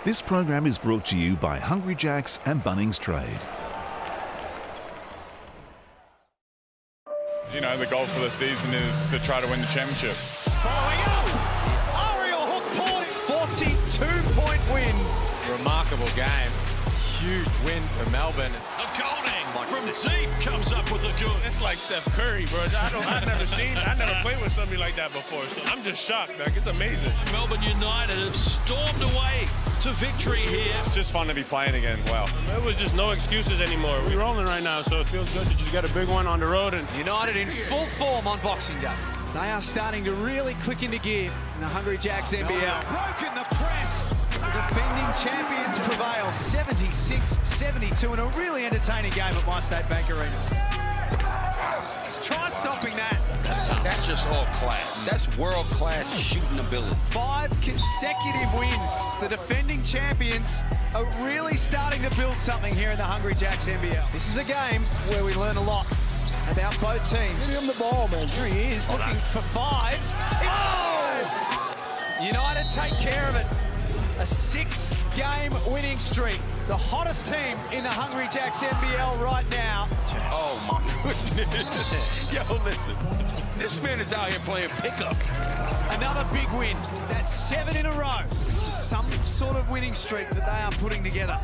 This program is brought to you by Hungry Jack's and Bunnings Trade. You know, the goal for the season is to try to win the championship. Following up, Ariel Hook 42-point win. Remarkable game. Huge win for Melbourne. Golding from deep comes up with a good. It's like Steph Curry, bro. I never played with somebody like that before, so I'm just shocked. Like, it's amazing. Melbourne United have stormed away to victory here. It's just fun to be playing again. Wow. It was just no excuses anymore. We're rolling right now, so it feels good to just get a big one on the road. And United in full form on Boxing Day. They are starting to really click into gear in the Hungry Jacks NBL. Broken the press. The defending champions prevail 76-72 in a really entertaining game at My State Bank Arena. Just try stopping that. That's tough. That's just all class. That's world-class shooting ability. 5 consecutive wins. The defending champions are really starting to build something here in the Hungry Jacks NBL. This is a game where we learn a lot about both teams. Give him the ball, man. Here he is, looking for 5. Oh! United take care of it. A 6-game winning streak. The hottest team in the Hungry Jacks NBL right now. Oh, my goodness. Yo, listen. This man is out here playing pickup. Another big win. That's 7 in a row. This is some sort of winning streak that they are putting together.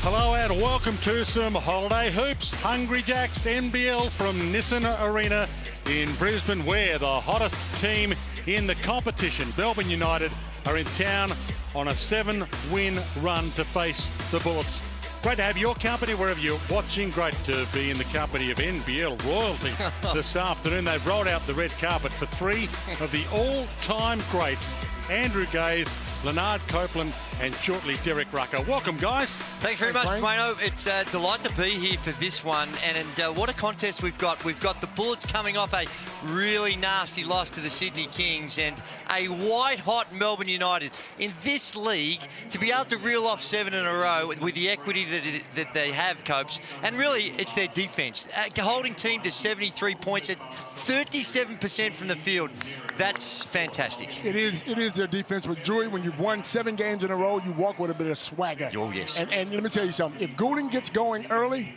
Hello and welcome to some holiday hoops. Hungry Jacks NBL from Nissan Arena in Brisbane, where the hottest team in the competition, Melbourne United, are in town on a 7-win run to face the Bullets. Great to have your company wherever you're watching. Great to be in the company of NBL royalty this afternoon. They've rolled out the red carpet for 3 of the all-time greats, Andrew Gaze, Leonard Copeland, and shortly Derek Rucker. Welcome, guys. Thanks very much, Dwayno. It's a delight to be here for this one, and what a contest we've got. We've got the Bullets coming off a really nasty loss to the Sydney Kings and a white-hot Melbourne United. In this league, to be able to reel off 7 in a row with the equity that they have, Copes, and really it's their defence. Holding team to 73 points at 37% from the field. That's fantastic. It is their defense. With Drewy, when you've won 7 games in a row, you walk with a bit of swagger. Oh, yes. And let me tell you something. If Goulding gets going early,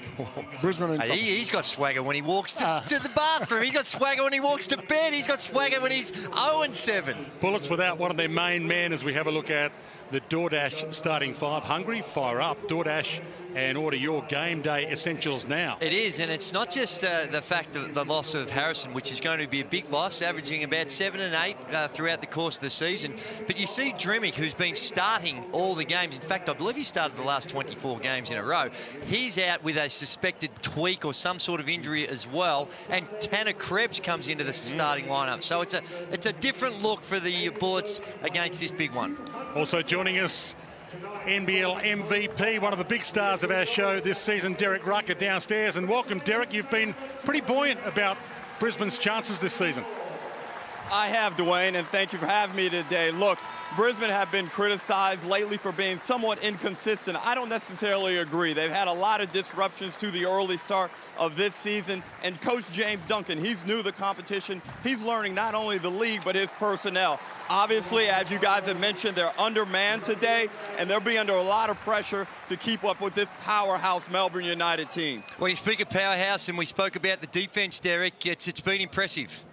Brisbane in trouble. He's got swagger when he walks to the bathroom. He's got swagger when he walks to bed. He's got swagger when he's 0-7. Bullets without one of their main men as we have a look at the DoorDash starting 5. Hungry, fire up. DoorDash and order your game day essentials now. It is, and it's not just the fact of the loss of Harrison, which is going to be a big loss, averaging about 7 and 8 throughout the course of the season. But you see Dremick, who's been starting all the games. In fact, I believe he started the last 24 games in a row. He's out with a suspected tweak or some sort of injury as well. And Tanner Krebs comes into the starting lineup. So it's a different look for the Bullets against this big one. Also joining us, NBL MVP, one of the big stars of our show this season, Derek Rucker, downstairs. And welcome, Derek. You've been pretty buoyant about Brisbane's chances this season. I have, Dwayne, and thank you for having me today. Look, Brisbane have been criticized lately for being somewhat inconsistent. I don't necessarily agree. They've had a lot of disruptions to the early start of this season. And Coach James Duncan, he's new to the competition. He's learning not only the league, but his personnel. Obviously, as you guys have mentioned, they're undermanned today, and they'll be under a lot of pressure to keep up with this powerhouse Melbourne United team. Well, you speak of powerhouse, and we spoke about the defense, Derek. It's been impressive.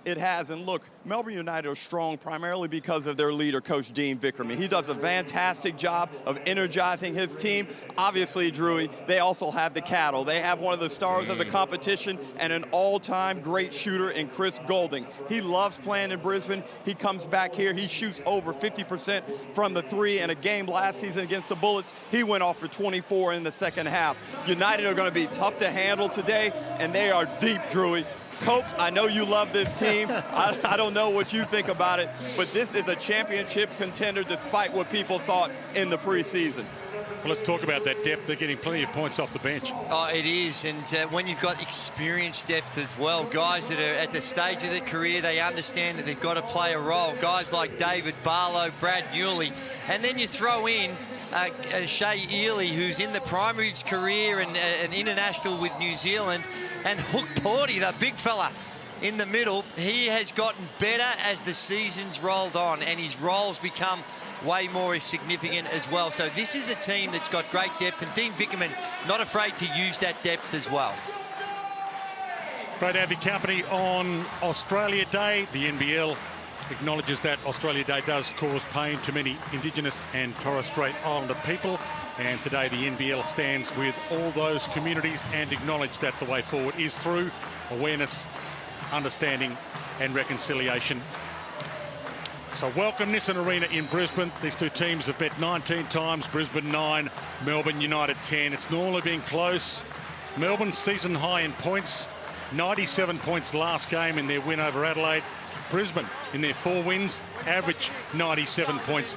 It has, and look, Melbourne United are strong primarily because of their leader, Coach Dean Vickerman. He does a fantastic job of energizing his team. Obviously, Drewy, they also have the cattle. They have one of the stars of the competition and an all-time great shooter in Chris Goulding. He loves playing in Brisbane. He comes back here. He shoots over 50% from the 3. In a game last season against the Bullets, he went off for 24 in the second half. United are going to be tough to handle today, and they are deep, Drewy. Copes, I know you love this team. I don't know what you think about it, but this is a championship contender despite what people thought in the preseason. Well, let's talk about that depth. They're getting plenty of points off the bench. Oh, it is, and when you've got experienced depth as well, guys that are at the stage of their career, they understand that they've got to play a role. Guys like David Barlow, Brad Newley, and then you throw in Shea Ely, who's in the prime of his career and an international with New Zealand, and Hook Porty, the big fella in the middle. He has gotten better as the season's rolled on, and his roles become way more significant as well. So this is a team that's got great depth, and Dean Vickerman not afraid to use that depth as well. Great to have your company on Australia Day. The NBL acknowledges that Australia Day does cause pain to many Indigenous and Torres Strait Islander people. And today the NBL stands with all those communities and acknowledge that the way forward is through awareness, understanding and reconciliation. So welcome Nissan Arena in Brisbane. These two teams have met 19 times, Brisbane 9, Melbourne United 10. It's normally been close. Melbourne season high in points, 97 points last game in their win over Adelaide. Brisbane in their 4 wins, average 97 points.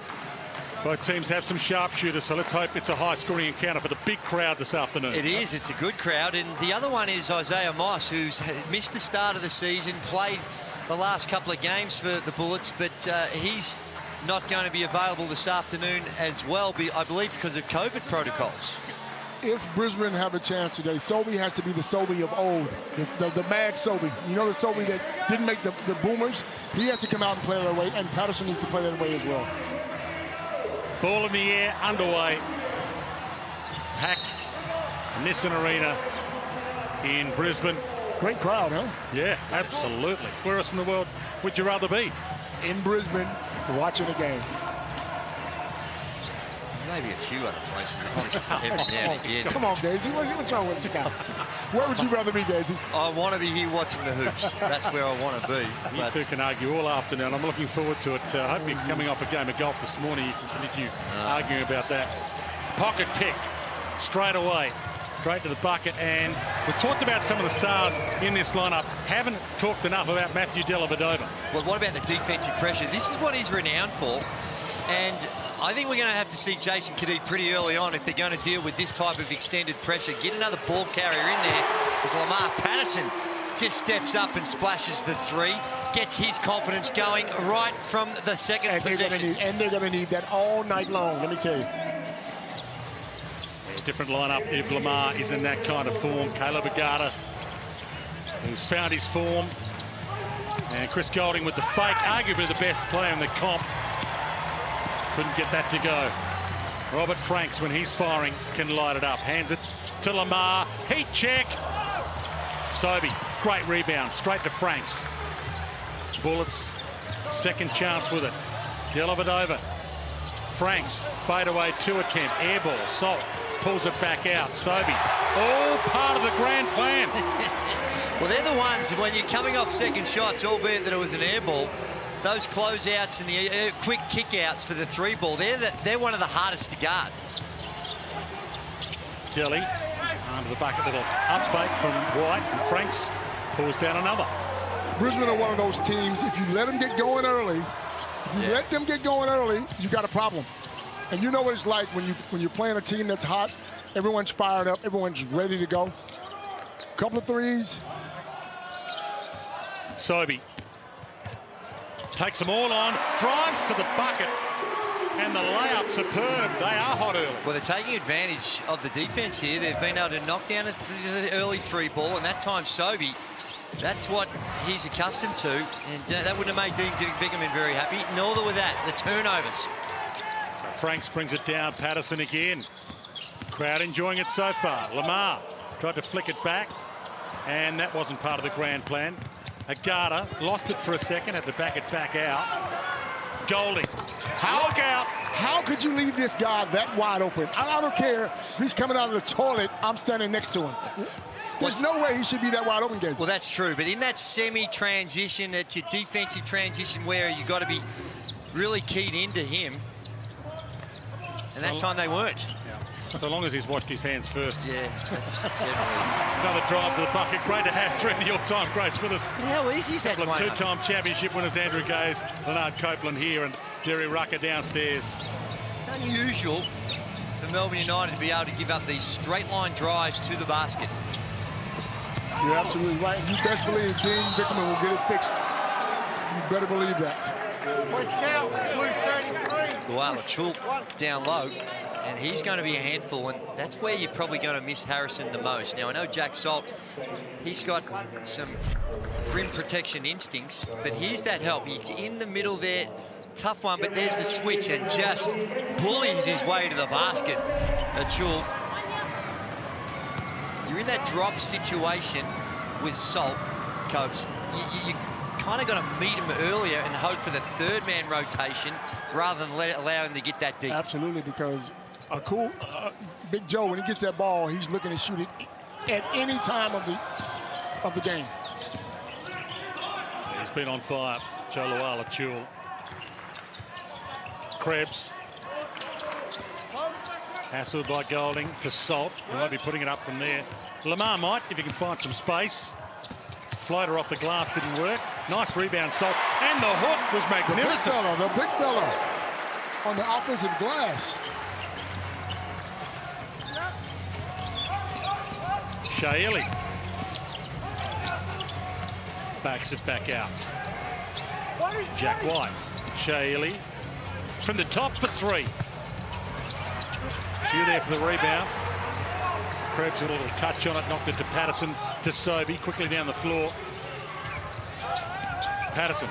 Both teams have some sharpshooters, so let's hope it's a high-scoring encounter for the big crowd this afternoon. It is. It's a good crowd. And the other one is Isaiah Moss, who's missed the start of the season, played the last couple of games for the Bullets, but he's not going to be available this afternoon as well, I believe, because of COVID protocols. If Brisbane have a chance today, Sobey has to be the Sobey of old, the mad Sobey. You know, the Sobey that didn't make the boomers? He has to come out and play that way, and Patterson needs to play that way as well. Ball in the air, underway. Packed Nissan Arena in Brisbane. Great crowd, huh? Yeah, absolutely. Where else in the world would you rather be? In Brisbane, watching a game. Maybe a few other places that just every now and again. Come on, Daisy. What's wrong with you guys? Where would you rather be, Daisy? I want to be here watching the hoops. That's where I want to be. You two can argue all afternoon. I'm looking forward to it. I hope you're coming off a game of golf this morning. You can continue arguing about that. Pocket picked straight away. Straight to the bucket. And we've talked about some of the stars in this lineup. Haven't talked enough about Matthew Dellavedova. Well, what about the defensive pressure? This is what he's renowned for. And I think we're going to have to see Jason Cadee pretty early on if they're going to deal with this type of extended pressure. Get another ball carrier in there as Lamar Patterson just steps up and splashes the 3. Gets his confidence going right from the second possession. They're going to need that all night long, let me tell you. Different lineup if Lamar is in that kind of form. Caleb Agata, who's found his form. And Chris Golding with the fake, arguably the best player in the comp. Couldn't get that to go. Robert Franks, when he's firing, can light it up. Hands it to Lamar. Heat check. Sobey, great rebound. Straight to Franks. Bullets, second chance with it. Dellavedova. Franks, fadeaway 2 attempt. Air ball. Salt pulls it back out. Sobey, all part of the grand plan. Well, they're the ones, when you're coming off second shots, albeit that it was an air ball, those closeouts and the quick kickouts for the 3 ball, they're one of the hardest to guard. Delhi under the bucket, little up fake from White, and Franks pulls down another. Brisbane are one of those teams, if you let them get going early, you got a problem. And you know what it's like when you're playing a team that's hot, everyone's fired up, everyone's ready to go. Couple of threes. Sobey takes them all on, drives to the bucket, and the layup superb. They are hot early. Well, they're taking advantage of the defense here. They've been able to knock down the early 3 ball, and that time Sobey, that's what he's accustomed to, and that wouldn't have made Dean Vickerman very happy. Nor with that, the turnovers. So Franks brings it down. Patterson again. Crowd enjoying it so far. Lamar tried to flick it back, and that wasn't part of the grand plan. Agata lost it for a second, had to back it back out. Golding, look out. How could you leave this guy that wide open? I don't care if he's coming out of the toilet, I'm standing next to him. There's no way he should be that wide open, Gaze. Well, that's true, but in that semi-transition, that your defensive transition where you got to be really keyed into him, and that time they weren't. So long as he's washed his hands first. Yeah, that's generally. Another drive to the bucket. Great to have 3 of the all-time greats with us. How easy is that, Dwayne? 2-time championship winners Andrew Gaze, Leonard Copeland here, and Jerry Rucker downstairs. It's unusual for Melbourne United to be able to give up these straight-line drives to the basket. You're absolutely right. You best believe Dean Vickerman will get it fixed. You better believe that. Luala Chulp down low. And he's going to be a handful, and that's where you're probably going to miss Harrison the most. Now, I know Jack Salt, he's got some rim protection instincts, but here's that help. He's in the middle there tough one, but there's the switch and just bullies his way to the basket. Achul. You're in that drop situation with Salt, Copes. You kind of got to meet him earlier and hope for the third man rotation rather than allow him to get that deep. Absolutely, because Big Joe, when he gets that ball, he's looking to shoot it at any time of the game. He's been on fire, Joe Achul. Krebs. Hassled by Golding to Salt. He won't be putting it up from there. Lamar might, if he can find some space. Floater off the glass didn't work. Nice rebound, Salt. And the hook was magnificent. The big fella on the offensive glass. Shaili backs it back out. Jack White. Shaili from the top for three. Few there for the rebound. Krebs a little touch on it, knocked it to Patterson, to Sobey, quickly down the floor. Patterson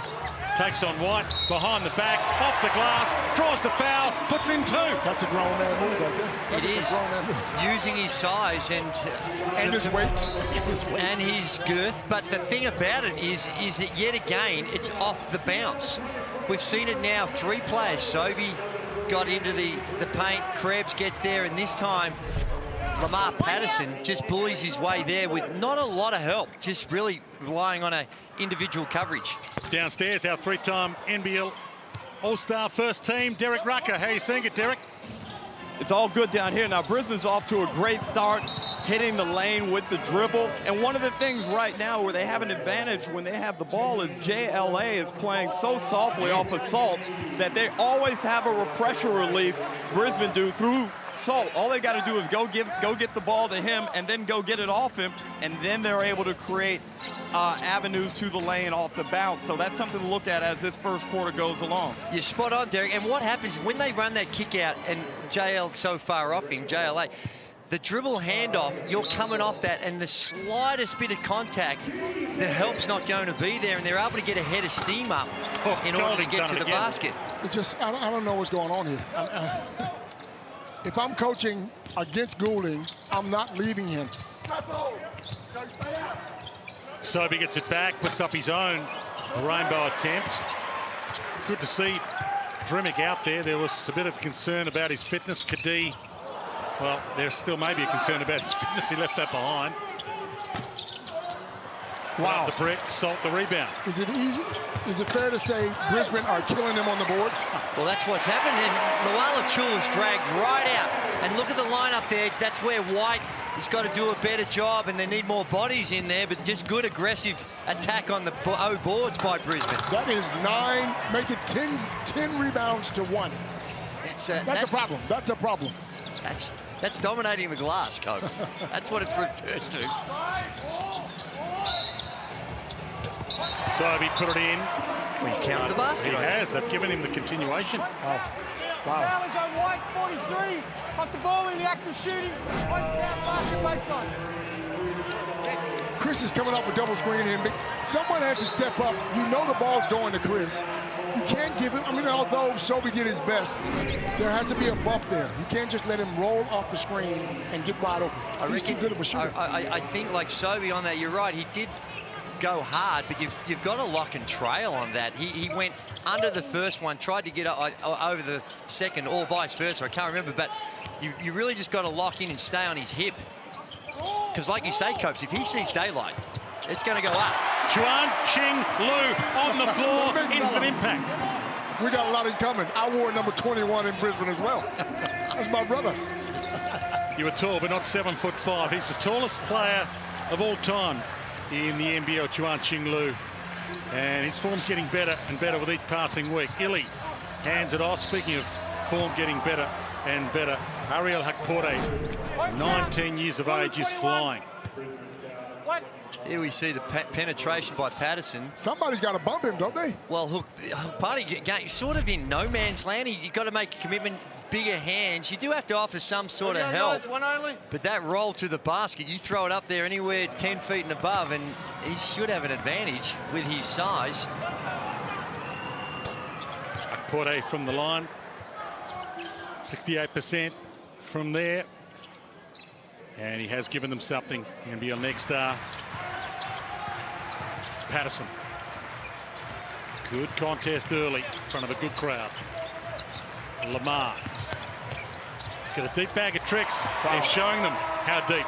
takes on White, behind the back, off the glass, draws the foul, puts in two. That's a grown man move, I think. It is, using his size and his weight. And his girth. But the thing about it is that yet again, it's off the bounce. We've seen it now, three players. Sobey got into the paint, Krebs gets there, and this time Lamar Patterson just bullies his way there with not a lot of help, just really relying on a individual coverage. Downstairs, our three-time NBL All-Star first team, Derek Rucker. How are you seeing it, Derek? It's all good down here. Now, Brisbane's off to a great start, hitting the lane with the dribble. And one of the things right now where they have an advantage when they have the ball is JLA is playing so softly off of Salt that they always have a pressure relief, Brisbane do, through Salt. All they got to do is go get the ball to him and then go get it off him, and then they're able to create avenues to the lane off the bounce. So that's something to look at as this first quarter goes along. You're spot on, Derek. And what happens when they run that kick out and JL's so far off him, JLA, the dribble handoff, you're coming off that, and the slightest bit of contact, the help's not going to be there, and they're able to get a head of steam up in order to get to the basket. It just, I don't know what's going on here. If I'm coaching against Goulding, I'm not leaving him. Sobey gets it back, puts up his own rainbow attempt. Good to see Drimick out there. There was a bit of concern about his fitness. Kadee, well, there's still maybe a concern about his fitness. He left that behind. Wow. The brick, Salt the rebound. Is it easy? Is it fair to say Brisbane are killing them on the boards? Well, that's what's happened, and Noel Achul is dragged right out. And look at the lineup there. That's where White has got to do a better job, and they need more bodies in there, but just good aggressive attack on the boards by Brisbane. That is 9, make it 10 rebounds to 1. That's a problem. That's a problem. That's dominating the glass, Coach. That's what it's referred to. Sobey put it in. He's counted the basket. He has. They've given him the continuation. Wow. Foul is on White, 43. Got the ball in the act of shooting. One snap, basket baseline. Chris is coming up with double screen here. Someone has to step up. You know the ball's going to Chris. You can't give it. I mean, although Sobey did his best, there has to be a bump there. You can't just let him roll off the screen and get wide open. He's too good of a shooter. I think like Sobey on that, you're right. He did go hard, but you've got to lock and trail on that. He went under the first one, tried to get over the second, or vice versa. I can't remember, but you really just got to lock in and stay on his hip. Because like you say, Copes, if he sees daylight, it's going to go up. Chuan Ching Lu on the floor, instant impact. We got a lot in common. I wore number 21 in Brisbane as well. That's my brother. You were tall, but not 7'5". He's the tallest player of all time in the NBL, Chuan Ching Lu. And his form's getting better and better with each passing week. Illy hands it off. Speaking of form getting better and better, Ariel Hakpore, 19 years of age, is flying. Here we see the penetration by Patterson. Somebody's got to bump him, don't they? Well, Hukparty sort of in no man's land. You've got to make a commitment, bigger hands. You do have to offer some sort of help. But that roll to the basket, you throw it up there anywhere 10 feet and above, and he should have an advantage with his size. Porte from the line. 68% from there. And he has given them something. NBL next star. Patterson. Good contest early in front of a good crowd. Lamar. Got a deep bag of tricks. Wow. They're showing them how deep.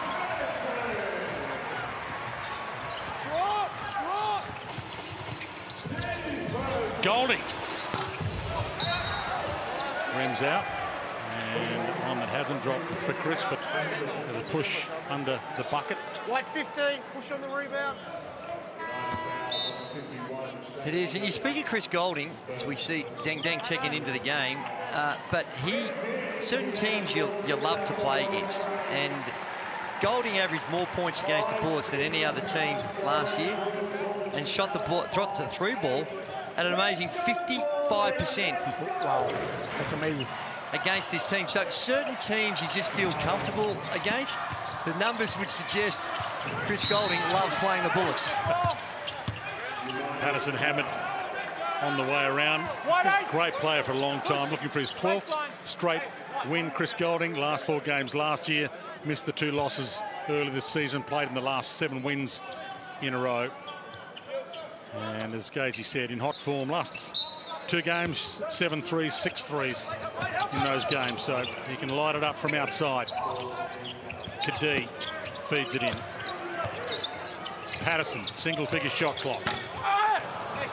Golding. Rims out. And one that hasn't dropped for Chris, but it'll push under the bucket. White 15, push on the rebound. It is, and you speak of Chris Golding, as we see Deng Deng checking into the game, but certain teams you love to play against, and Golding averaged more points against the Bullets than any other team last year, and shot the through ball at an amazing 55%. Wow, that's amazing. Against this team. So certain teams you just feel comfortable against. The numbers would suggest Chris Golding loves playing the Bullets. Patterson hammered on the way around. Great player for a long time, looking for his 12th straight win. Chris Golding, last 4 games last year, missed the 2 losses early this season, played in the last 7 wins in a row. And as Gazy said, in hot form, last 2 games, 7 threes, 6 threes in those games, so he can light it up from outside. Kadee feeds it in. Patterson, single-figure shot clock.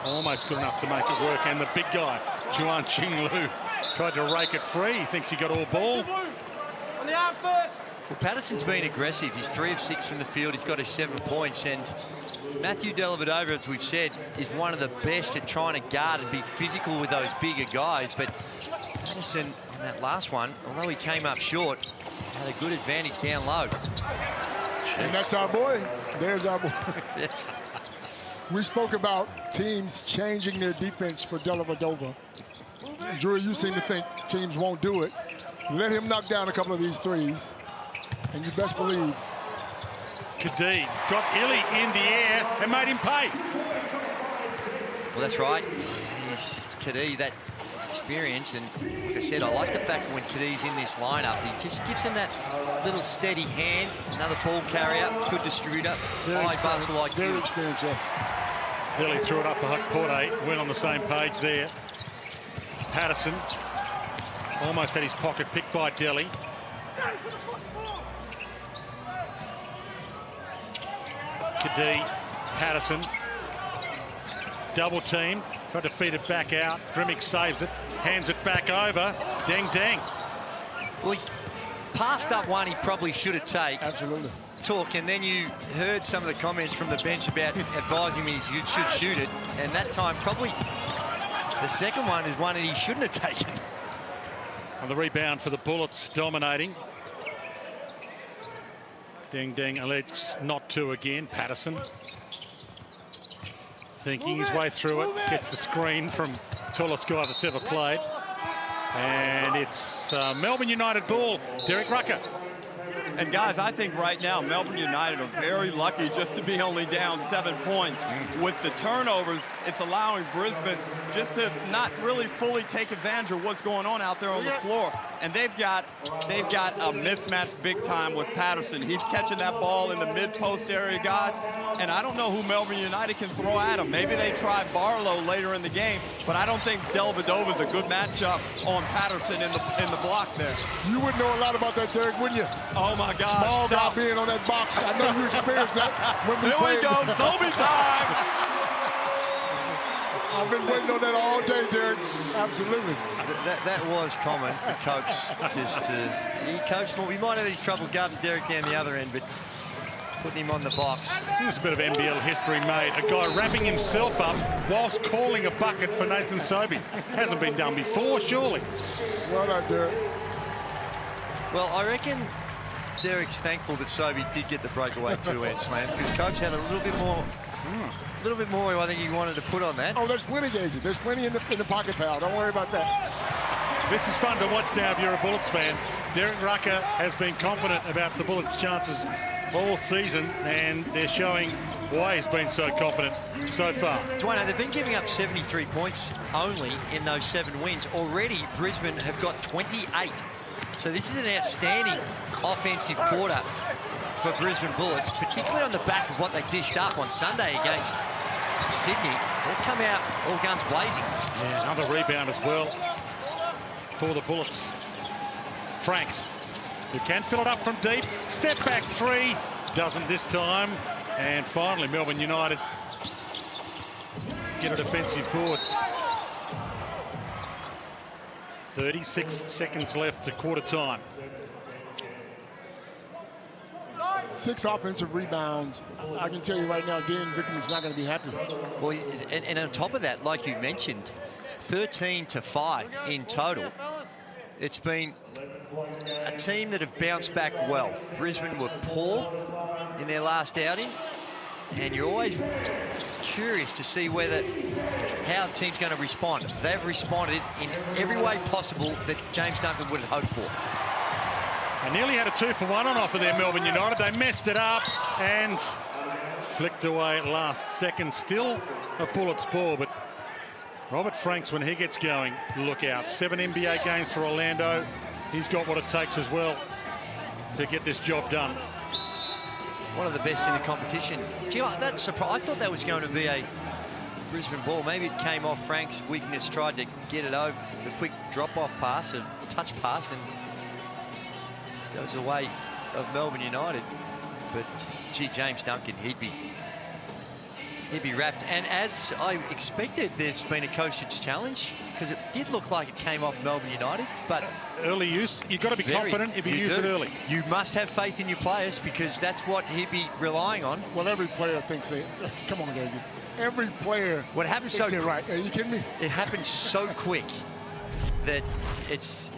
Almost good enough to make it work, and the big guy, Juan Qinglu, tried to rake it free. He thinks he got all ball. On the arm first. Well, Patterson's been aggressive. He's 3 of 6 from the field. He's got his 7 points, and Matthew Dellavedova, as we've said, is one of the best at trying to guard and be physical with those bigger guys. But Patterson, in that last one, although he came up short, had a good advantage down low. And that's our boy. There's our boy. Yes. We spoke about teams changing their defense for Dellavedova. Drew, you seem to think teams won't do it. Let him knock down a couple of these threes, and you best believe. Kadee got Illy in the air and made him pay. Well, that's right. He's Kadee, that experience, and like I said, I like the fact that when Kadee's in this lineup, he just gives him that little steady hand. Another ball carrier, good distributor, high basketball IQ. Very experienced, yes. Billy threw it up for Huck Porte. Went on the same page there. Patterson almost had his pocket picked by Delhi. Kadee, Patterson, double team, tried to feed it back out. Drimmick saves it, hands it back over. Deng Deng. Well, he passed up one he probably should have taken. Absolutely. Talk, and then you heard some of the comments from the bench about advising me you should shoot it, and that time probably the second one is one that he shouldn't have taken. On the rebound for the Bullets, dominating. Deng Deng elects not to again. Patterson thinking his way through it, gets the screen from tallest guy that's ever played. And it's Melbourne United ball, Derek Rucker. And guys, I think right now Melbourne United are very lucky just to be only down 7 points. With the turnovers, it's allowing Brisbane just to not really fully take advantage of what's going on out there on the floor. And they've got a mismatch big time with Patterson. He's catching that ball in the mid-post area, guys. And I don't know who Melbourne United can throw at him. Maybe they try Barlow later in the game, but I don't think Dellavedova is a good matchup on Patterson in the block there. You would know a lot about that, Derek, wouldn't you? Oh my God! Small guy being on that box. I know you experienced that when we played. Here we go, Zombie time! I've been waiting on that all day, Derek. Absolutely. That was common for Coach. Just he coached more. We might have his trouble guarding Derek down the other end, but putting him on the box. There's a bit of NBL history made. A guy wrapping himself up whilst calling a bucket for Nathan Sobey. Hasn't been done before, surely. Well done, Derek. Well, I reckon Derek's thankful that Sobey did get the breakaway 2-inch slam, because Coach had a little bit more I think he wanted to put on that. Oh, there's plenty, Gazy. There's plenty in the pocket, pal. Don't worry about that. This is fun to watch now if you're a Bullets fan. Derek Rucker has been confident about the Bullets' chances all season, and they're showing why he's been so confident so far. Dwayne, they've been giving up 73 points only in those 7 wins. Already, Brisbane have got 28. So this is an outstanding offensive quarter for Brisbane Bullets, particularly on the back of what they dished up on Sunday against Sydney. They've come out all guns blazing. Yeah, another rebound as well for the Bullets. Franks, who can fill it up from deep. Step back 3, doesn't this time. And finally, Melbourne United get a defensive board. 36 seconds left to quarter time. 6 offensive rebounds. I can tell you right now, Dean Vickerman's not going to be happy. Well, and on top of that, like you mentioned, 13 to 5 in total. It's been a team that have bounced back well. Brisbane were poor in their last outing, and you're always curious to see how the team's going to respond. They've responded in every way possible that James Duncan would have hoped for. They nearly had a 2-for-1 on offer there, Melbourne United. They messed it up and flicked away at last second. Still a Bullets ball, but Robert Franks, when he gets going, look out. 7 NBA games for Orlando. He's got what it takes as well to get this job done. One of the best in the competition. Gee, that's surprised. I thought that was going to be a Brisbane ball. Maybe it came off Frank's weakness, tried to get it over the quick drop-off pass, a touch pass, and goes away of Melbourne United. But gee, James Duncan, he'd be wrapped. And as I expected, there's been a coach's challenge, because it did look like it came off Melbourne United. But early use, you've got to be confident if you use it early. You must have faith in your players, because that's what he'd be relying on. Well, every player thinks they... Come on, guys. Every player... What happens so... right. Are you kidding me? It happens so quick that it's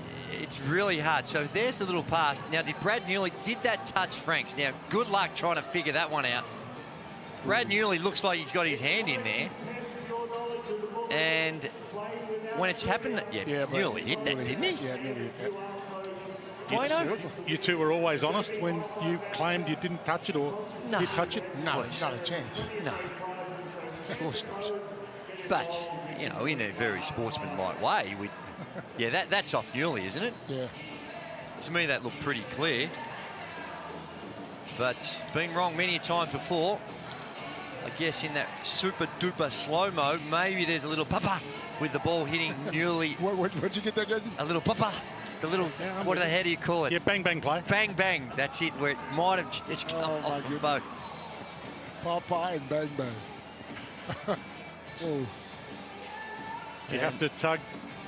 really hard. So there's the little pass. Now, did Brad Newley... Did that touch Franks? Now, good luck trying to figure that one out. Brad Newley looks like he's got his hand in there. And when it's happened... Newley hit that, didn't he? Yeah, Newley hit that. You two were always honest when you claimed you didn't touch it, or you touch it? No, not a chance. No, of course not. But, you know, in a very sportsmanlike way, that's off Newley, isn't it? Yeah. To me, that looked pretty clear. But been wrong many times before. I guess in that super duper slow-mo, maybe there's a little papa with the ball hitting Newley. What'd you get there, guys? A little papa. A little, what the hell do you call it? Yeah, bang, bang play. Bang, bang. That's it, where it might have just come off them both. Papa and bang, bang. Oh. You have to tug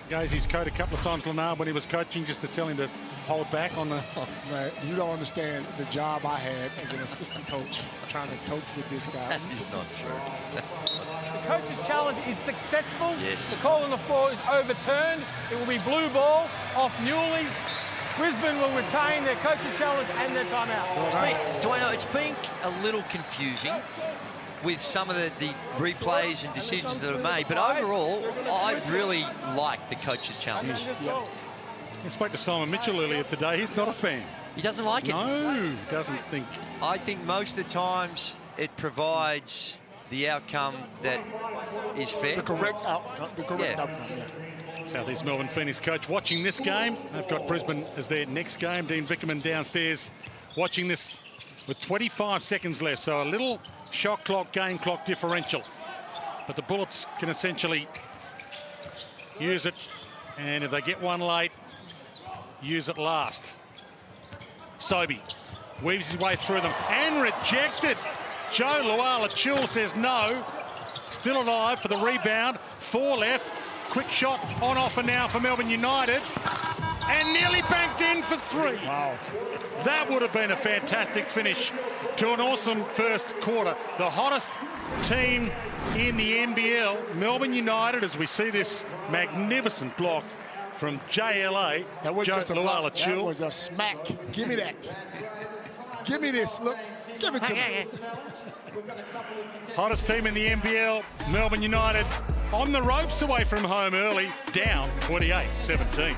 Gazy's coat a couple of times, Lenard, when he was coaching, just to tell him to hold back on the... Mate, you don't understand the job I had as an assistant coach trying to coach with this guy. That is not true. The coach's challenge is successful. Yes. The call on the floor is overturned. It will be blue ball off Newley. Brisbane will retain their coach's challenge and their timeout. It's been a little confusing with some of the replays and decisions that are made, but overall, I really like the coach's challenge. I spoke to Simon Mitchell earlier today. He's not a fan. He doesn't like it? No, doesn't think. I think most of the times it provides the outcome that is fair. The correct outcome. Yeah. Southeast Melbourne Phoenix coach watching this game. They've got Brisbane as their next game. Dean Vickerman downstairs watching this with 25 seconds left. So a little shot clock, game clock differential. But the Bullets can essentially use it. And if they get one late, use it last. Sobey weaves his way through them and rejected. Joe Luala-Chul says no. Still alive for the rebound. 4 left. Quick shot on offer now for Melbourne United. And nearly banked in for 3. Wow. That would have been a fantastic finish to an awesome first quarter. The hottest team in the NBL, Melbourne United, as we see this magnificent block from JLA, Joe Luala-Chul. That was a smack. Give me that. Give me this. Look, give it to me. Hottest team in the NBL, Melbourne United, on the ropes away from home early, down 28-17.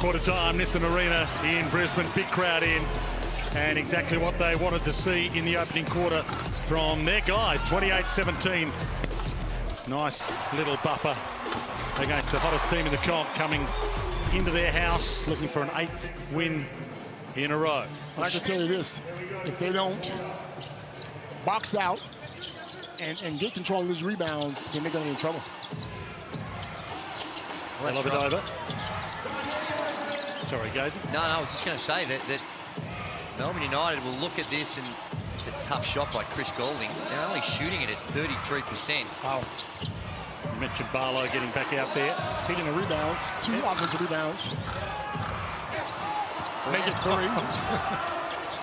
Quarter time, Nissan Arena in Brisbane, big crowd in, and exactly what they wanted to see in the opening quarter from their guys. 28-17. Nice little buffer against the hottest team in the comp, coming into their house looking for an 8th win in a row. I can tell you this, if they don't box out and get control of these rebounds, then they're going to be in trouble. Well, love it over. Sorry, guys. No, I was just going to say that Melbourne United will look at this, and it's a tough shot by Chris Golding. They're only shooting it at 33%. Wow. You mentioned Barlow getting back out there. Speaking of rebounds, 2 offensive rebounds. Make it 3.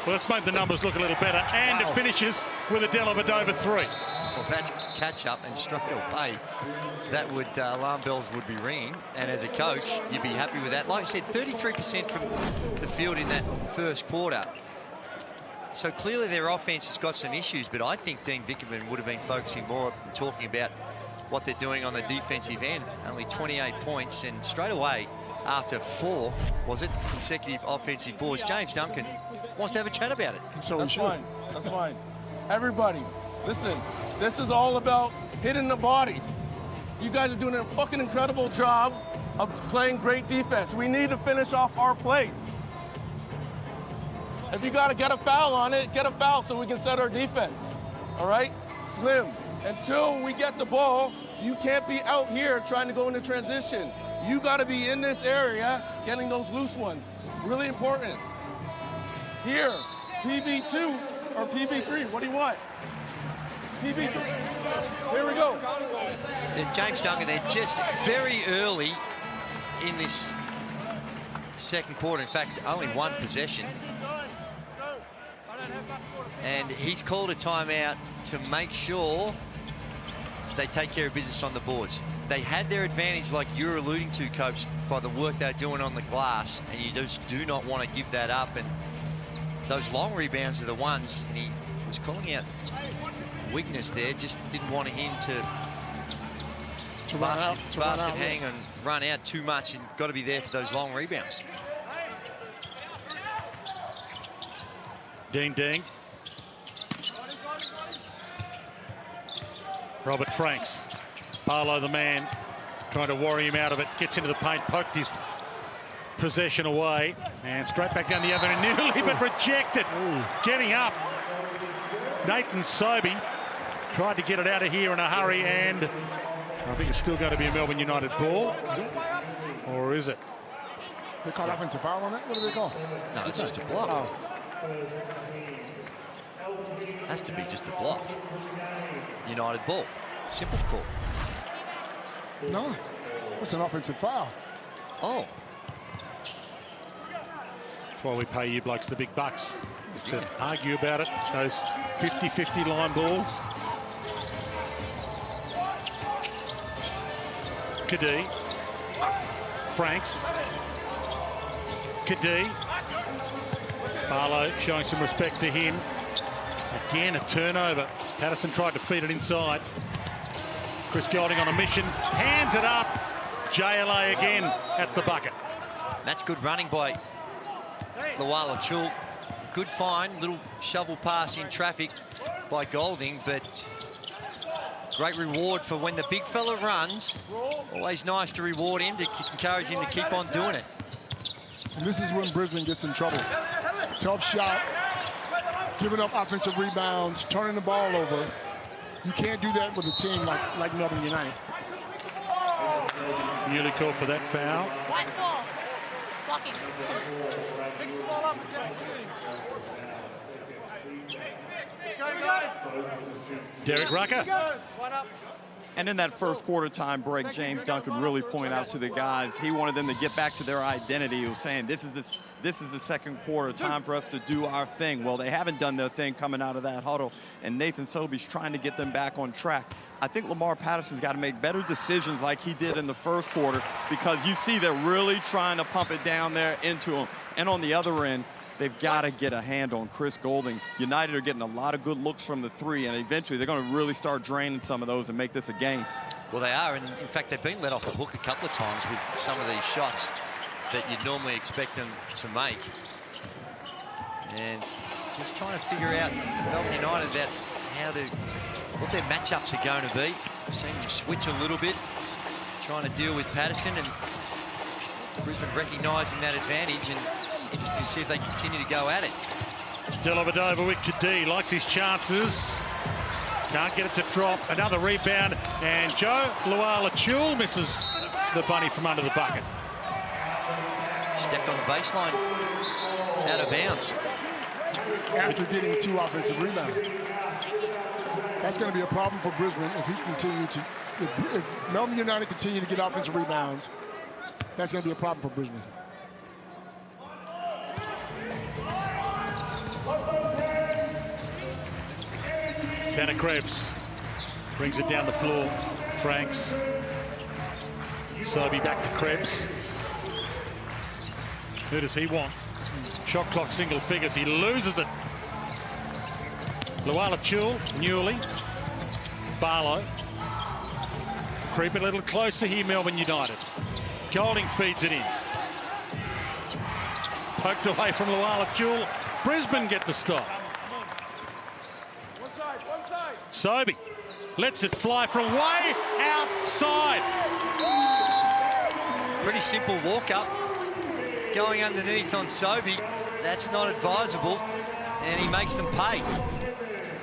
Well, let's make the numbers look a little better. And it finishes with a Dellavedova 3. Well, that's catch up, and straight away, that would alarm bells would be ringing. And as a coach, you'd be happy with that. Like I said, 33% from the field in that first quarter. So clearly their offense has got some issues, but I think Dean Vickerman would have been focusing more on talking about what they're doing on the defensive end. Only 28 points, and straight away, after 4, was it, consecutive offensive boards, James Duncan wants to have a chat about it. So that's fine. That's fine. Everybody, listen, this is all about hitting the body. You guys are doing a fucking incredible job of playing great defense. We need to finish off our plays. If you got to get a foul on it, get a foul so we can set our defense. All right? Slim, until we get the ball, you can't be out here trying to go into transition. You got to be in this area getting those loose ones. Really important. Here, PB2 or PB3, what do you want? PB3. Here we go. James Duncan, they're just very early in this second quarter. In fact, only 1 possession. And he's called a timeout to make sure they take care of business on the boards. They had their advantage, like you're alluding to, Coach, by the work they're doing on the glass, and you just do not want to give that up. And those long rebounds are the ones, and he was calling out weakness there, just didn't want him to basket hang and run out too much, and got to be there for those long rebounds. Ding, ding. Robert Franks. Barlow, the man, trying to worry him out of it. Gets into the paint, poked his possession away, and straight back down the other end, nearly, but rejected. Getting up. Nathan Sobey tried to get it out of here in a hurry, and I think it's still going to be a Melbourne United ball. Or is it? They call offensive foul on that? What do they call? No, it's just a block. Oh. Has to be just a block. United ball. Simple call. No, it's an offensive foul. Oh. That's why we pay you blokes the big bucks, just to argue about it. Those 50-50 line balls. Kadee. Franks. Kadee. Barlow showing some respect to him. Again, a turnover. Patterson tried to feed it inside. Chris Golding on a mission. Hands it up. JLA again at the bucket. That's good running by Lawala Chul. Good find. Little shovel pass in traffic by Golding, but great reward for when the big fella runs. Always nice to reward him, to encourage him to keep on doing it. And this is when Brisbane gets in trouble. Tough shot, giving up offensive rebounds, turning the ball over. You can't do that with a team like Melbourne United. Nearly called for that foul. White ball. Blocking. Derek Rucker. And in that first quarter time break, James Duncan really pointed out to the guys, he wanted them to get back to their identity. He was saying, this is the second quarter, time for us to do our thing. Well, they haven't done their thing coming out of that huddle, and Nathan Sobey's trying to get them back on track. I think Lamar Patterson's got to make better decisions like he did in the first quarter, because you see they're really trying to pump it down there into him. And on the other end, they've got to get a hand on Chris Golding. United are getting a lot of good looks from the three, and eventually they're going to really start draining some of those and make this a game. Well, they are, and in fact, they've been let off the hook a couple of times with some of these shots. that you'd normally expect them to make. And just trying to figure out Melbourne United about what their matchups are going to be. We've seen them switch a little bit, trying to deal with Patterson, and Brisbane recognising that advantage, and it's interesting to see if they continue to go at it. Dellavedova with Kadee, likes his chances. Can't get it to drop. Another rebound, and Joe Luala-Chul misses the bunny from under the bucket. Stepped on the baseline, out of bounds. After getting 2 offensive rebounds. That's going to be a problem for Brisbane if if Melbourne United continue to get offensive rebounds. That's going to be a problem for Brisbane. Tanner Krebs brings it down the floor. Franks. Sobey back to Krebs. Who does he want? Shot clock single figures. He loses it. Luala-Chul, Newley, Barlow. Creep it a little closer here, Melbourne United. Golding feeds it in. Poked away from Luala-Chul. Brisbane get the stop. One side. Sobey lets it fly from way outside. Pretty simple walk-up. Going underneath on Sobey. That's not advisable. And he makes them pay.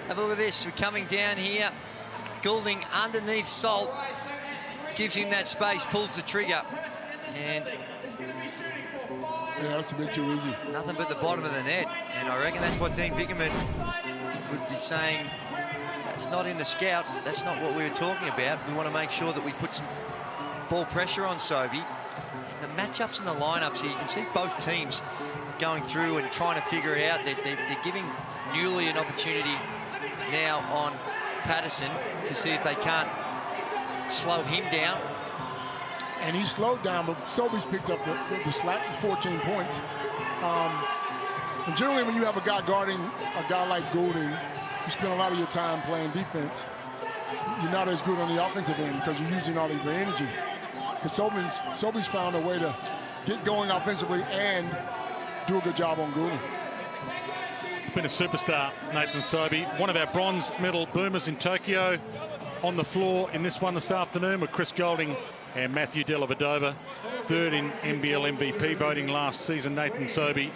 Have a look at this. We're coming down here. Goulding underneath Salt. Gives him that space, pulls the trigger. And yeah, that's a bit too easy. Nothing but the bottom of the net. And I reckon that's what Dean Vickerman would be saying. That's not in the scout. That's not what we were talking about. We want to make sure that we put some ball pressure on Sobey. The matchups and the lineups here, you can see both teams going through and trying to figure it out. They're giving Newley an opportunity now on Patterson to see if they can't slow him down. And he's slowed down, but Sobey's picked up the slack, 14 points. And generally when you have a guy guarding a guy like Goulding, you spend a lot of your time playing defense. You're not as good on the offensive end because you're using all of your energy. Because Sobey's found a way to get going offensively and do a good job on Goulding. Been a superstar, Nathan Sobey. One of our bronze medal boomers in Tokyo. On the floor in this one this afternoon with Chris Goulding and Matthew Dellavedova. Third in NBL MVP voting last season, Nathan Sobey.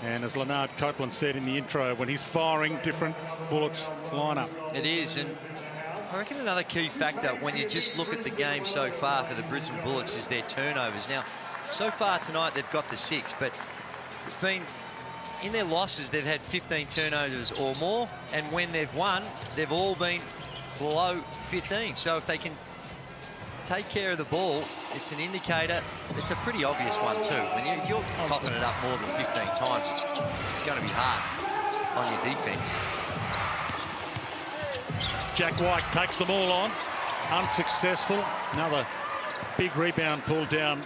And as Leonard Copeland said in the intro, when he's firing, different bullets line up. It is, and I reckon another key factor when you just look at the game so far for the Brisbane Bullets is their turnovers. Now, so far tonight they've got the 6, but it's been in their losses they've had 15 turnovers or more, and when they've won, they've all been below 15. So if they can take care of the ball, it's an indicator. It's a pretty obvious one too. And if you're coughing it up more than 15 times, it's going to be hard on your defense. Jack White takes them all on. Unsuccessful. Another big rebound pulled down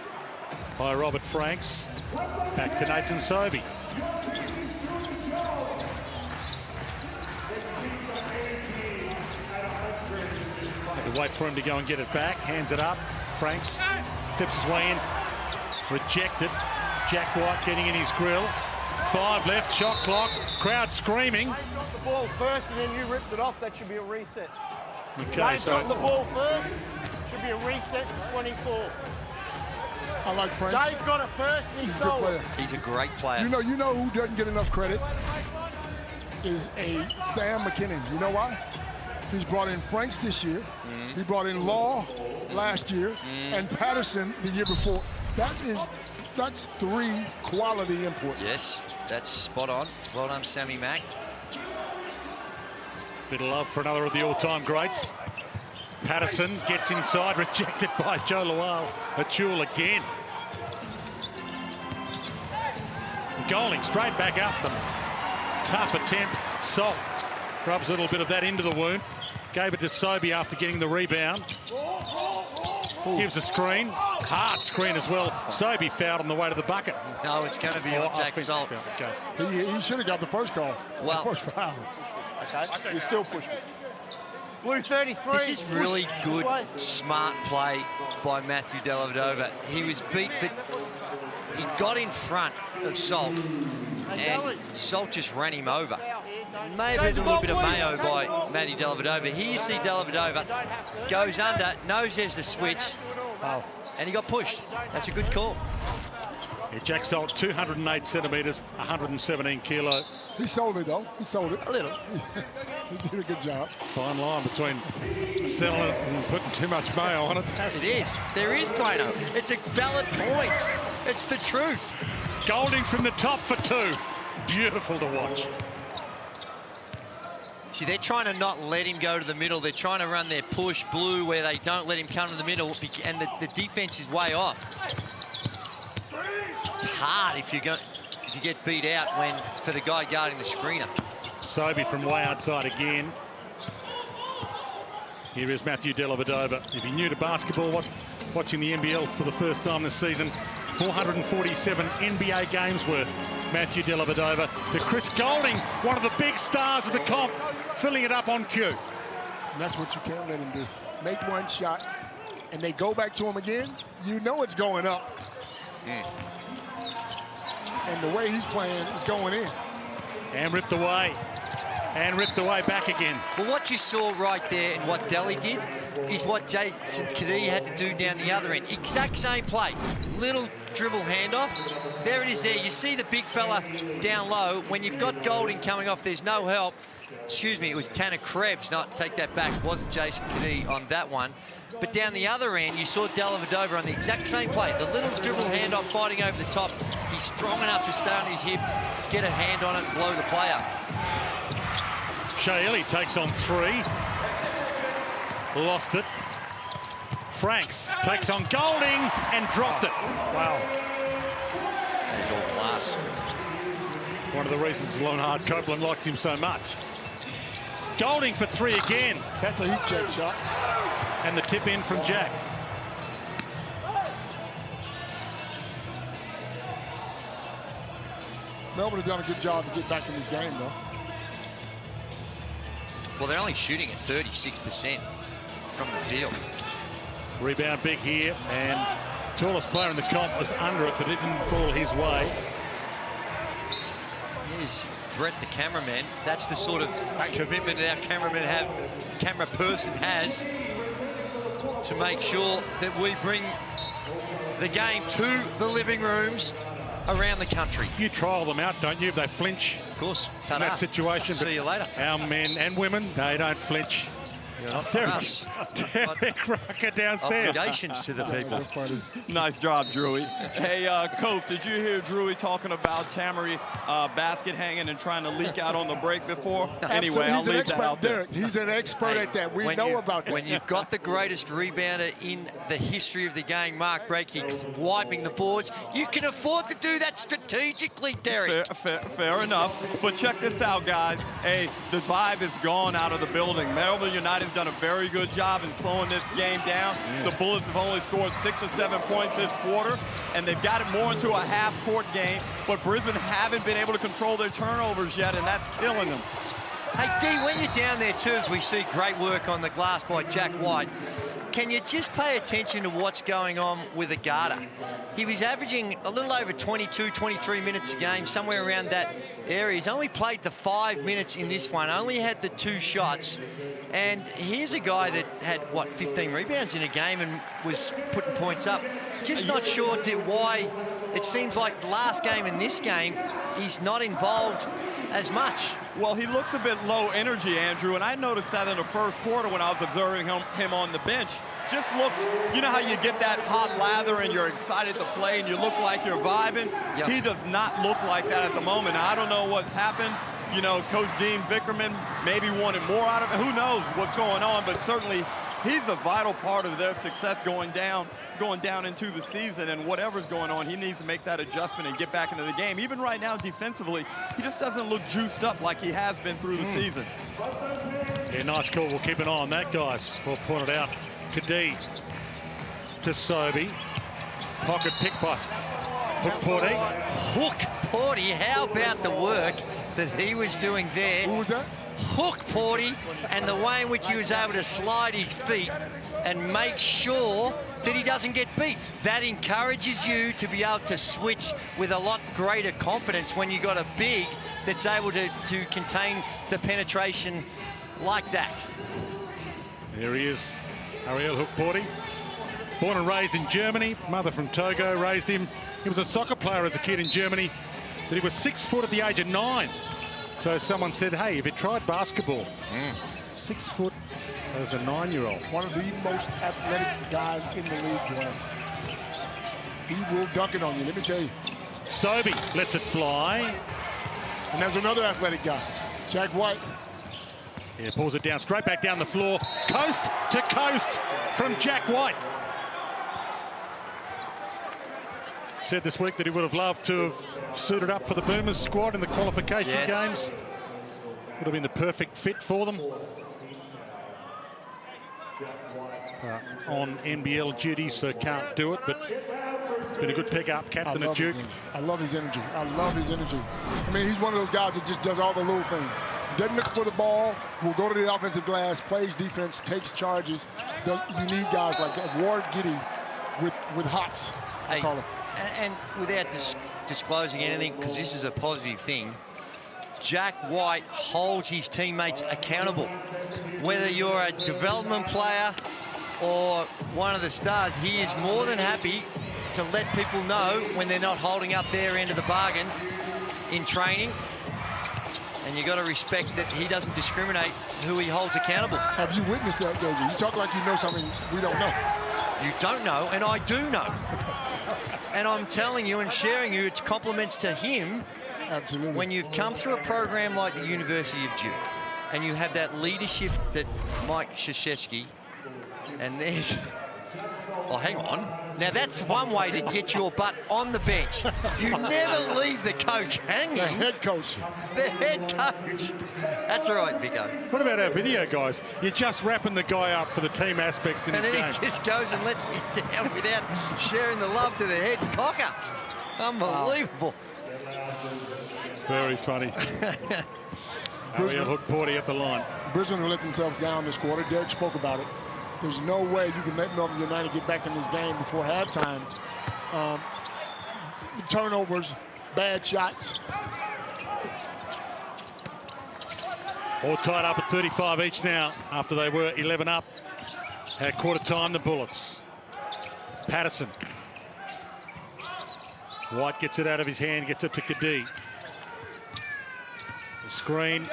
by Robert Franks. Back to Nathan Sobey. Wait for him to go and get it back. Hands it up. Franks steps his way in. Rejected. Jack White getting in his grill. 5 left. Shot clock. Crowd screaming. Dave got the ball first and then you ripped it off. That should be a reset. Okay, Dave so got the ball first. Should be a reset to 24. I like Franks. Dave got it first and he He's a good stole player. it. He's a great player. You know who doesn't get enough credit is a Sam McKinnon. You know why? He's brought in Franks this year. He brought in Law last year and Patterson the year before. That's 3 quality imports. Yes, that's spot on. Well done, Sammy Mack. Bit of love for another of the all-time greats. Patterson gets inside, rejected by Joe Luala-Chul again. Goulding straight back up them. Tough attempt. Salt rubs a little bit of that into the wound. Gave it to Sobey after getting the rebound. Gives a screen. Hard screen as well. Sobey fouled on the way to the bucket. No, it's going to be on Jack Salt. Okay. He should have got the first call. Well, the first foul. Okay, you're still pushing. Blue 33. This is really good, smart play by Matthew Dellavedova. He was beat, but He got in front of Salt, and Salt just ran him over. Maybe a little bit of mayo by Matty Dellavedova. Here you see Dellavedova goes under, knows there's the switch, and he got pushed. That's a good call. Yeah, Jack Salt, 208 centimetres, 117 kilo. He sold it, though. He sold it. A little. He did a good job. Fine line between selling it and putting too much mayo on it. It is. There is, Dwayno. It's a valid point. It's the truth. Golding from the top for 2. Beautiful to watch. See, they're trying to not let him go to the middle. They're trying to run their push blue where they don't let him come to the middle, and the defense is way off. It's hard if you get beat out for the guy guarding the screener. Sobey from way outside again. Here is Matthew Dellavedova. If you're new to basketball, watching the NBL for the first time this season, 447 NBA games worth. Matthew Dellavedova to Chris Golding, one of the big stars of the comp, filling it up on cue. And that's what you can't let him do. Make one shot, and they go back to him again, you know it's going up. And the way he's playing is going in. And ripped away. And ripped away back again. Well, what you saw right there and what Delly did is what Jason Kadee had to do down the other end. Exact same play. Little dribble handoff. There it is there. You see the big fella down low. When you've got Golding coming off, there's no help. Excuse me, it was Tanner Krebs. Not take that back. It wasn't Jason Kadee on that one. But down the other end, you saw Dellavedova on the exact same play. The little dribble handoff fighting over the top. He's strong enough to stay on his hip, get a hand on it, blow the play up. Shaili takes on 3. Lost it. Franks takes on Golding and dropped it. Wow. That is all class. One of the reasons Leonhard Copeland likes him so much. Golding for 3 again. That's a heat check shot. And the tip in from Jack. Melbourne has done a good job to get back in this game, though. Well, they're only shooting at 36% from the field. Rebound big here, and tallest player in the comp was under it, but it didn't fall his way. Here's Brett, the cameraman. That's the sort of commitment that our camera person has to make sure that we bring the game to the living rooms around the country. You trial them out, don't you, if they flinch? Of course. In that situation. See you later. Our men and women, they don't flinch. You're not for us. Derek Rucker downstairs. Obligations to the people. Nice job, Drewy. Hey, Coach, did you hear Drewy talking about Tamari basket hanging and trying to leak out on the break before? Anyway, I'll leave that out there. He's an expert at that. We know about that. When you've got the greatest rebounder in the history of the game, Mark Breaky, wiping the boards, you can afford to do that strategically, Derek. Fair enough. But check this out, guys. Hey, the vibe is gone out of the building. Melbourne United's done a very good job in slowing this game down. The Bullets have only scored 6 or 7 points this quarter, and they've got it more into a half-court game, but Brisbane haven't been able to control their turnovers yet, and that's killing them. Hey, D, when you're down there too, as we see great work on the glass by Jack White, can you just pay attention to what's going on with Agata? He was averaging a little over 22, 23 minutes a game, somewhere around that area. He's only played the 5 minutes in this one, only had the 2 shots. And here's a guy that had, 15 rebounds in a game and was putting points up. Just not sure why it seems like the last game and this game, he's not involved as much. Well, he looks a bit low energy, Andrew, and I noticed that in the first quarter when I was observing him on the bench. Just looked, you know how you get that hot lather and you're excited to play and you look like you're vibing? Yep. He does not look like that at the moment. I don't know what's happened. You know, Coach Dean Vickerman maybe wanted more out of it. Who knows what's going on, but certainly he's a vital part of their success going down into the season, and whatever's going on, he needs to make that adjustment and get back into the game. Even right now, defensively, he just doesn't look juiced up like he has been through the season. Yeah, nice call. We'll keep an eye on that, guys. Well pointed out. Kadee to Sobey. Pocket pick by Hook Porty. Hook Porty, how about the work that he was doing there? Who was that? Hook Porty, and the way in which he was able to slide his feet and make sure that he doesn't get beat. That encourages you to be able to switch with a lot greater confidence when you've got a big that's able to contain the penetration like that. There he is, Ariel Hukporti. Born and raised in Germany, mother from Togo raised him. He was a soccer player as a kid in Germany, but he was 6 foot at the age of 9. So someone said, hey, if you tried basketball, 6 foot as a 9-year-old. One of the most athletic guys in the league, Joel. He will dunk it on you, let me tell you. Sobey lets it fly. And there's another athletic guy, Jack White. Yeah, pulls it down, straight back down the floor. Coast to coast from Jack White. Said this week that he would have loved to have suited up for the Boomers squad in the qualification games. Would have been the perfect fit for them. On NBL duty, so can't do it, but it's been a good pick-up, captain at Duke. I love his energy. I love his energy. I mean, he's one of those guys that just does all the little things. Doesn't look for the ball, will go to the offensive glass, plays defense, takes charges. You need guys like that. Ward Giddey with hops, I call it. And without disclosing anything, because this is a positive thing, Jack White holds his teammates accountable. Whether you're a development player or one of the stars, he is more than happy to let people know when they're not holding up their end of the bargain in training. And you've got to respect that he doesn't discriminate who he holds accountable. Have you witnessed that, Daisy? You talk like you know something we don't know. You don't know, and I do know. And I'm telling you and sharing you, it's compliments to him. Absolutely. When you've come through a program like the University of Duke, and you have that leadership that Mike Krzyzewski, and there's... Oh, hang on. Now, that's one way to get your butt on the bench. You never leave the coach hanging. The head coach. The head coach. That's all right, Vico. What about our video, guys? You're just wrapping the guy up for the team aspects in his game. And then he just goes and lets me down without sharing the love to the head cocker. Unbelievable. Very funny. Ariel Hukporti at the line. Brisbane will let themselves down this quarter. Derek spoke about it. There's no way you can let Melbourne United get back in this game before halftime. Turnovers, bad shots. All tied up at 35 each now after they were 11 up at quarter time, the Bullets. Patterson. White gets it out of his hand, gets it to Kadee. The screen,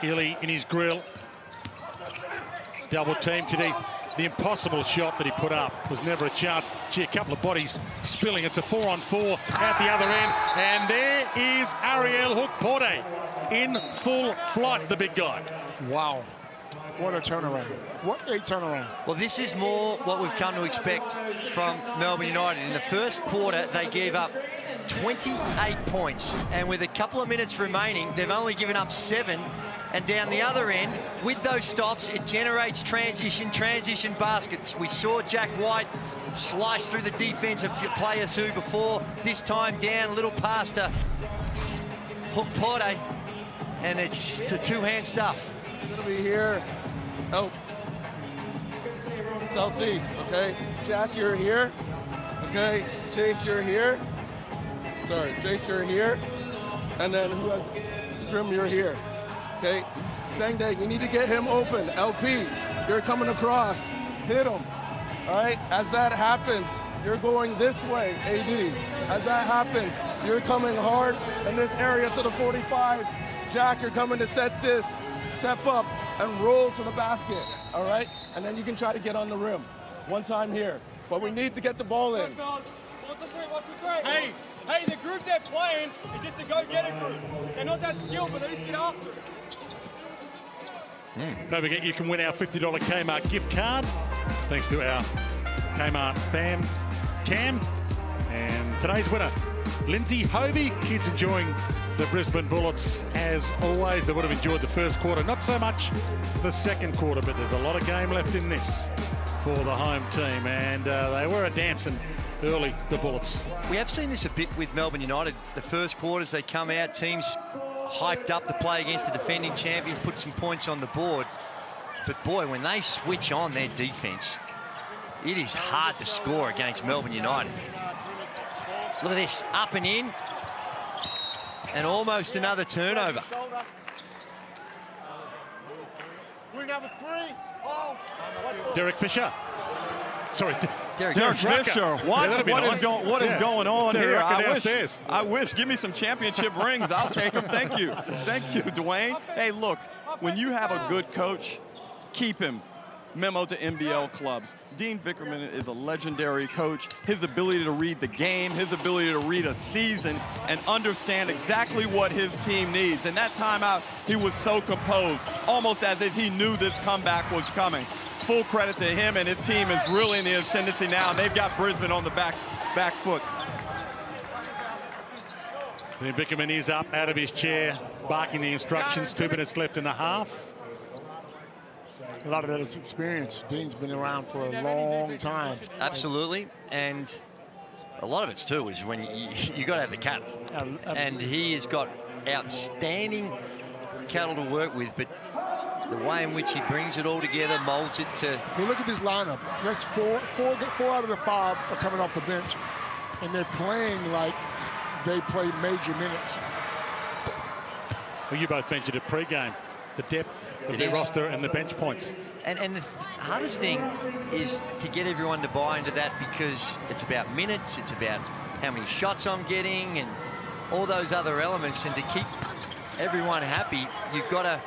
Illy in his grill. Double team, Kadee. The impossible shot that he put up was never a chance. Gee, a couple of bodies spilling. It's a 4-on-4 at the other end. And there is Ariel Hukporti in full flight, the big guy. Wow. What a turnaround. What a turnaround. Well, this is more what we've come to expect from Melbourne United. In the first quarter, they gave up 28 points. And with a couple of minutes remaining, they've only given up 7. And down the other end, with those stops, it generates transition baskets. We saw Jack White slice through the defense of players who before, this time down a little past Hukporti. And it's the two-hand stuff. It's gonna be here. Oh. Southeast, okay? Jack, you're here. Okay, Chase, you're here. Sorry, Chase, you're here. And then who has Trim, you're here. Okay, Dang, you need to get him open. LP, you're coming across. Hit him. All right, as that happens, you're going this way, AD. As that happens, you're coming hard in this area to the 45. Jack, you're coming to set this. Step up and roll to the basket, all right? And then you can try to get on the rim. One time here. But we need to get the ball in. Hey, the group they're playing is just a go-getter group. They're not that skilled, but they just get after it. Don't forget you can win our $50 Kmart gift card thanks to our Kmart fam Cam. And today's winner, Lindsay Hovey. Kids enjoying the Brisbane Bullets as always. They would have enjoyed the first quarter, not so much the second quarter, but there's a lot of game left in this for the home team. And they were a-dancing early, the Bullets. We have seen this a bit with Melbourne United. The first quarters, they come out, teams hyped up to play against the defending champions, put some points on the board. But boy, when they switch on their defense, It is hard to score against Melbourne United. Look at this, up and in. And almost another turnover. Derek Fisher. Sorry, Derek Fisher. What is going on here? I wish. Give me some championship rings. I'll take them. Thank you. Thank you, Dwayne. Hey, look, when you have a good coach, keep him. Memo to NBL clubs. Dean Vickerman is a legendary coach. His ability to read the game, his ability to read a season and understand exactly what his team needs. And that timeout, he was so composed, almost as if he knew this comeback was coming. Full credit to him, and his team is really in the ascendancy now. And they've got Brisbane on the back foot. Dean Vickerman is up out of his chair, barking the instructions. 2 minutes left in the half. A lot of that is experience. Dean's been around for a long time. Absolutely, and a lot of it too is when you got to have the cattle. And he has got outstanding cattle to work with, but the way in which he brings it all together, molds it to... Well, look at this lineup. That's four out of the 5 are coming off the bench, and they're playing like they play major minutes. Well, you both mentioned it pre-game. The depth of their roster and the bench points. And the hardest thing is to get everyone to buy into that, because it's about minutes, it's about how many shots I'm getting and all those other elements. And to keep everyone happy, you've got to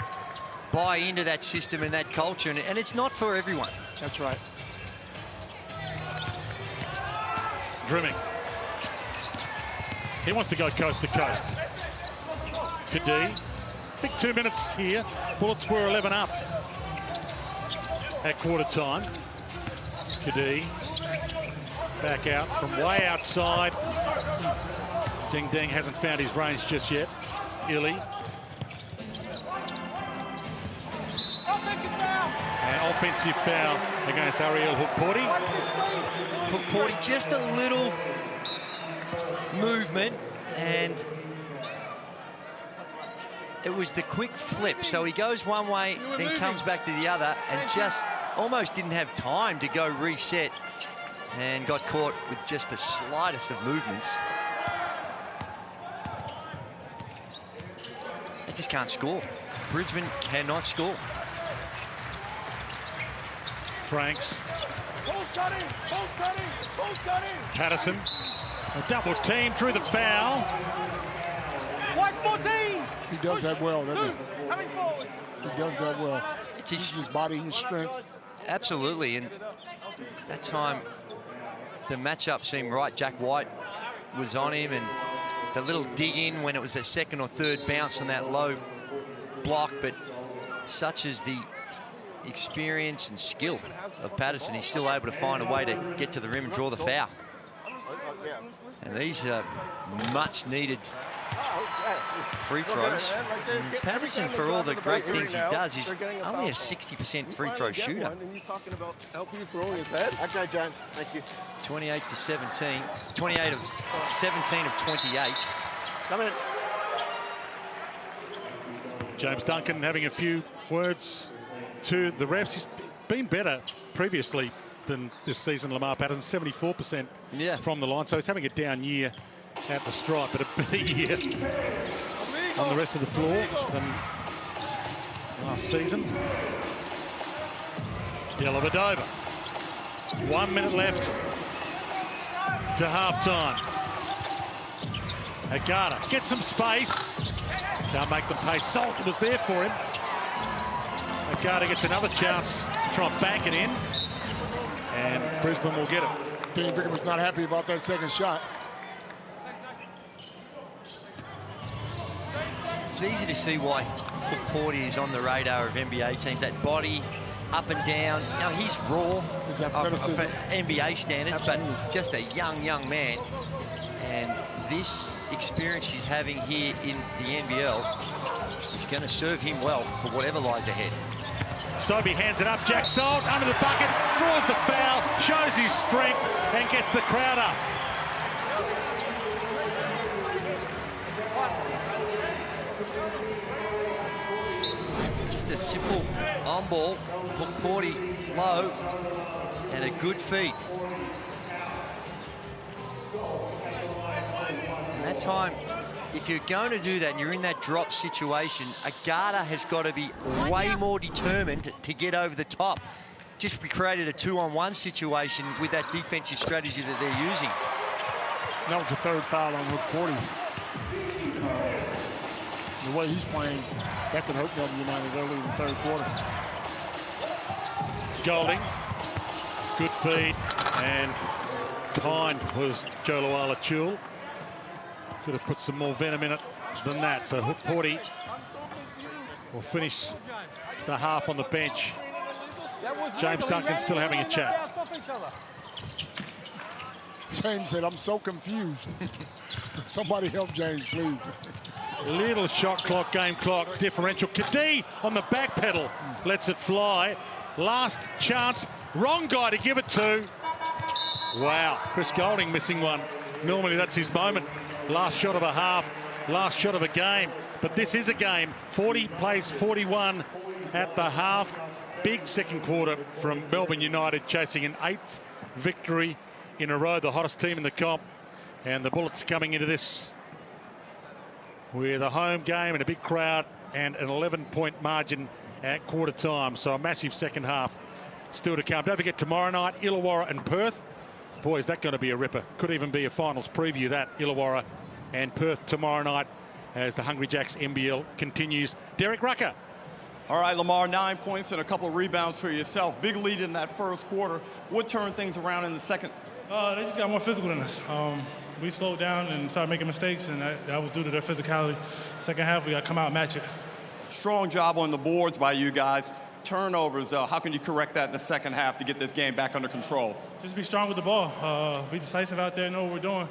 buy into that system and that culture. And it's not for everyone. That's right. Drimming. He wants to go coast to coast. Kadee. Big 2 minutes here. Bullets were 11 up at quarter time. Kadee back out from way outside. Ding Ding hasn't found his range just yet. Illy. An offensive foul against Ariel Hookporty. Hookporty, just a little movement, and it was the quick flip. So he goes one way, then comes back to the other, and just almost didn't have time to go reset, and got caught with just the slightest of movements. They just can't score. Brisbane cannot score. Franks. Patterson. A double team, drew the foul. White 14. He does that well, doesn't he? He does that well. It's his body, his strength. Absolutely, and that time the matchup seemed right. Jack White was on him, and the little dig in when it was a second or third bounce on that low block, but such is the experience and skill of Patterson, he's still able to find a way to get to the rim and draw the foul. And these are much needed free throws. And Patterson, for all the great things he does, is only a 60% free throw shooter. And he's talking about helping you throwing his head. Okay, John, thank you. 28 to 17, 28 of 17 of 28. Come in. James Duncan having a few words to the refs. He's been better previously than this season, Lamar Patterson, 74% from the line. So he's having a down year at the stripe, but a better year on the rest of the floor than last season. Dellavedova. 1 minute left to half-time. Agata gets some space. Can't make them pay. Salt was there for him. Agata gets another chance to try and bank it in. And Brisbane will get it. Dean Vickerman's not happy about that second shot. It's easy to see why Hookporty is on the radar of NBA teams. That body, up and down. Now, he's raw of NBA standards, but just a young man. And this experience he's having here in the NBL is going to serve him well for whatever lies ahead. Sobey hands it up. Jack Salt under the bucket, draws the foul, shows his strength, and gets the crowd up. Just a simple on ball, Hookporty low, And a good feed. And that time, if you're going to do that and you're in that drop situation, a guarder has got to be way more determined to get over the top. Just created a 2-on-1 situation with that defensive strategy that they're using. That was the third foul on Wood 40. The way he's playing, that could hurt Melbourne United early in the third quarter. Golding, good feed, and kind was Joe Luala-Chul. Could have put some more venom in it than that. So Hook Porty will finish the half on the bench. James Duncan still having a chat. James said, I'm so confused. Somebody help James, please. Little shot clock, game clock differential. Kadee on the back pedal lets it fly. Last chance, wrong guy to give it to. Wow, Chris Golding missing one. Normally that's his moment. Last shot of a half, last shot of a game. But this is a game. 40 plays 41 at the half. Big second quarter from Melbourne United, chasing an 8th victory in a row, the hottest team in the comp. And the Bullets coming into this with a home game and a big crowd and an 11-point margin at quarter time. So a massive second half still to come. Don't forget tomorrow night, Illawarra and Perth. Boy, is that going to be a ripper. Could even be a finals preview, that Illawarra and Perth tomorrow night as the Hungry Jacks NBL continues. Derek Rucker. All right, Lamar, 9 points and a couple of rebounds for yourself. Big lead in that first quarter. What turned things around in the second? They just got more physical than us. We slowed down and started making mistakes, and that was due to their physicality. Second half, we got to come out and match it. Strong job on the boards by you guys. Turnovers, how can you correct that in the second half to get this game back under control? Just be strong with the ball. Be decisive out there, know what we're doing.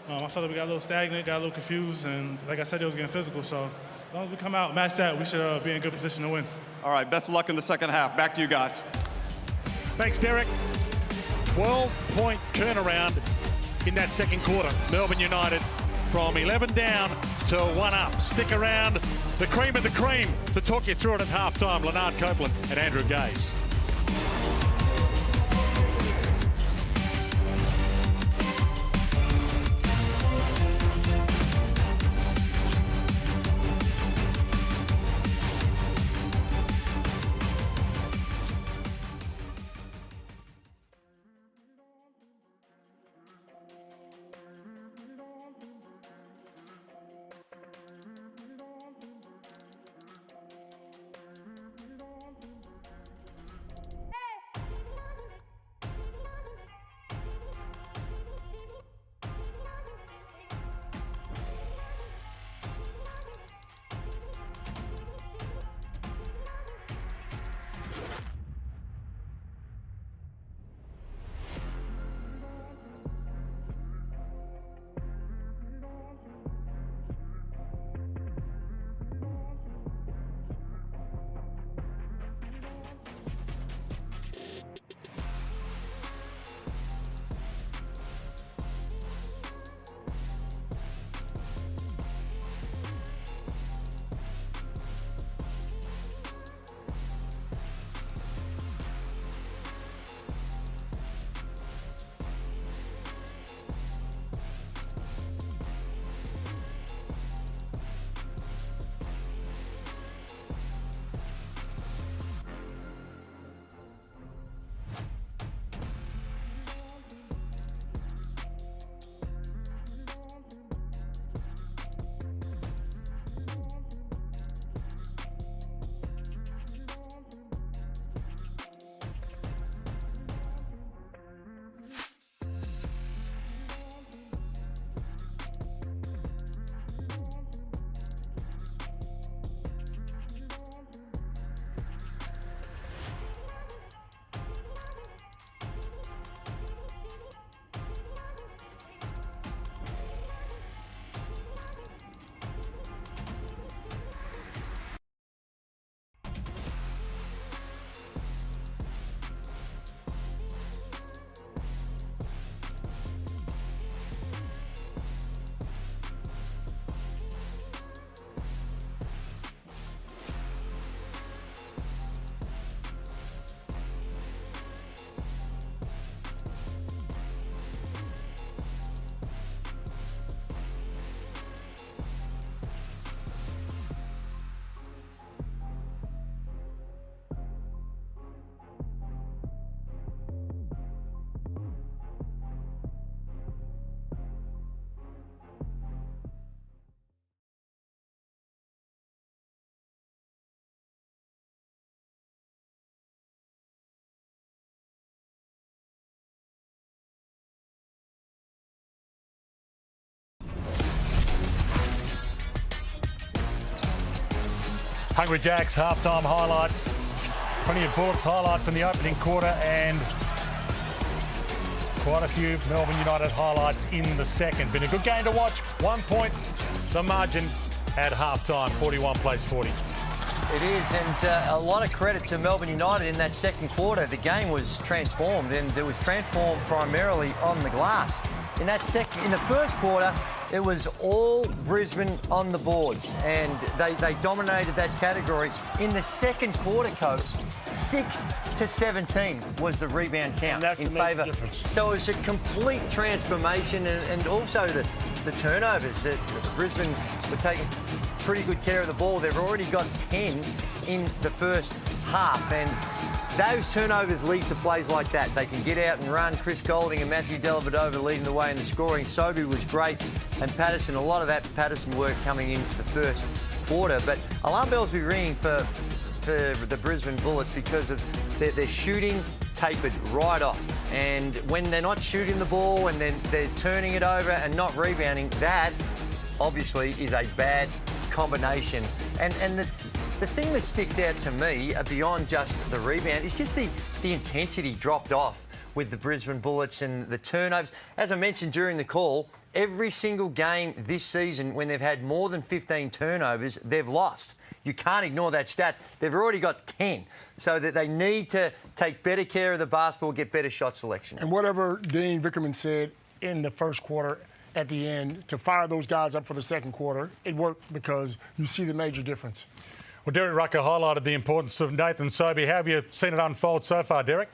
I felt like we got a little stagnant, got a little confused, and like I said, it was getting physical. So as long as we come out and match that, we should be in good position to win. All right, best of luck in the second half. Back to you guys. Thanks, Derek. 12-point turnaround in that second quarter. Melbourne United from 11 down to 1 up. Stick around. The cream of the cream to talk you through it at halftime. Leonard Copeland and Andrew Gaze. Hungry Jacks halftime highlights. Plenty of Bullets highlights in the opening quarter and quite a few Melbourne United highlights in the second. Been a good game to watch. 1 point, the margin at halftime, 41 plays 40. It is, and a lot of credit to Melbourne United in that second quarter. The game was transformed, and it was transformed primarily on the glass. In the first quarter, it was all Brisbane on the boards, and they dominated that category. In the second quarter, Coach, 6-17 was the rebound count in favour. So it was a complete transformation, and also the turnovers. Brisbane were taking pretty good care of the ball. They've already got 10 in the first half, and those turnovers lead to plays like that. They can get out and run. Chris Golding and Matthew Dellavedova leading the way in the scoring. Sobey was great, and Patterson, a lot of that Patterson work coming into the first quarter. But alarm bells be ringing for the Brisbane Bullets because of their shooting tapered right off. And when they're not shooting the ball and then they're turning it over and not rebounding, that obviously is a bad combination. And the thing that sticks out to me, beyond just the rebound, is just the intensity dropped off with the Brisbane Bullets and the turnovers. As I mentioned during the call, every single game this season when they've had more than 15 turnovers, they've lost. You can't ignore that stat. They've already got 10, so that they need to take better care of the basketball, get better shot selection. And whatever Dean Vickerman said in the first quarter at the end to fire those guys up for the second quarter, it worked because you see the major difference. Well, Derek Rucker highlighted the importance of Nathan Sobey. How have you seen it unfold so far, Derek?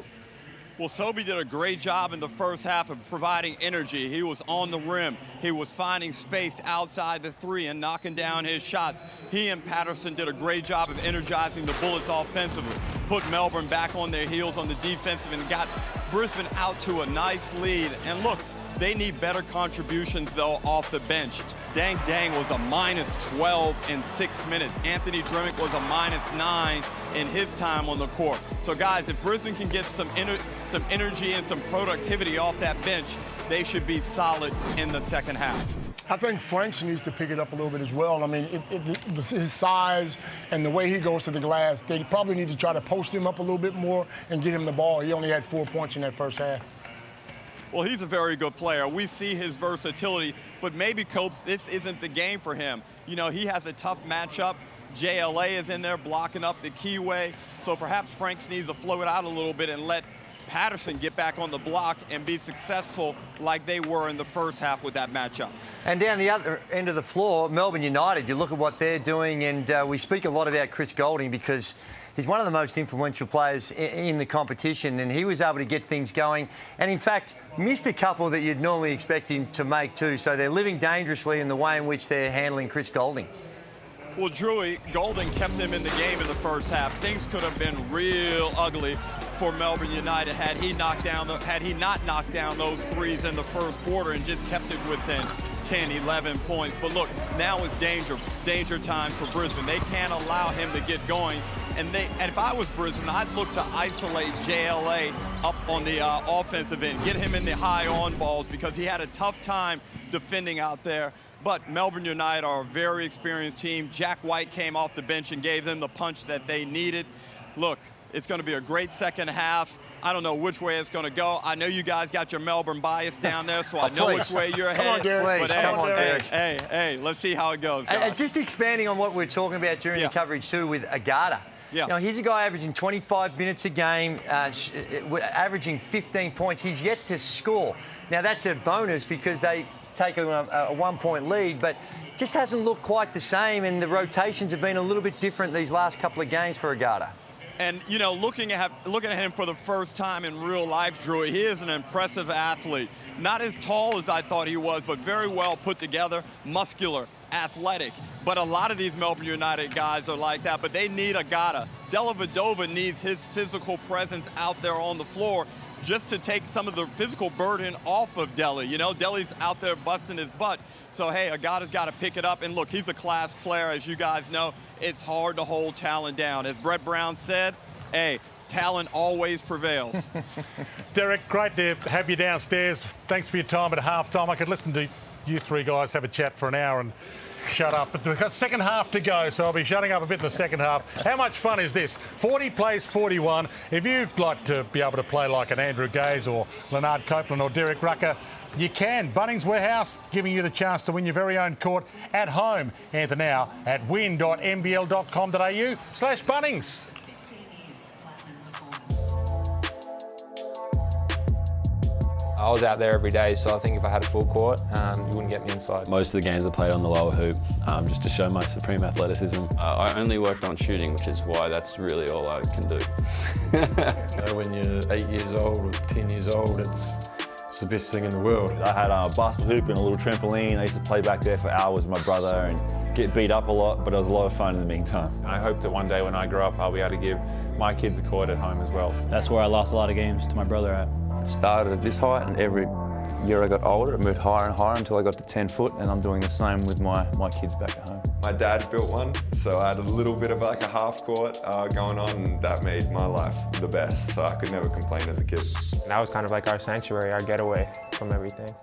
Well, Sobey did a great job in the first half of providing energy. He was on the rim. He was finding space outside the three and knocking down his shots. He and Patterson did a great job of energizing the Bullets offensively, put Melbourne back on their heels on the defensive, and got Brisbane out to a nice lead. And look, they need better contributions, though, off the bench. Dang was a -12 in 6 minutes. Anthony Drimmick was a -9 in his time on the court. So, guys, if Brisbane can get some energy and some productivity off that bench, they should be solid in the second half. I think Franks needs to pick it up a little bit as well. I mean, his size and the way he goes to the glass, they probably need to try to post him up a little bit more and get him the ball. He only had 4 points in that first half. Well, he's a very good player. We see his versatility, but maybe, Coach, this isn't the game for him. You know, he has a tough matchup. JLA is in there blocking up the keyway, so perhaps Franks needs to flow it out a little bit and let Patterson get back on the block and be successful like they were in the first half with that matchup. And down the other end of the floor, Melbourne United, you look at what they're doing, and we speak a lot about Chris Golding because he's one of the most influential players in the competition, and he was able to get things going. And, in fact, missed a couple that you'd normally expect him to make too. So they're living dangerously in the way in which they're handling Chris Golding. Well, Drewy, Golding kept him in the game in the first half. Things could have been real ugly for Melbourne United had he not knocked down those threes in the first quarter and just kept it within 10, 11 points. But look, now is danger time for Brisbane. They can't allow him to get going. And if I was Brisbane, I'd look to isolate JLA up on the offensive end, get him in the high on balls because he had a tough time defending out there. But Melbourne United are a very experienced team. Jack White came off the bench and gave them the punch that they needed. Look, it's going to be a great second half. I don't know which way it's going to go. I know you guys got your Melbourne bias down there, so I know which way you're headed. But hey, let's see how it goes, guys. Just expanding on what we were talking about during the coverage too with Agata. Yeah. Now, here's a guy averaging 25 minutes a game, averaging 15 points. He's yet to score. Now, that's a bonus because they take a 1 point lead, but just hasn't looked quite the same, and the rotations have been a little bit different these last couple of games for Agata. And, you know, looking at him for the first time in real life, Drew, he is an impressive athlete. Not as tall as I thought he was, but very well put together, muscular, athletic. But a lot of these Melbourne United guys are like that, but they need Agata. Dellavedova needs his physical presence out there on the floor just to take some of the physical burden off of Delly. You know, Delly's out there busting his butt. So, hey, Agata's got to pick it up. And, look, he's a class player, as you guys know. It's hard to hold talent down. As Brett Brown said, hey, talent always prevails. Derek, great to have you downstairs. Thanks for your time at halftime. I could listen to you three guys have a chat for an hour and shut up. But we've got second half to go, so I'll be shutting up a bit in the second half. How much fun is this? 40 plays 41. If you'd like to be able to play like an Andrew Gaze or Leonard Copeland or Derek Rucker, you can. Bunnings Warehouse giving you the chance to win your very own court at home. Enter now at win.nbl.com.au/Bunnings. I was out there every day, so I think if I had a full court, you wouldn't get me inside. Most of the games I played on the lower hoop, just to show my supreme athleticism. I only worked on shooting, which is why that's really all I can do. When you're 8 years old or 10 years old, it's the best thing in the world. I had a basketball hoop and a little trampoline. I used to play back there for hours with my brother and get beat up a lot, but it was a lot of fun in the meantime. I hope that one day when I grow up, I'll be able to give my kids a court at home as well. That's where I lost a lot of games to my brother at. It started at this height, and every year I got older, it moved higher and higher until I got to 10 foot, and I'm doing the same with my kids back at home. My dad built one, so I had a little bit of like a half court going on, and that made my life the best, so I could never complain as a kid. And that was kind of like our sanctuary, our getaway from everything.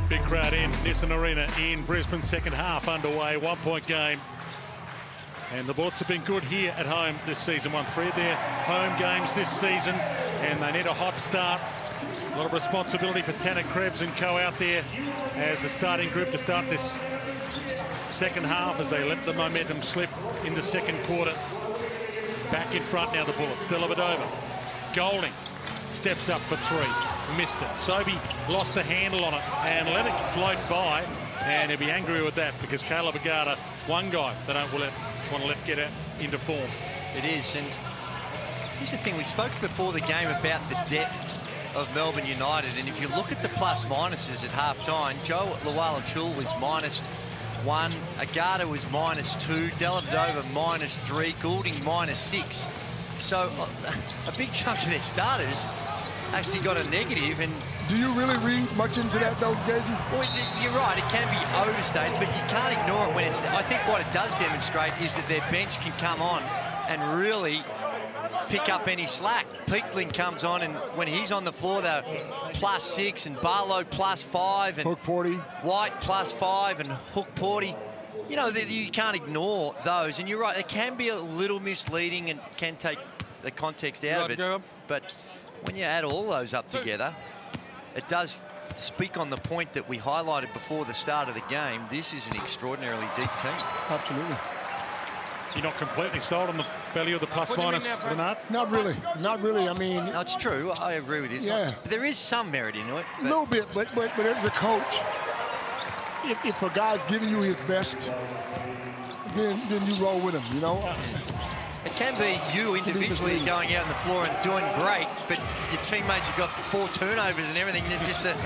Big crowd in Nissan Arena in Brisbane. Second half underway, 1 point game. And the Bullets have been good here at home this season. Won 3 of their home games this season, and they need a hot start. A lot of responsibility for Tanner Krebs and co out there as the starting group to start this second half as they let the momentum slip in the second quarter. Back in front now, the Bullets. Dellavedova, Golding, steps up for three. Missed it. Sobey lost the handle on it and let it float by. And he'll be angry with that because Caleb Agata, one guy they don't want to let get out into form. It is. And here's the thing. We spoke before the game about the depth of Melbourne United. And if you look at the plus minuses at half-time, Joe Luala-Chul was -1, Agata was -2, Dellavedova -3, Goulding -6. So a big chunk of their starters actually got a negative. And do you really read much into that though, Gazy? Well, you're right, it can be overstated, but you can't ignore it when it's there. I think what it does demonstrate is that their bench can come on and really pick up any slack. Peakling comes on, and when he's on the floor, they're +6, and Barlow +5, and Hook Porty, White +5, and Hook Porty. You know, you can't ignore those. And you're right, it can be a little misleading and can take the context out of it. But when you add all those up together, it does speak on the point that we highlighted before the start of the game. This is an extraordinarily deep team. Absolutely. You're not completely sold on the value of the plus minus, Bernard? Not really. Not really. I mean, no, it's true. I agree with you. Yeah. There is some merit in it. A little bit, but as a coach, if a guy's giving you his best, then you roll with him, you know? It can be you individually going out on the floor and doing great, but your teammates have got 4 turnovers and everything. Just that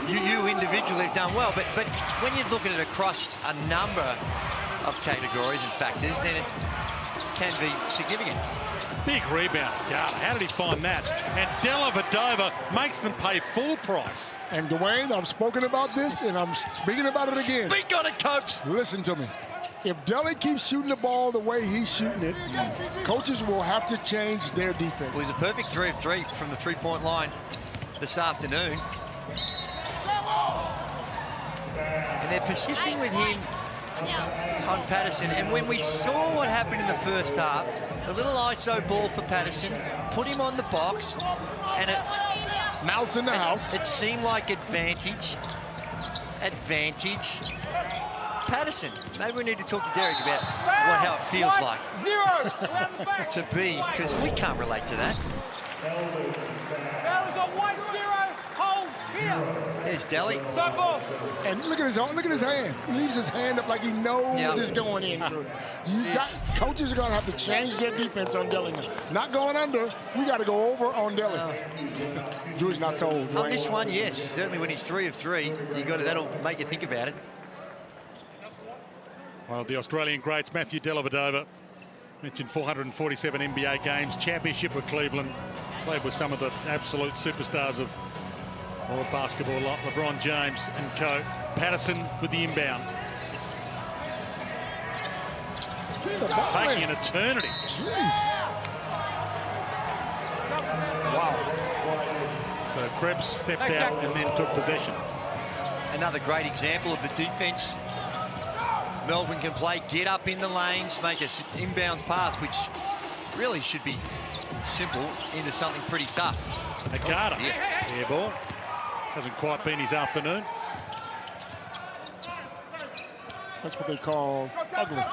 you individually have done well. But when you look at it across a number of categories and factors, then it can be significant. Big rebound. God, how did he find that? And Dellavedova makes them pay full price. And Dwayne, I've spoken about this, and I'm speaking about it again. Speak on it, Copes. Listen to me. If Delly keeps shooting the ball the way he's shooting it, coaches will have to change their defense. Well, he's a perfect 3 of 3 from the three-point line this afternoon. And they're persisting with him on Patterson. And when we saw what happened in the first half, a little ISO ball for Patterson, put him on the box, and it... Mouse in the house. It seemed like advantage. Patterson, maybe we need to talk to Derek about how it feels like to be, because we can't relate to that. There's Delly. And look at his hand. He leaves his hand up like he knows it's going in. Coaches are going to have to change their defense on Delly now. Not going under. We got to go over on Delly. Drew's not sold. On this one, yes. Certainly when he's 3 of 3, that'll make you think about it. One of the Australian greats, Matthew Dellavedova, mentioned 447 NBA games, championship with Cleveland, played with some of the absolute superstars of world basketball, like LeBron James and co. Patterson with the inbound. Taking an eternity. Jeez. Wow. So Krebs stepped out and then took possession. Another great example of the defense Melbourne can play. Get up in the lanes, make an inbounds pass, which really should be simple, into something pretty tough. Agata, air ball. Hasn't quite been his afternoon. That's what they call ugly.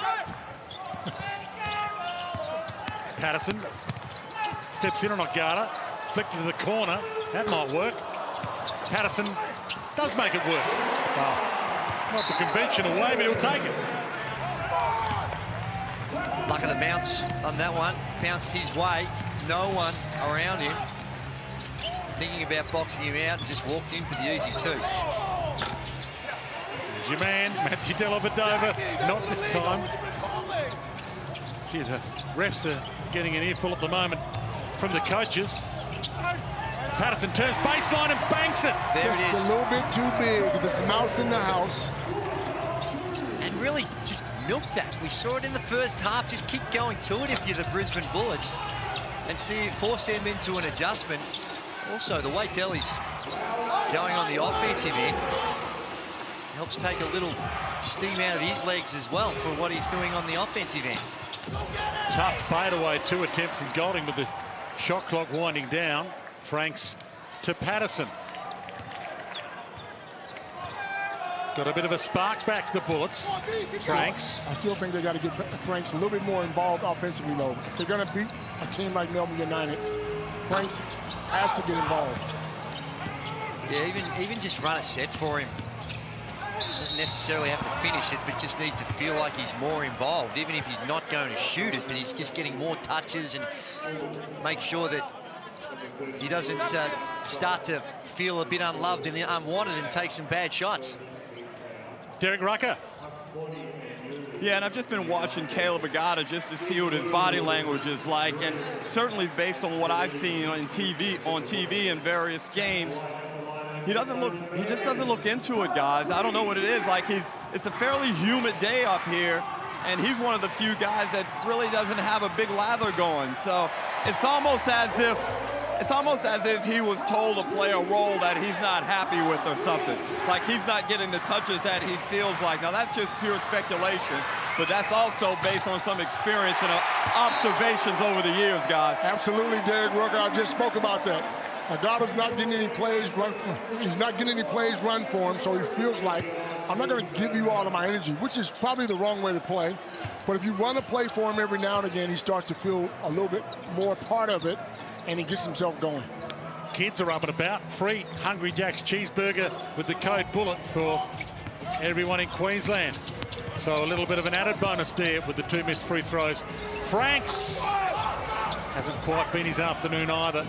Patterson steps in on Agata, flicked into the corner. That might work. Patterson does make it work. Wow. Not the conventional way, but he'll take it. Luck of the bounce on that one. Bounced his way. No one around him. Thinking about boxing him out, and just walked in for the easy 2. There's your man, Matthew Dellavedova. Not this time. Gee, the refs are getting an earful at the moment from the coaches. Patterson turns baseline and banks it. There it is. Just a little bit too big. There's a mouse in the house. And really just milk that. We saw it in the first half. Just keep going to it if you're the Brisbane Bullets and force them into an adjustment. Also, the way Delly's going on the offensive end helps take a little steam out of his legs as well for what he's doing on the offensive end. Tough fadeaway 2 attempt from Golding with the shot clock winding down. Franks to Patterson. Got a bit of a spark back, the Bullets. Franks. I still think they got to get Franks a little bit more involved offensively, though. If they're going to beat a team like Melbourne United, Franks has to get involved. Yeah, even just run a set for him. Doesn't necessarily have to finish it, but just needs to feel like he's more involved, even if he's not going to shoot it, but he's just getting more touches and make sure that he doesn't start to feel a bit unloved and unwanted and take some bad shots. Derek Rucker. Yeah, and I've just been watching Caleb Agata just to see what his body language is like, and certainly based on what I've seen on TV in various games, he just doesn't look into it, guys. I don't know what it is. Like, it's a fairly humid day up here, and he's one of the few guys that really doesn't have a big lather going. So it's almost as if he was told to play a role that he's not happy with or something. Like, he's not getting the touches that he feels like. Now, that's just pure speculation, but that's also based on some experience and observations over the years, guys. Absolutely, Derek Rucker. I just spoke about that. Agata's not getting any plays run for him, so he feels like, I'm not going to give you all of my energy, which is probably the wrong way to play. But if you run a play for him every now and again, he starts to feel a little bit more part of it, and he gets himself going. Kids are up and about. Free Hungry Jack's cheeseburger with the code BULLET for everyone in Queensland. So a little bit of an added bonus there with the 2 missed free throws. Franks hasn't quite been his afternoon either.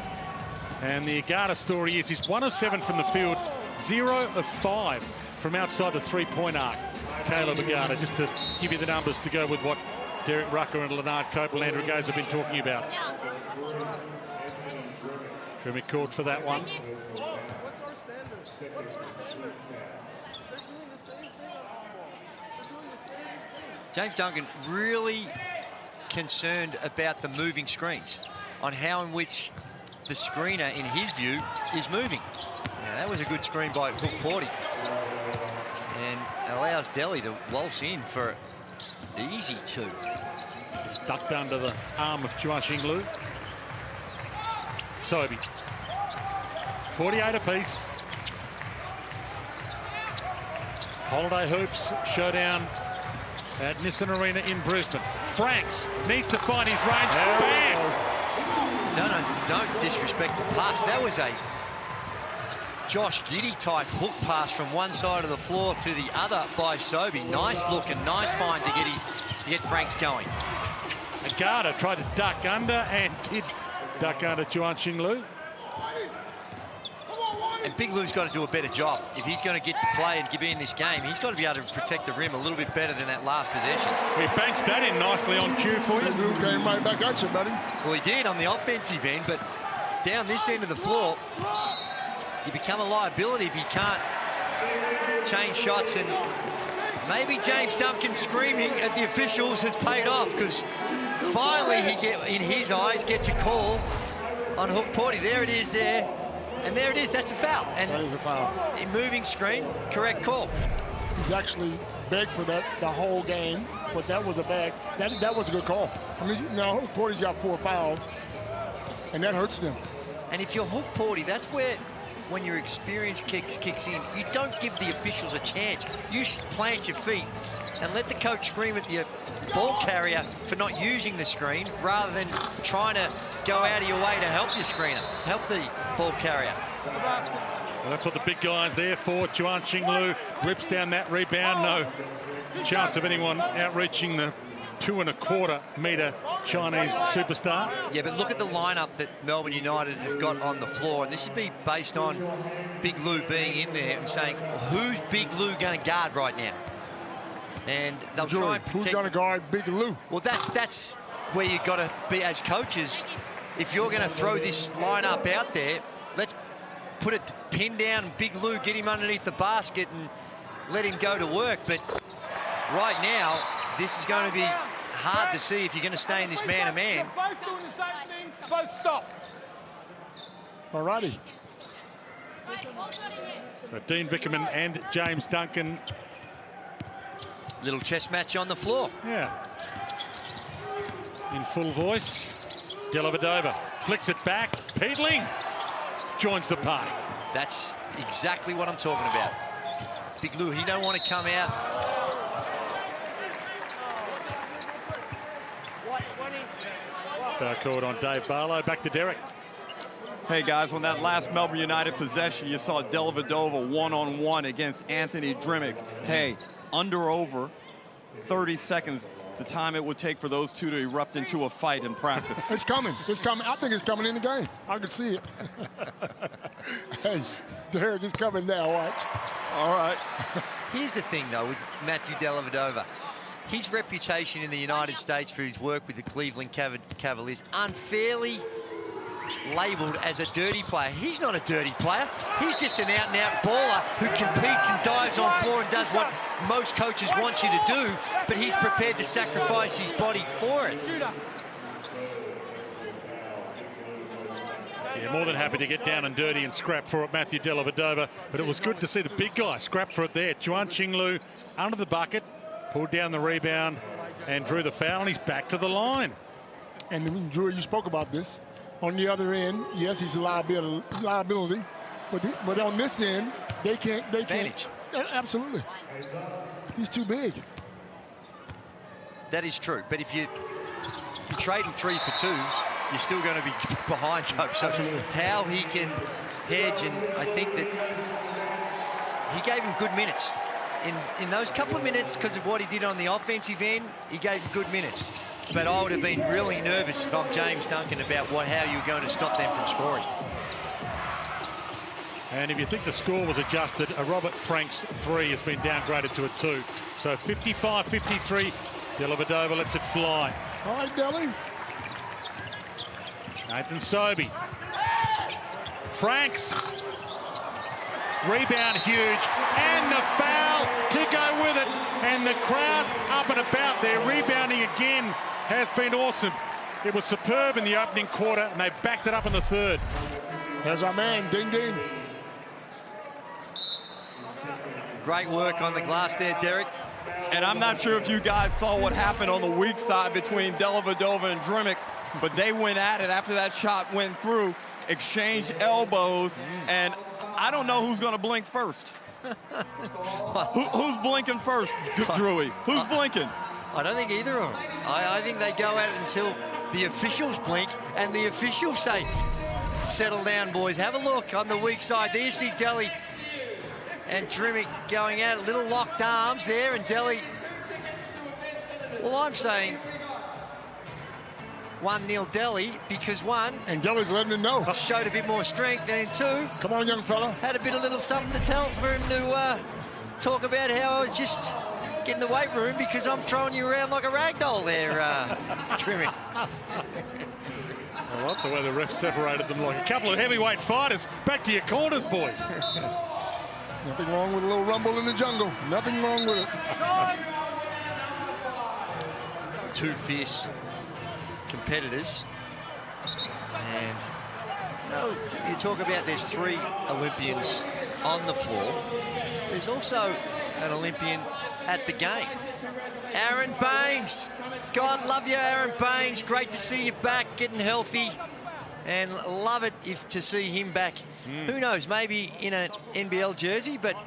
And the Agata story is he's 1 of 7 from the field, 0 of 5 from outside the three-point arc. Caleb Agata, just to give you the numbers to go with what Derek Rucker and Leonard Copeland, Andrew Gaze have been talking about. Trim called for that one. What's our standard? What's our standard? They're doing the same thing on ball. They're doing the same thing. James Duncan really concerned about the moving screens, on how in which the screener, in his view, is moving. Now, that was a good screen by Hook Porty. And allows Delhi to waltz in for the easy 2. It's ducked under the arm of Chuan Xinglu. Sobey. 48 apiece. Holiday Hoops showdown at Nissan Arena in Brisbane. Franks needs to find his range. Bam! Don't disrespect the pass. That was a Josh Giddey type hook pass from one side of the floor to the other by Sobey. Nice look and nice find to get Franks going. Agata tried to duck under and did duck under Chuan Xinglu. And Big Lou's got to do a better job. If he's going to get to play and be in this game, he's got to be able to protect the rim a little bit better than that last possession. He banks that in nicely on cue for you. Lou came right back at you, buddy. Well, he did on the offensive end, but down this end of the floor, you become a liability if you can't change shots. And maybe James Duncan screaming at the officials has paid off, because finally in his eyes, gets a call on Hook Porty. There it is there. And there it is, that's a foul. And that is a foul. In moving screen, correct call. He's actually begged for that the whole game, but that was a good call. I mean, now Hook Porty's got 4 fouls, and that hurts them. And if you're Hook Porty, that's where, when your experience kicks in, you don't give the officials a chance. You plant your feet and let the coach scream at the ball carrier for not using the screen, rather than trying to go out of your way to help your screener, help the ball carrier. Well, that's what the big guy's there for. Chuan Xinglu rips down that rebound. No chance of anyone outreaching the 2.25-metre Chinese superstar. Yeah, but look at the lineup that Melbourne United have got on the floor, and this would be based on Big Lou being in there and saying, who's Big Lou going to guard right now? And they'll try and protect. Who's going to guard Big Lou? Well, that's where you've got to be as coaches. If you're going to throw this lineup out there, let's put it pin down and Big Lou, get him underneath the basket and let him go to work. But right now, this is going to be hard to see if you're going to stay in this man-to-man. Both doing the same thing, both stop. All righty. So Dean Vickerman and James Duncan. Little chess match on the floor. Yeah. In full voice. Dellavedova flicks it back. Peedling joins the party. That's exactly what I'm talking about. Big Lou, he don't want to come out. Foul called on Dave Barlow. Back to Derek. Hey guys, on that last Melbourne United possession, you saw Dellavedova one-on-one against Anthony Drimmick. Hey, under over 30 seconds, the time it would take for those two to erupt into a fight in practice. It's coming. It's coming. I think it's coming in the game. I can see it. Hey, Derek is coming now, watch. All right. Here's the thing, though, with Matthew Dellavedova. His reputation in the United States for his work with the Cleveland Cavaliers unfairly labelled as a dirty player. He's not a dirty player. He's just an out-and-out baller who competes and dives on floor and does what most coaches want you to do, but he's prepared to sacrifice his body for it. Yeah, more than happy to get down and dirty and scrap for it, Matthew Dellavedova, but it was good to see the big guy scrap for it there. Juan Qinglu under the bucket, pulled down the rebound and drew the foul, and he's back to the line. And Drew, you spoke about this. On the other end, yes, he's a liability, but on this end, they can't. Absolutely. He's too big. That is true, but if you're trading 3 for 2s, you're still going to be behind, Coach. So how he can hedge, and I think that he gave him good minutes. In those couple of minutes, because of what he did on the offensive end, he gave him good minutes. But I would have been really nervous if I'm James Duncan about how you're going to stop them from scoring. And if you think the score was adjusted, a Robert Franks 3 has been downgraded to a 2. So 55-53, Dellavedova lets it fly. All right, Delly. Nathan Sobey. Franks. Rebound huge. And the foul to go with it. And the crowd up and about there, rebounding again, has been awesome. It was superb in the opening quarter, and they backed it up in the third. There's our man, ding, ding. Great work on the glass there, Derek. And I'm not sure if you guys saw what happened on the weak side between Dellavedova and Drimmick, but they went at it after that shot went through, exchanged elbows, and I don't know who's going to blink first. Who's blinking first, Drewy? Who's blinking? I don't think either of them. I think they go at it until the officials blink and the officials say, settle down, boys. Have a look on the weak side. There you see Delhi and Drimmick going at it. Little locked arms there, and Delhi. Well, I'm saying 1-0 Delhi because one. And Delhi's letting it know. Showed a bit more strength, and two. Come on, young fella. Had a bit of little something to tell for him to talk about how I was just getting the weight room because I'm throwing you around like a rag doll there, Drimmick. I like the way the ref separated them like a couple of heavyweight fighters. Back to your corners, boys. Nothing wrong with a little rumble in the jungle. Nothing wrong with it. Two fierce competitors. And, you know, you talk about there's 3 Olympians on the floor. There's also an Olympian at the game. Aaron Baines. God love you, Aaron Baines. Great to see you back, getting healthy. And love it to see him back. Who knows, maybe in an NBL jersey, but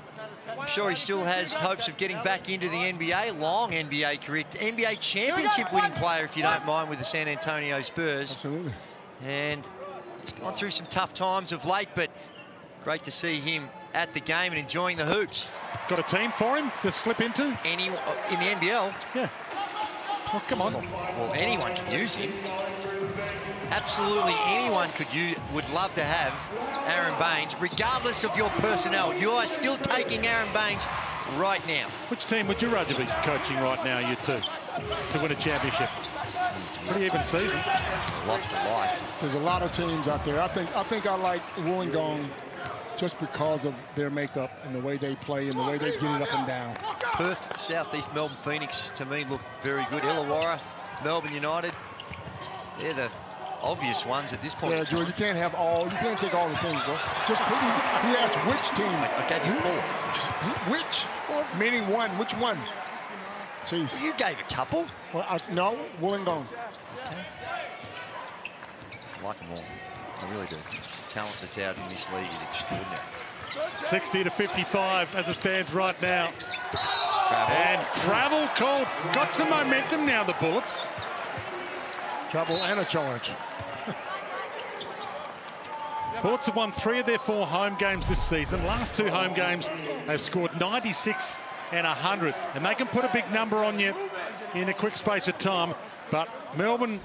I'm sure he still has hopes of getting back into the NBA. Long NBA career. NBA championship winning player, if you don't mind, with the San Antonio Spurs. Absolutely. And he's gone through some tough times of late, but great to see him at the game and enjoying the hoops. Got a team for him to slip into? In the NBL? Yeah. Oh, come on. Well, anyone can use him. Absolutely anyone would love to have Aaron Baines, regardless of your personnel. You are still taking Aaron Baines right now. Which team would you rather be coaching right now, you two, to win a championship? Pretty even season. Lots to like. There's a lot of teams out there. I think I like Wollongong just because of their makeup and the way they play and the way they get it up and down. Perth, Southeast Melbourne, Phoenix, to me, look very good. Illawarra, Melbourne United, they're the obvious ones at this point. Yeah, George, you can't take all the things, bro. Just pick, he asked which team. I gave you 4. Which? Meaning one. Which one? Jeez. You gave a couple. Well, no, Wollongong. Okay. I like them all. I really do. The talent that's out in this league is extraordinary. 60-55 as it stands right now. Travel. And travel called. Got some momentum now, the Bullets. Trouble and a charge. Bullets have won 3 of their 4 home games this season. Last 2 home games, they've scored 96 and 100. And they can put a big number on you in a quick space of time. But Melbourne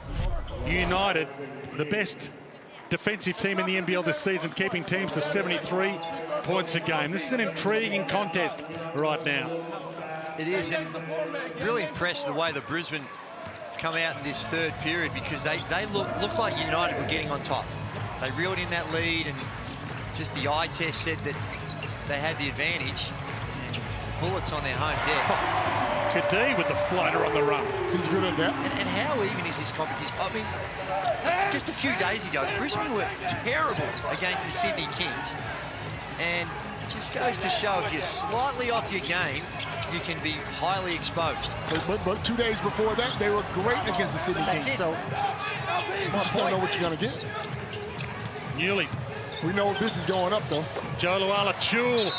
United, the best defensive team in the NBL this season, keeping teams to 73 points a game. This is an intriguing contest right now. It is, and really impressed the way the Brisbane have come out in this third period, because they look like United were getting on top. They reeled in that lead, and just the eye test said that they had the advantage. And Bullets on their home deck. Kadee with the floater on the run. He's good at that. And how even is this competition? I mean, just a few days ago, Brisbane were terrible against the Sydney Kings. And it just goes to show, if you're slightly off your game, you can be highly exposed. But 2 days before that, they were great against the Sydney Kings. It. So you just don't know what you're going to get. Newly. We know this is going up, though. Joe Luala-Chul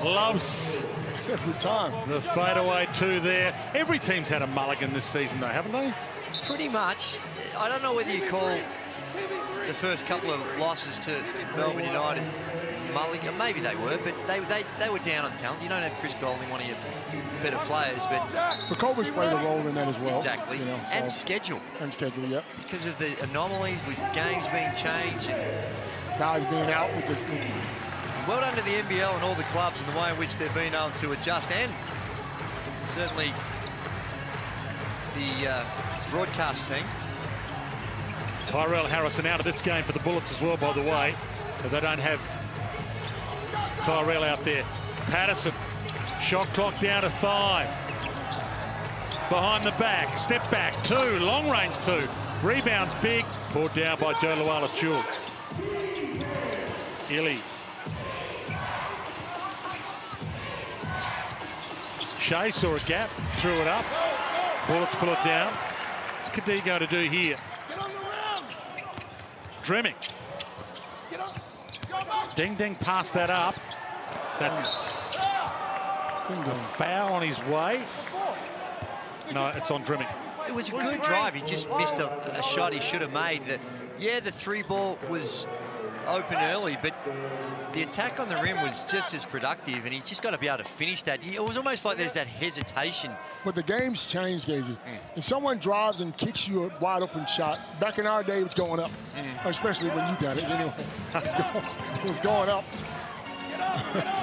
loves every time the fadeaway 2 there. Every team's had a mulligan this season, though, haven't they? Pretty much. I don't know whether you call the first couple of losses to Melbourne United mulligan. Maybe they were, but they were down on talent. You don't have Chris Golding, one of your better players, but Kova's played a role in that as well. Exactly. You know, so. And schedule. And schedule, yep. Because of the anomalies with games being changed. And guys being out with this. Well done to the NBL and all the clubs and the way in which they've been able to adjust, and certainly the broadcast team. Tyrell Harrison out of this game for the Bullets as well, by the way. So they don't have Tyrell out there. Patterson, shot clock down to 5. Behind the back, step back, 2, long range 2. Rebounds big, pulled down by Joe Luala-Chul. Illy. Shea saw a gap, threw it up. Bullets pull it down. What's Kadee going to do here? Dremming. Ding Ding passed that up. That's a foul on his way. No, it's on Dremming. It was a good drive. He just missed a shot he should have made. Yeah, the 3-ball was open early, but the attack on the rim was just as productive, and he's just got to be able to finish that. It was almost like there's that hesitation. But the game's changed, Gazy. If someone drives and kicks you a wide open shot, back in our day, it was going up. Especially when you got it. Anyway, it was going up.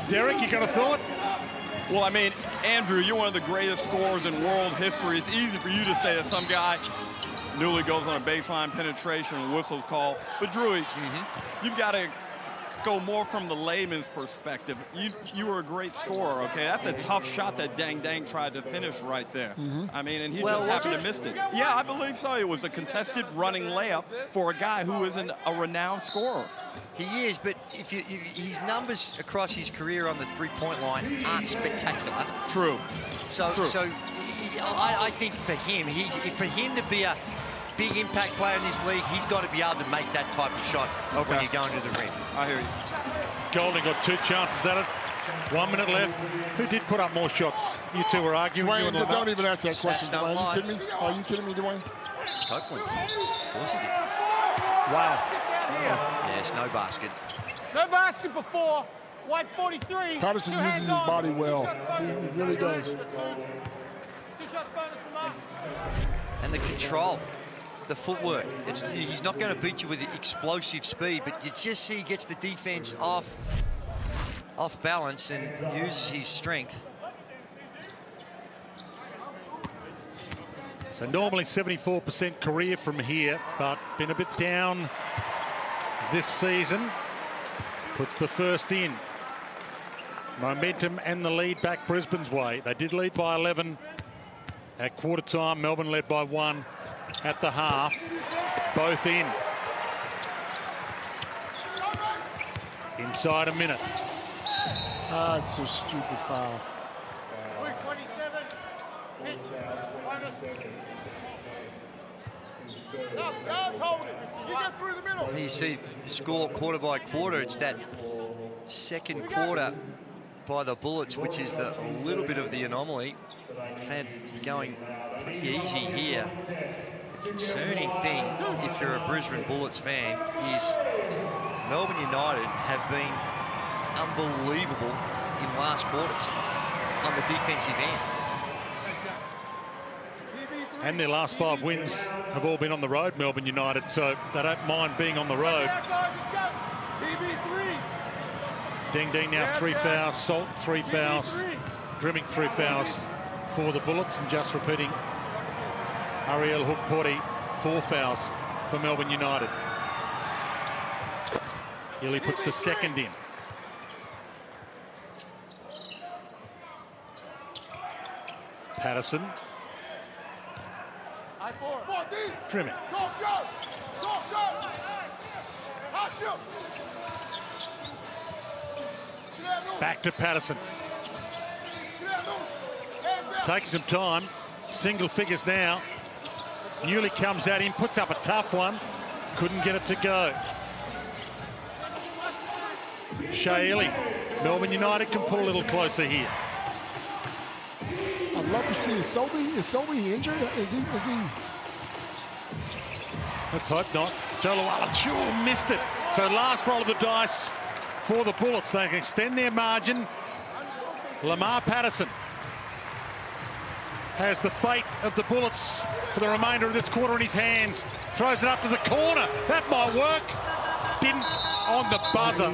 Derek, you got a thought? Well, I mean, Andrew, you're one of the greatest scorers in world history. It's easy for you to say that some guy newly goes on a baseline penetration and whistles call. But, Drewy, you've got to go more from the layman's perspective. You were a great scorer, okay? That's a tough shot that Dang tried to finish right there. I mean, and he just happened to miss it. Yeah, I believe so. It was a contested running layup for a guy who isn't a renowned scorer. He is, but if his numbers across his career on the three-point line aren't spectacular. True. So I think for him, for him to be a big impact player in this league, he's got to be able to make that type of shot when you're going to the rim. I hear you. Golding got 2 chances at it. 1 minute left. Who did put up more shots? You two were arguing. Dwayne, don't even ask that question, Dwayne. Are you kidding me? Are you kidding me, Dwayne? Copeland. Of course he did. Wow. Yes, no basket. No basket before. White 43. Patterson uses his body well. He really does. 2 shots bonus from us. And the control, the footwork. He's not going to beat you with explosive speed, but you just see he gets the defense off balance and uses his strength. So normally 74% career from here, but been a bit down this season. Puts the first in. Momentum and the lead back Brisbane's way. They did lead by 11 at quarter time. Melbourne led by 1 at the half. Both in. Inside a minute. It's a stupid foul. 27. Hits. Hold it. You get through the middle. You see the score quarter by quarter. It's that second quarter by the Bullets, which is a little bit of the anomaly. They've had going pretty easy here. The concerning thing, if you're a Brisbane Bullets fan, is Melbourne United have been unbelievable in last quarters on the defensive end. And their last 5 wins have all been on the road, Melbourne United, so they don't mind being on the road. Ding Ding now 3 fouls, Salt 3 fouls, Drimmick 3 fouls for the Bullets, and just repeating, Ariel Hook-Porty 4 fouls for Melbourne United. Illy puts the second in. Patterson. Drimmick. Back to Patterson. Takes some time. Single figures now. Newley comes at him, puts up a tough one. Couldn't get it to go. Shea Illy. Melbourne United can pull a little closer here. I'd love to see, is Sobey injured? Is he? Let's hope not. Joe Luala missed it. So last roll of the dice for the Bullets. They can extend their margin. Lamar Patterson has the fate of the Bullets for the remainder of this quarter in his hands. Throws it up to the corner. That might work. Didn't on the buzzer.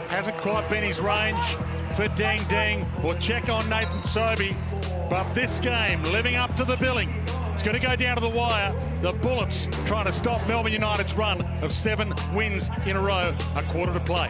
Hasn't quite been his range for Ding Ding. We'll check on Nathan Sobey. But this game, living up to the billing. It's going to go down to the wire. The Bullets trying to stop Melbourne United's run of 7 wins in a row. A quarter to play.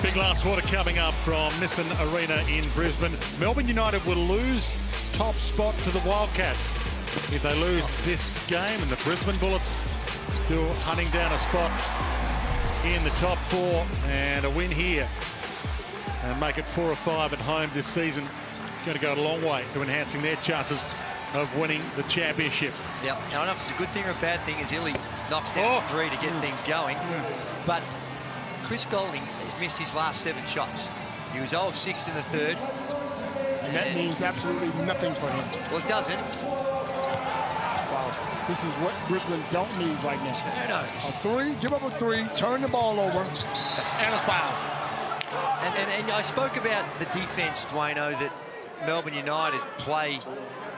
Big last quarter coming up from Nissan Arena in Brisbane. Melbourne United will lose top spot to the Wildcats if they lose this game, and the Brisbane Bullets still hunting down a spot in the top 4, and a win here and make it 4 or 5 at home this season. Going to go a long way to enhancing their chances of winning the championship. Yeah, I don't know if it's a good thing or a bad thing as Illy knocks down 3 to get things going. But Chris Golding has missed his last 7 shots. He was 0 of 6 in the third. And that means absolutely nothing for him. Well, it doesn't. Wow. This is what Brisbane don't need right now. Turnovers. A 3, give up a 3, turn the ball over. That's and a foul. And I spoke about the defense, Dwayno, that Melbourne United play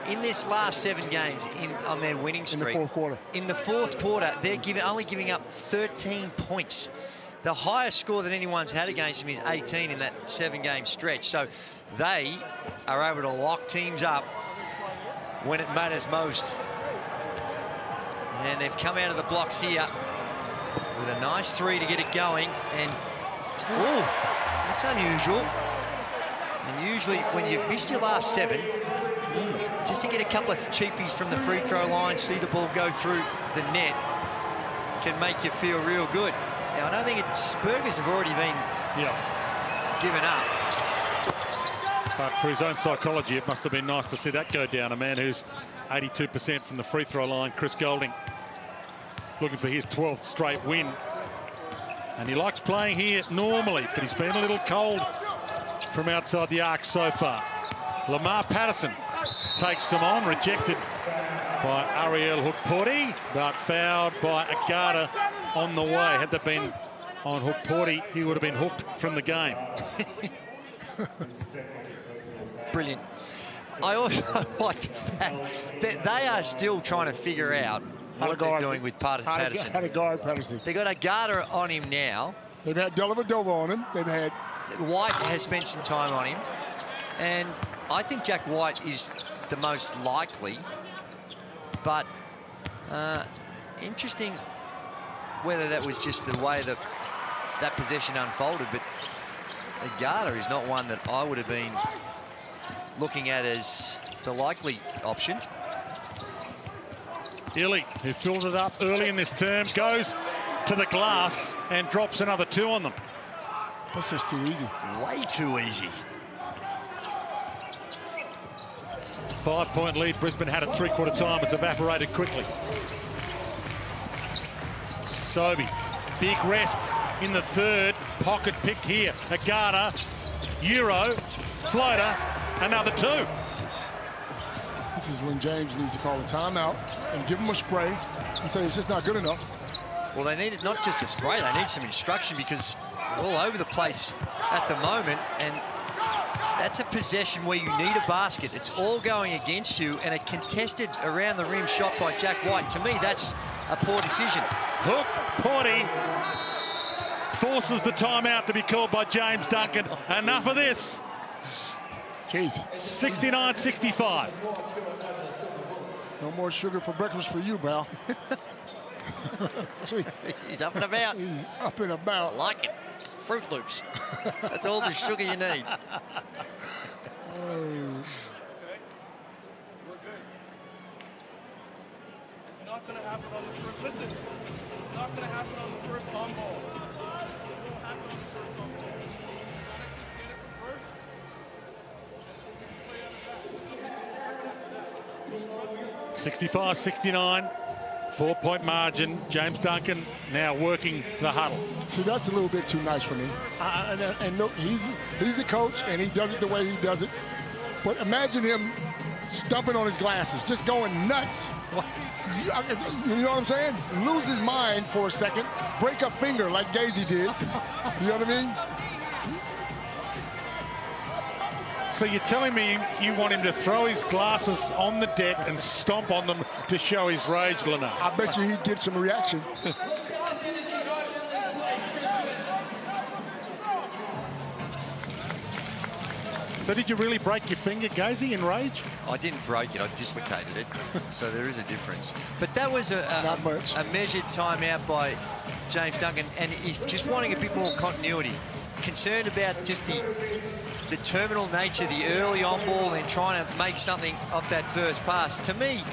in this last 7 games on their winning streak. In the fourth quarter. In the fourth quarter, they're only giving up 13 points the highest score that anyone's had against him is 18 in that 7-game stretch. So they are able to lock teams up when it matters most. And they've come out of the blocks here with a nice 3 to get it going. And, oh, that's unusual. And usually when you've missed your last 7, just to get a couple of cheapies from the free throw line, see the ball go through the net, can make you feel real good. Now, I don't think Burgers have already been given up. But for his own psychology, it must have been nice to see that go down. A man who's 82% from the free throw line, Chris Golding, looking for his 12th straight win. And he likes playing here normally, but he's been a little cold from outside the arc so far. Lamar Patterson takes them on, rejected by Ariel Hukporti, but fouled by Agata on the way. Had that been on Hukporti, he would have been hooked from the game. Brilliant. I also like the fact that they are still trying to figure out what they're doing with Patterson. How to guard Patterson. They got Agata on him now. They've had Dellavedova on him. They've had White has spent some time on him, and I think Jack White is the most likely. But interesting whether that was just the way that possession unfolded. But Agata is not one that I would have been looking at as the likely option. Illy, who filled it up early in this term, goes to the glass and drops another 2 on them. That's just too easy. Way too easy. 5-point lead Brisbane had at three-quarter time. It's evaporated quickly. Sobey, big rest in the third. Pocket picked here. Agata, Euro, floater, another 2. This is when James needs to call a timeout and give him a spray and say it's just not good enough. Well, they needed not just a spray, they need some instruction because they're all over the place at the moment, and that's a possession where you need a basket. It's all going against you, and a contested around the rim shot by Jack White. To me, that's a poor decision. Hook, Porty forces the timeout to be called by James Duncan. Enough of this. Jeez. 69-65. No more sugar for breakfast for you, pal. He's up and about. He's up and about. I like it. Fruit Loops. That's all the sugar you need. It's not going to happen on the first. Listen, it's not going to happen on the first on ball. It won't happen on the first on ball. Just get it first. 65-69, 4-point margin. James Duncan now working the huddle. See, that's a little bit too nice for me. And look, he's a coach, and he does it the way he does it. But imagine him stumping on his glasses, just going nuts. You know what I'm saying? Lose his mind for a second, break a finger like Gazy did. You know what I mean? So you're telling me you want him to throw his glasses on the deck and stomp on them to show his rage, Leno? I bet you he'd get some reaction. So did you really break your finger, Gazy, in rage? I didn't break it, I dislocated it. So there is a difference. But that was a measured timeout by James Duncan, and he's just wanting a bit more continuity. Concerned about just the terminal nature, the early on ball, and trying to make something of that first pass. To me,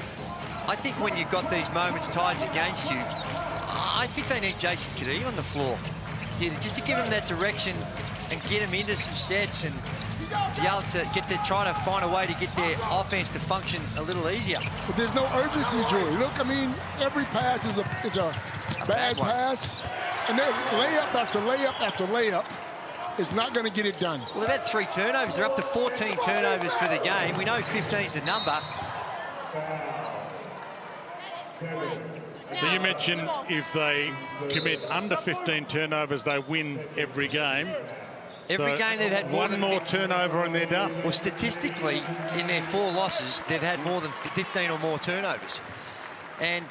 I think when you've got these moments tides against you, I think they need Jason Kadee on the floor here just to give him that direction and get him into some sets and be able to try to find a way to get their offense to function a little easier. But there's no urgency, Joey. Look, I mean, every pass is a bad pass, and then layup after layup after layup is not going to get it done. Well, they've had 3 turnovers. They're up to 14 turnovers for the game. We know 15's the number. So you mentioned if they commit under 15 turnovers, they win every game. Every game they've had one more turnover and they're done. Well, statistically, in their 4 losses, they've had more than 15 or more turnovers. And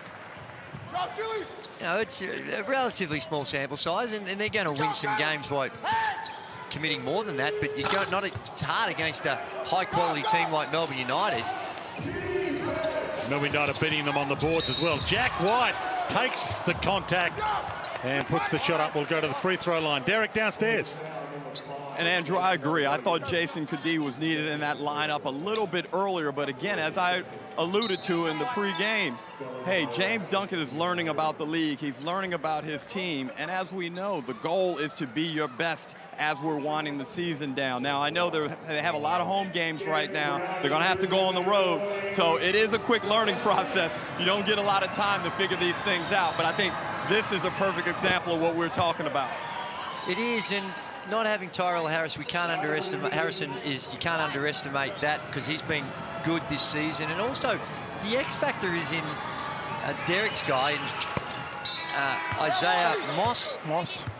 You know, it's a relatively small sample size, and they're going to win some games by committing more than that, but it's hard against a high-quality team like Melbourne United. Melbourne United beating them on the boards as well. Jack White takes the contact and puts the shot up. We'll go to the free throw line. Derek downstairs. And Andrew, I agree. I thought Jason Kadee was needed in that lineup a little bit earlier, but again, as I alluded to in the pregame, hey, James Duncan is learning about the league. He's learning about his team, and as we know, the goal is to be your best as we're winding the season down. Now, I know they have a lot of home games right now. They're going to have to go on the road, so it is a quick learning process. You don't get a lot of time to figure these things out, but I think this is a perfect example of what we're talking about. It is, and not having Tyrell Harris, you can't underestimate that, because he's been good this season. And also, the X factor is in Derek's guy, Isaiah Moss.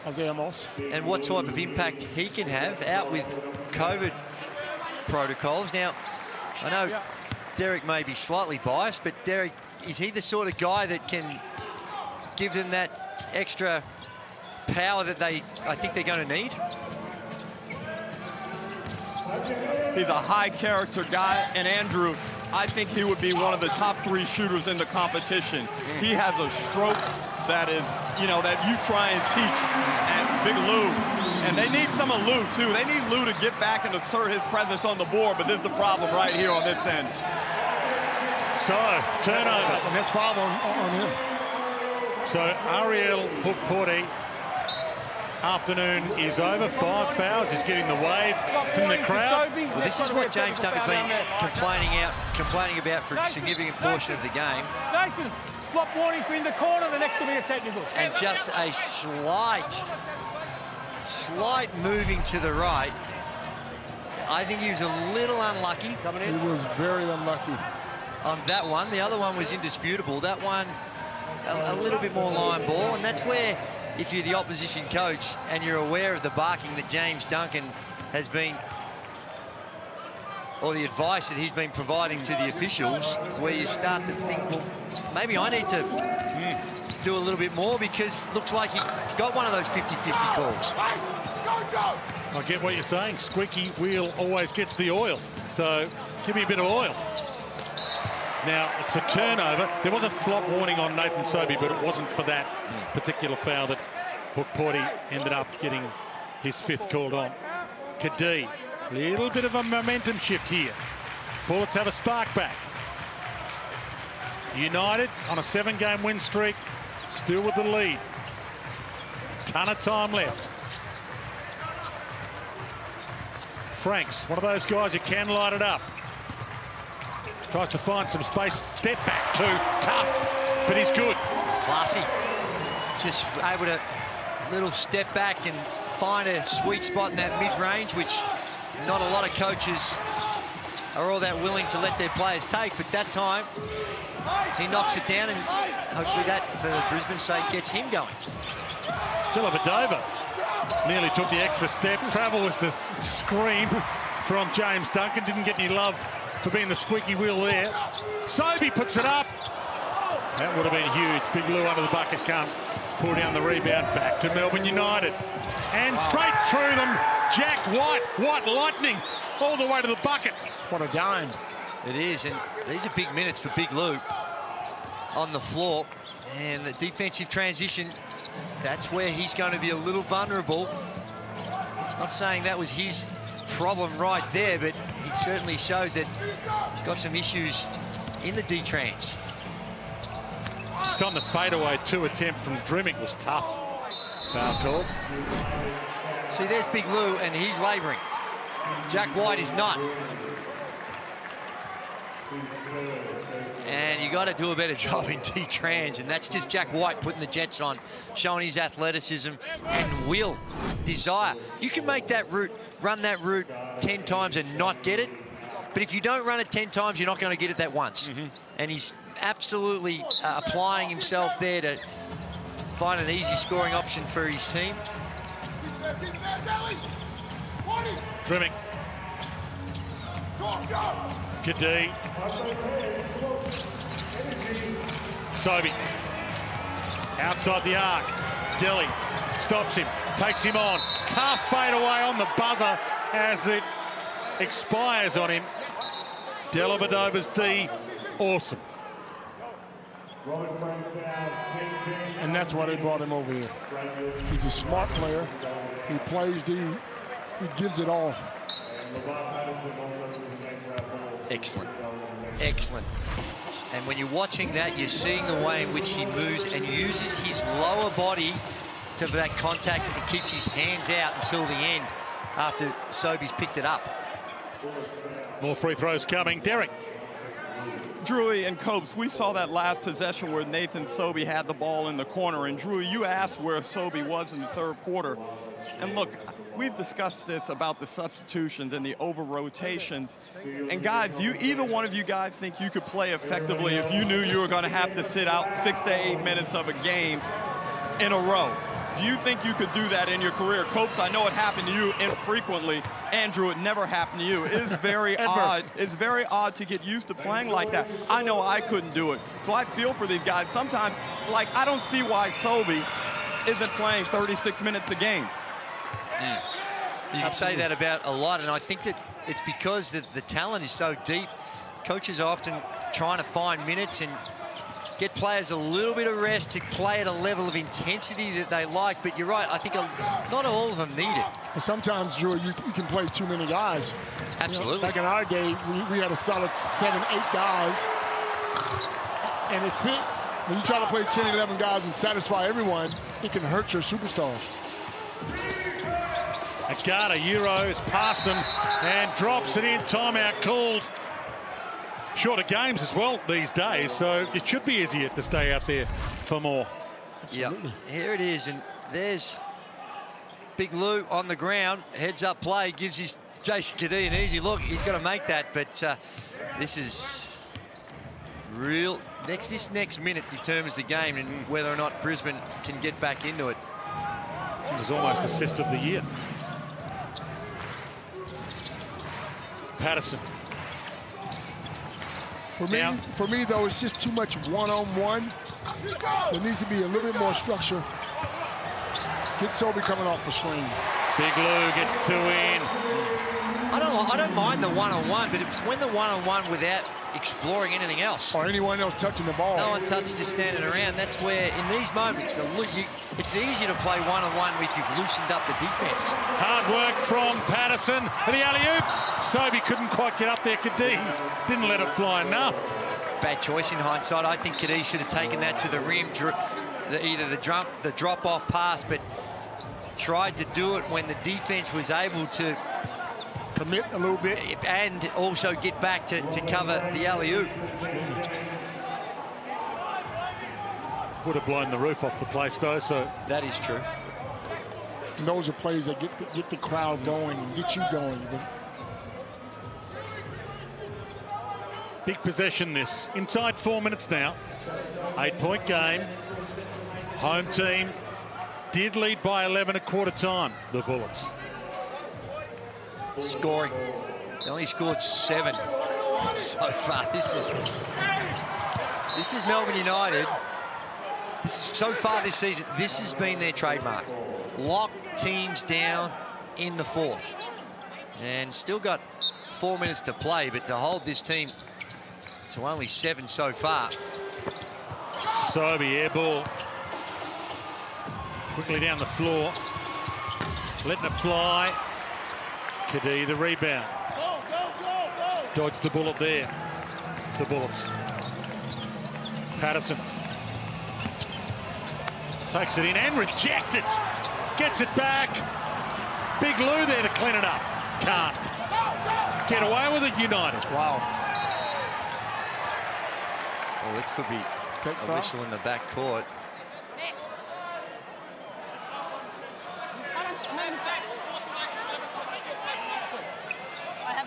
Isaiah Moss. And what type of impact he can have out with COVID protocols. Now, I know Derek may be slightly biased, but Derek, is he the sort of guy that can give them that extra power that I think they're going to need? He's a high-character guy, and Andrew, I think he would be one of the top 3 shooters in the competition. He has a stroke that is, that you try and teach. And Big Lou, and they need some of Lou, too. They need Lou to get back and assert his presence on the board, but this is the problem right here on this end. So, turnover. And that's foul on him. So, Ariel Hukporti, afternoon is over. 5 fouls. He's getting the wave from the crowd. Well, this is what James Duncan's been complaining about for a significant portion of the game. Nathan, flop warning for in the corner. The next will be a technical. And just a slight moving to the right. I think he was a little unlucky. He was very unlucky on that one. The other one was indisputable. That one, a little bit more line ball, and that's where, if you're the opposition coach and you're aware of the barking that James Duncan has been, or the advice that he's been providing to the officials, where you start to think, well, maybe I need to do a little bit more, because it looks like he got one of those 50-50 calls. I get what you're saying. Squeaky wheel always gets the oil. So give me a bit of oil. Now, it's a turnover. There was a flop warning on Nathan Sobey, but it wasn't for that particular foul that Hukporti ended up getting his 5th called on. Kadee, little bit of a momentum shift here. Bullets have a spark back. United on a 7-game win streak, still with the lead. Ton of time left. Franks, one of those guys who can light it up. Tries to find some space. Step back too. Tough, but he's good. Classy. Just able to little step back and find a sweet spot in that mid-range, which not a lot of coaches are all that willing to let their players take. But that time, he knocks it down, and hopefully that, for Brisbane's sake, gets him going. Dellavedova nearly took the extra step. Travel was the scream from James Duncan. Didn't get any love for being the squeaky wheel there. Sobey puts it up. That would have been huge. Big Lou under the bucket can't pull down the rebound. Back to Melbourne United. And straight through them, Jack White. White lightning all the way to the bucket. What a dime. It is, and these are big minutes for Big Lou on the floor. And the defensive transition, that's where he's going to be a little vulnerable. Not saying that was his problem right there, but he certainly showed that he's got some issues in the D-trans. Just on the fadeaway 2 attempt from Drimmick was tough. Foul call. See, there's Big Lou, and he's labouring. Jack White is not. And you got to do a better job in D-trans, and that's just Jack White putting the jets on, showing his athleticism and will, desire. You can make that route, run that route 10 times and not get it, but if you don't run it 10 times, you're not going to get it that once. And he's absolutely applying himself there to find an easy scoring option for his team. Drimmick. Kadee. Sobey. Outside the arc. Delhi stops him, takes him on. Tough fade away on the buzzer as it expires on him. Dellavedova's D, awesome. And that's why they brought him over here. He's a smart player. He plays D. He gives it all. Excellent. Excellent. And when you're watching that, you're seeing the way in which he moves and uses his lower body to that contact and keeps his hands out until the end after Sobey's picked it up. More free throws coming. Derek. Drewy and Copes, we saw that last possession where Nathan Sobey had the ball in the corner. And Drewy, you asked where Sobey was in the third quarter. And look, we've discussed this about the substitutions and the over-rotations. And guys, do you, either one of you guys think you could play effectively if you knew you were going to have to sit out 6 to 8 minutes of a game in a row? Do you think you could do that in your career? Copes, I know it happened to you infrequently. Andrew, it never happened to you. It is very odd. It's very odd to get used to playing like that. I know I couldn't do it. So I feel for these guys. Sometimes, like, I don't see why Sobey isn't playing 36 minutes a game. Yeah. You can say that about a lot, and I think that it's because the talent is so deep. Coaches are often trying to find minutes and get players a little bit of rest to play at a level of intensity that they like. But you're right, I think not all of them need it. And sometimes, Drew, you can play too many guys. Absolutely. You know, back in our day, we had a solid 7, 8 guys. And it fit. When you try to play 10, 11 guys and satisfy everyone, it can hurt your superstars. Agata, Euro is past him and drops it in. Timeout called. Shorter games as well these days, so it should be easier to stay out there for more. Yeah, here it is, and there's Big Lou on the ground. Heads up play, gives his Jason Cadee an easy look. He's got to make that, but this is real. This next minute determines the game and whether or not Brisbane can get back into it. It was almost assist of the year. Patterson. For me, though, it's just too much one-on-one. There needs to be a little bit more structure. Get Sobey coming off the screen. Big Lou gets 2 in. I don't mind the one-on-one, but it's when the one-on-one without exploring anything else. Or anyone else touching the ball. No one touching, just standing around. That's where, in these moments, it's easy to play one-on-one if you've loosened up the defense. Hard work from Patterson. And the alley-oop. Sobey couldn't quite get up there. Cadee didn't let it fly enough. Bad choice in hindsight. I think Cadee should have taken that to the rim. Either the drop-off pass, but tried to do it when the defense was able to commit a little bit and also get back to cover the alley-oop. Would have blown the roof off the place though, so that is true. And those are plays that get the crowd going and get you going. Big possession this. Inside 4 minutes now. 8-point game. Home team did lead by 11 at quarter time, the Bullets. Scoring. They only scored 7 so far. This is Melbourne United. So far this season, this has been their trademark. Lock teams down in the fourth. And still got 4 minutes to play, but to hold this team to only 7 so far. Sobey, air ball. Quickly down the floor. Letting it fly. Cadee the rebound. Dodged the bullet there. The Bullets. Patterson. Takes it in and rejected. Gets it back. Big Lou there to clean it up. Can't. Get away with it, United. Wow. Well, it could be a whistle in the back court.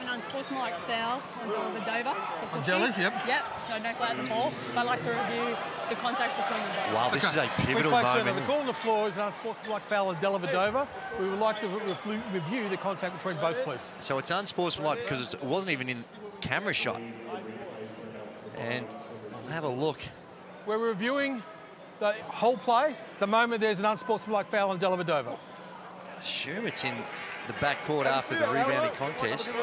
Unsportsmanlike foul on Dellavedova. On Delhi, yep. Yep, so no play at the ball. I'd like to review the contact between them both. Wow, this is a pivotal moment. The call on the floor is an unsportsmanlike foul on Dellavedova. We would like to review the contact between both, please. So it's unsportsmanlike because it wasn't even in camera shot. And we'll have a look. We're reviewing the whole play the moment there's an unsportsmanlike foul on Dellavedova. Sherwood's in the backcourt after the rebounding contest.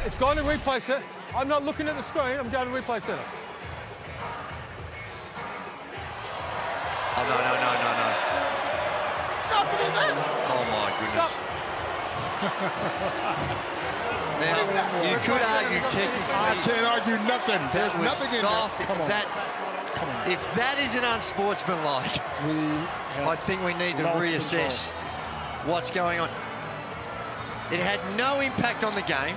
It's gone to replay set. I'm not looking at the screen. I'm going to replay center. Oh, no. Oh, my goodness. Now, you could argue technically... I can't argue nothing. There's that was nothing soft. in there. Come on. If that isn't unsportsmanlike, I think we need to reassess what's going on. It had no impact on the game.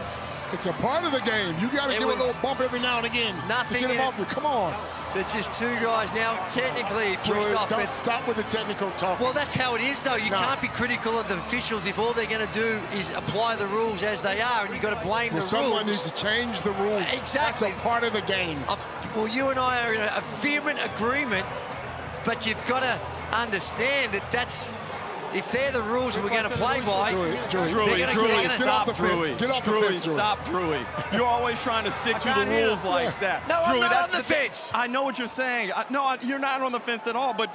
It's a part of the game. You got to give a little bump every now and again. Nothing to get them off you. Come on. There's just two guys now. Technically, pushed off. Don't stop with the technical talk. Well, that's how it is, though. You can't be critical of the officials if all they're going to do is apply the rules as they are, and you've got to blame the rules. Someone needs to change the rules. Exactly. That's a part of the game. Well, you and I are in a vehement agreement, but you've got to understand that that's... If they're the rules that we're going to play by, Drewy, stop, Drewy. Get off the fence, Stop, Drewy. You're always trying to stick to the rules like that. No, Drewy, I'm not on the fence. I know what you're saying. No, you're not on the fence at all, but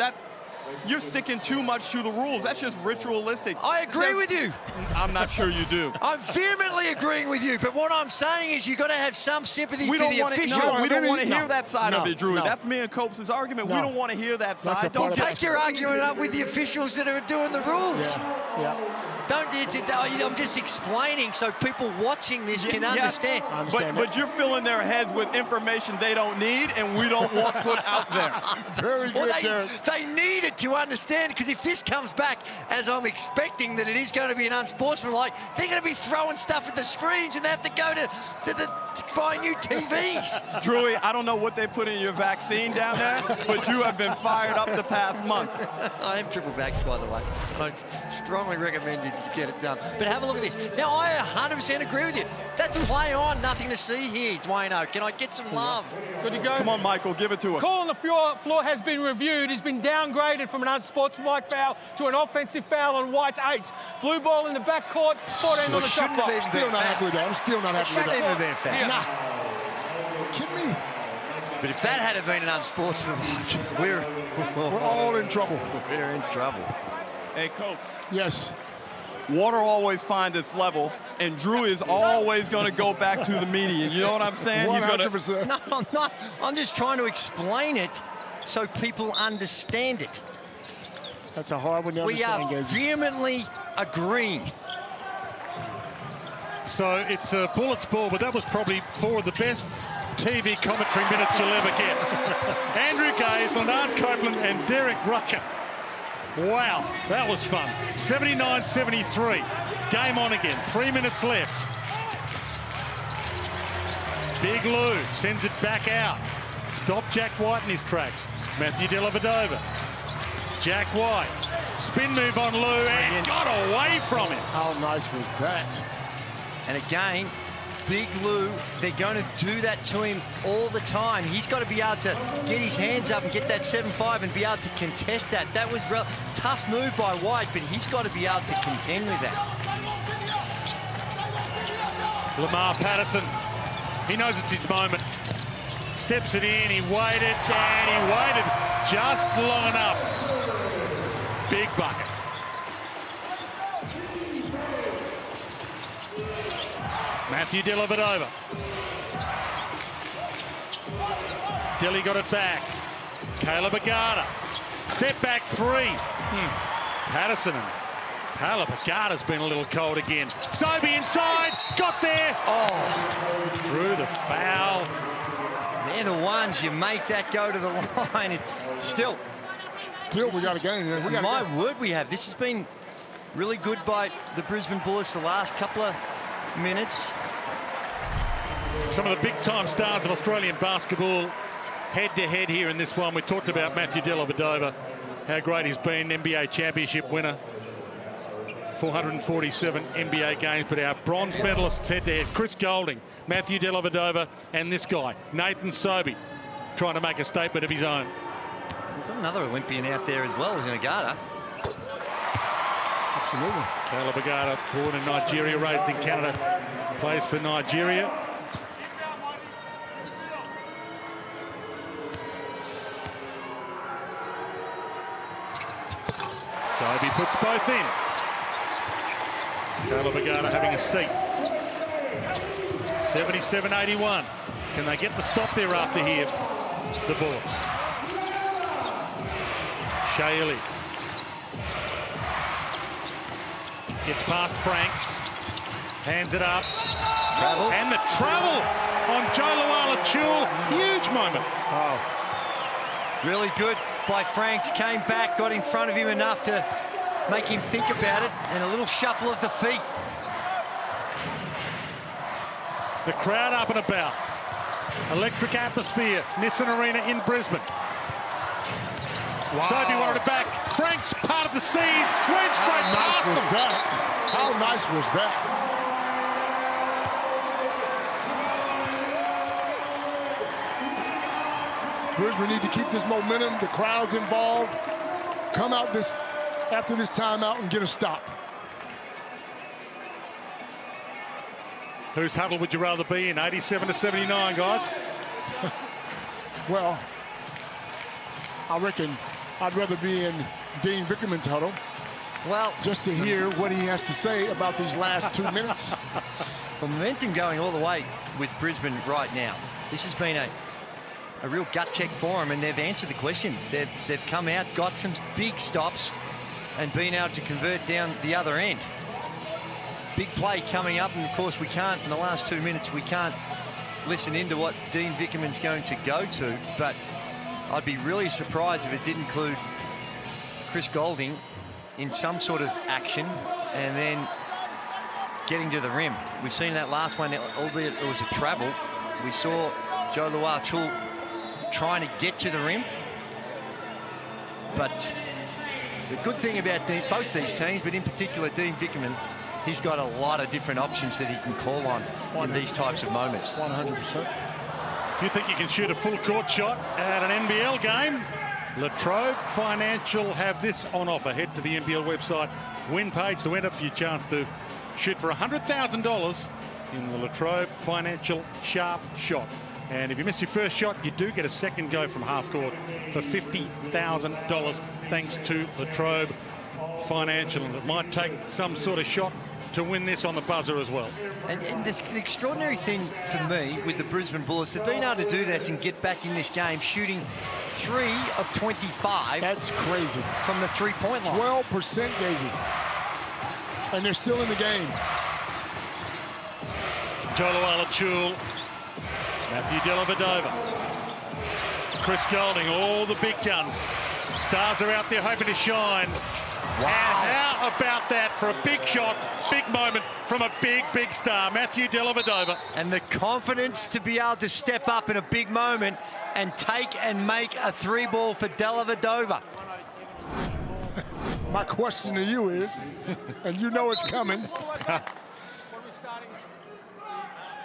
you're sticking too much to the rules. That's just ritualistic. I agree with you. I'm not sure you do. I'm vehemently agreeing with you, but what I'm saying is you've got to have some sympathy for the official. We don't want to hear that side of it, Drew. That's me and Copes' argument. We don't want to hear that side. Don't take your argument up with the officials that are doing the rules. Yeah. I'm just explaining so people watching this can understand. But you're filling their heads with information they don't need and we don't want put out there. Very good, they need it to understand, because if this comes back as I'm expecting that it is going to be an unsportsmanlike, they're going to be throwing stuff at the screens and they have to go to buy new TVs. Drewy, I don't know what they put in your vaccine down there, but you have been fired up the past month. I am triple vaxxed, by the way. I strongly recommend you get it done. But have a look at this. Now, I 100% agree with you. That's play on. Nothing to see here, Dwayno. Can I get some love? Good to go. Come on, Michael, give it to us. Call on the floor has been reviewed. He's been downgraded from an unsportsmanlike foul to an offensive foul on White's 8. Blue ball in the backcourt, 14 on the shot clock. Still not happy with that. I'm still not happy with that. Shouldn't even been foul. Nah. Kidding me? But if that had been an unsportsmanlike, we're all in trouble. We're in trouble. Hey, Coach. Yes. Water always finds its level, and Drew is always going to go back to the median. You know what I'm saying? 100%. No, I'm not. I'm just trying to explain it so people understand it. That's a hard one to understand, We are vehemently agreeing. So it's a Bullets ball, but that was probably 4 of the best TV commentary minutes you'll ever get. Andrew Gaze, Leonard Copeland, and Derek Rucker. Wow, that was fun. 79-73. Game on again. 3 minutes left. Big Lou sends it back out. Stop Jack White in his tracks. Matthew Dellavedova. Jack White. Spin move on Lou and got away from him. How nice was that? And again, Big Lou, they're going to do that to him all the time. He's got to be able to get his hands up and get that 7-5 and be able to contest that. That was a tough move by White, but he's got to be able to contend with that. Lamar Patterson, he knows it's his moment. Steps it in, he waited, and he waited just long enough. Big bucket. Matthew Dellavedova. Delly got it back. Caleb Agata. Step back 3. Patterson and Caleb Agata's been a little cold again. Sobey inside. Got there. Oh. Drew the foul. They're the ones you make that go to the line. Still, we got a game. My word, we have. This has been really good by the Brisbane Bullets the last couple of minutes. Some of the big-time stars of Australian basketball head-to-head here in this one. We talked about Matthew Dellavedova, how great he's been, NBA championship winner, 447 NBA games. But our bronze medalists head-to-head, Chris Goulding, Matthew Dellavedova, and this guy, Nathan Sobey, trying to make a statement of his own. We've got another Olympian out there as well as in Agata. Absolutely. Caleb Agata, born in Nigeria, raised in Canada, plays for Nigeria. puts both in. Caleb Agata having a seat. 77-81. Can they get the stop there after here? The Bullets. Shaili gets past Franks. Hands it up. Travel. And the travel on Joe Luala-Chul. Huge moment. Oh. Really good by Franks. Came back, got in front of him enough to make him think about it. And a little shuffle of the feet. The crowd up and about. Electric atmosphere. Nissan Arena in Brisbane. Wow. Sobey wanted it back. Franks part of the seas. Went straight past them. How nice was that? Brisbane need to keep this momentum. The crowd's involved. Come out after this timeout and get a stop. Whose huddle would you rather be in? 87-79, guys. Well, I reckon I'd rather be in Dean Vickerman's huddle. Well, just to hear what he has to say about these last 2 minutes. Well, momentum going all the way with Brisbane right now. This has been a real gut check for them, and they've answered the question. They've come out, got some big stops, and been able to convert down the other end. Big play coming up, and of course we can't, in the last 2 minutes, we can't listen into what Dean Vickerman's going to go to, but I'd be really surprised if it didn't include Chris Goulding in some sort of action and then getting to the rim. We've seen that last one, albeit it was a travel. We saw Joe Luala-Chul trying to get to the rim. But the good thing about both these teams, but in particular Dean Vickerman, he's got a lot of different options that he can call on in these types of moments. 100%. If you think you can shoot a full court shot at an NBL game, Latrobe Financial have this on offer. Head to the NBL website, win page to enter for your chance to shoot for $100,000 in the Latrobe Financial Sharp Shot. And if you miss your first shot, you do get a second go from half court for $50,000 thanks to Latrobe Financial. And it might take some sort of shot to win this on the buzzer as well. And the extraordinary thing for me with the Brisbane Bullets, they've been able to do this and get back in this game, shooting 3 of 25. That's crazy. From the three-point line. 12%, Gazy. And they're still in the game. Joe Luala-Chul, Matthew Dellavedova, Chris Goulding, all the big guns. Stars are out there hoping to shine. Wow. And how about that for a big shot, big moment from a big, big star, Matthew Dellavedova. And the confidence to be able to step up in a big moment and take and make a three ball for Dellavedova. My question to you is, and you know it's coming,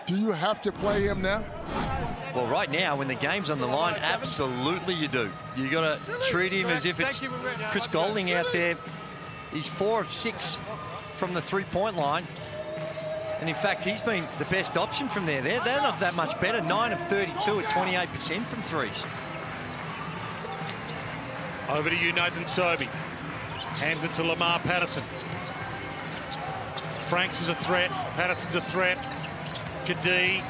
do you have to play him now? Well, right now, when the game's on the line, absolutely you do. You got to treat him as if it's Chris Goulding out there. He's 4 of 6 from the three-point line. And in fact, he's been the best option from there. They're not that much better. 9 of 32 at 28% from threes. Over to you, Nathan Sobey. Hands it to Lamar Patterson. Franks is a threat. Patterson's a threat. Kadee.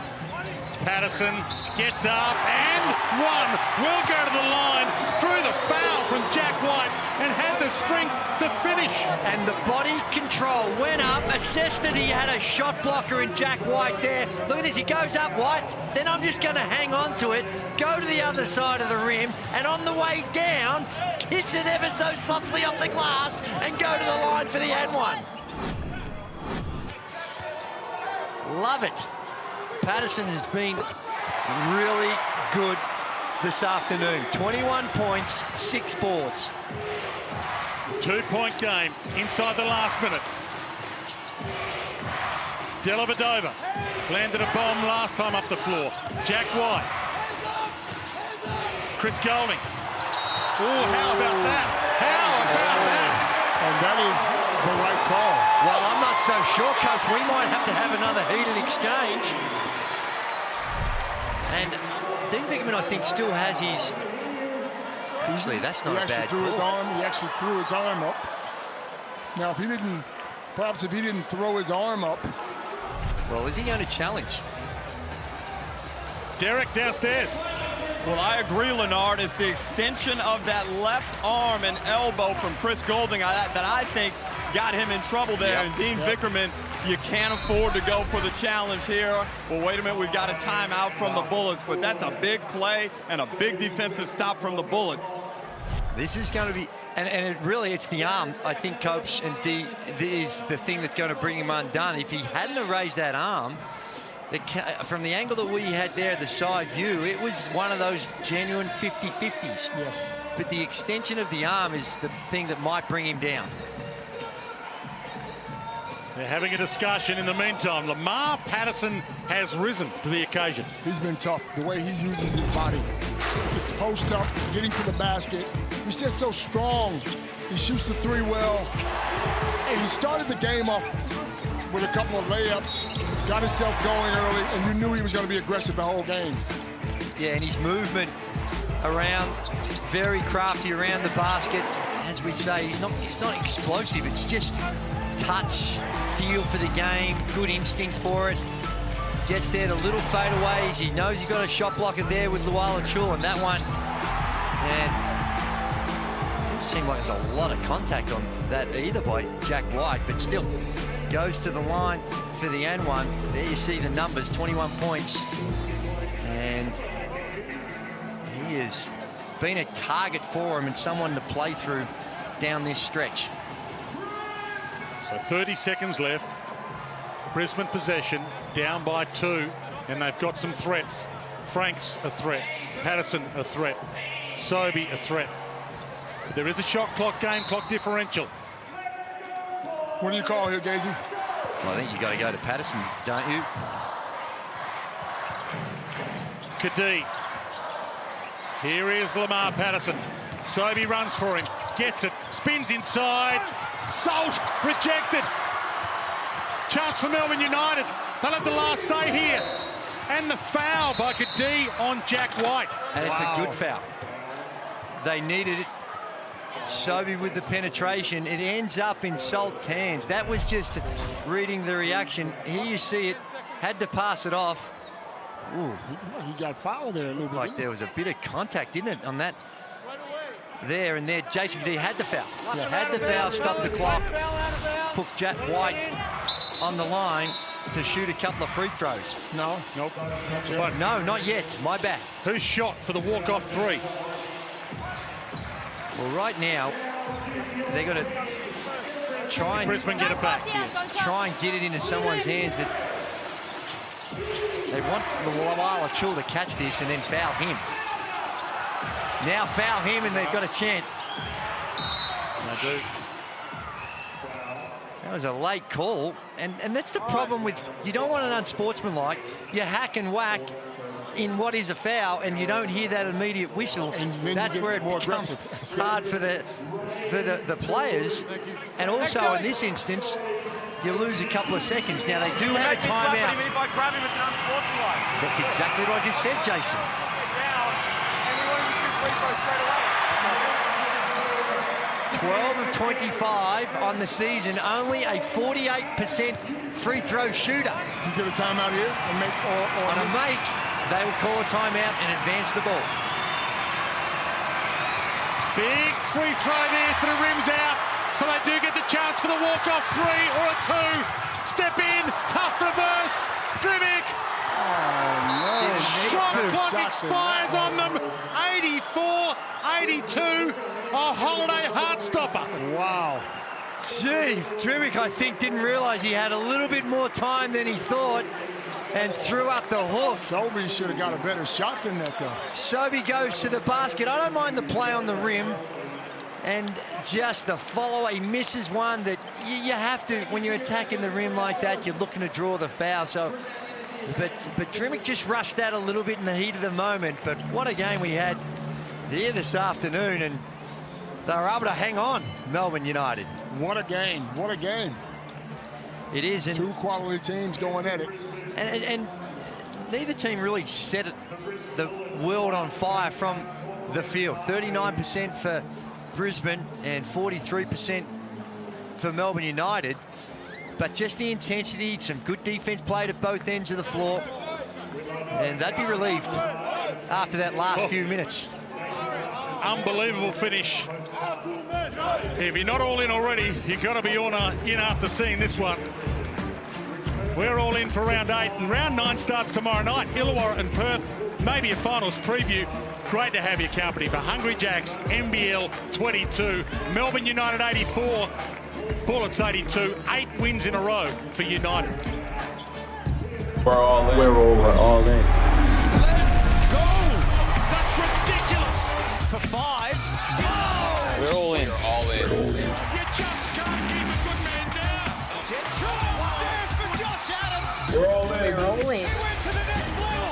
Patterson gets up and one. Will go to the line. Drew the foul from Jack White and had the strength to finish. And the body control went up, assessed that he had a shot blocker in Jack White there. Look at this, he goes up, White. Then I'm just going to hang on to it, go to the other side of the rim, and on the way down, kiss it ever so softly off the glass and go to the line for the and one. Love it. Patterson has been really good this afternoon. 21 points, 6 boards. 2-point game inside the last minute. Dellavedova landed a bomb last time up the floor. Jack White. Chris Goulding. Oh, how about that? How about that? And that is the right call. Well, I'm not so sure, Coach. We might have to have another heated exchange. And Dean Vickerman, I think, still has his... Actually, that's not a bad call. He actually threw his arm up. Now, perhaps if he didn't throw his arm up. Well, is he going to challenge? Derek downstairs. Well, I agree, Leonard. It's the extension of that left arm and elbow from Chris Golding that I think got him in trouble there. And Dean Vickerman, you can't afford to go for the challenge here. Well, wait a minute, we've got a timeout from the Bullets, but that's a big play and a big defensive stop from the Bullets. This is going to be, and it's the arm, I think, Coach, and D is the thing that's going to bring him undone. If he hadn't have raised that arm, from the angle that we had there, the side view, it was one of those genuine 50-50s. Yes. But the extension of the arm is the thing that might bring him down. They're having a discussion in the meantime. Lamar Patterson has risen to the occasion. He's been tough, the way he uses his body. It's post up, getting to the basket. He's just so strong. He shoots the three well. And he started the game off with a couple of layups, got himself going early, and you knew he was going to be aggressive the whole game. Yeah, and his movement around, very crafty around the basket. As we say, he's not explosive. It's just touch, feel for the game, good instinct for it. Gets there to little fadeaways. He knows he's got a shot blocker there with Luala Chul, and that one. And it didn't seem like there's a lot of contact on that either by Jack White, but still goes to the line for the and one. There you see the numbers, 21 points. And he has been a target for him and someone to play through down this stretch. So 30 seconds left. Brisbane possession, down by 2, and they've got some threats. Frank's a threat. Patterson a threat. Sobey a threat. But there is a shot clock, game clock differential. What do you call here, Gazy? Well, I think you got to go to Patterson, don't you? Kadee. Here is Lamar Patterson. Sobey runs for him, gets it, spins inside. Salt rejected. Chance for Melbourne United. They'll have the last say here. And the foul by Kadee on Jack White. And it's a good foul. They needed it. Sobey with the penetration. It ends up in Salt's hands. That was just reading the reaction. Here you see it. Had to pass it off. Ooh, he got fouled there a little bit. Like there was a bit of contact, didn't it, on that? There and there, Jason Kadee had the foul. Yeah. Had the foul, stopped the clock, put Jack White on the line to shoot a couple of free throws. No. Nope. No, not yet. My bad. Who's shot for the walk-off three? Well, right now, they're going to try and... Brisbane get it back. Yeah, try and get it into someone's hands that... They want Luala Chul to catch this and then foul him. Now foul him and they've got a chance. They do. That was a late call, and that's the problem with, you don't want an unsportsmanlike. You hack and whack in what is a foul, and you don't hear that immediate whistle. And that's where it becomes hard for the players. And also in this instance, you lose a couple of seconds. Now they do have a timeout. If I grab him, it's an unsportsmanlike. That's exactly what I just said, Jason. And we want him to shoot free throws straight away. 12 of 25 on the season, only a 48% free throw shooter. You get a timeout here and make on a make, they will call a timeout and advance the ball. Big free throw there, so the rim's out. So they do get the chance for the walk-off three or a two. Step in, tough reverse. Drimic. Oh, no. Shot clock expires on them. 84-82. A Holiday heart-stopper. Wow. Gee, Drimic, I think, didn't realise he had a little bit more time than he thought and threw up the hook. Sobey should have got a better shot than that, though. Sobey goes to the basket. I don't mind the play on the rim. And just the follow, he misses one that you have to, when you're attacking the rim like that, you're looking to draw the foul. So, but Drimic just rushed that a little bit in the heat of the moment. But what a game we had here this afternoon, and they were able to hang on, Melbourne United. What a game, what a game. It is. And two quality teams going at it. And neither team really set the world on fire from the field. 39% for Brisbane and 43% for Melbourne United, but just the intensity, some good defence played at both ends of the floor, and they'd be relieved after that last few minutes. Unbelievable finish. If you're not all in already, you've got to be all in after seeing this one. We're all in for round 8, and round 9 starts tomorrow night. Illawarra and Perth, maybe a finals preview. Great to have your company for Hungry Jacks, NBL 22, Melbourne United 84, Bullets 82, 8 wins in a row for United. We're all in. We're all in. Let's go! That's ridiculous! For 5. Oh! We're all in. You just can't keep a good man down. Upstairs for Josh Adams. We're all in. He went to the next level.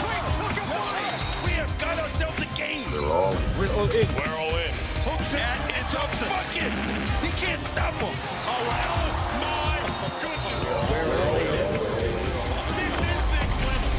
Quick took it away. We have got ourselves a game. We're all in. We're all in. Hooks it. It's up to bucket. He can't stop him. Oh, my goodness. We're all in. This is next level.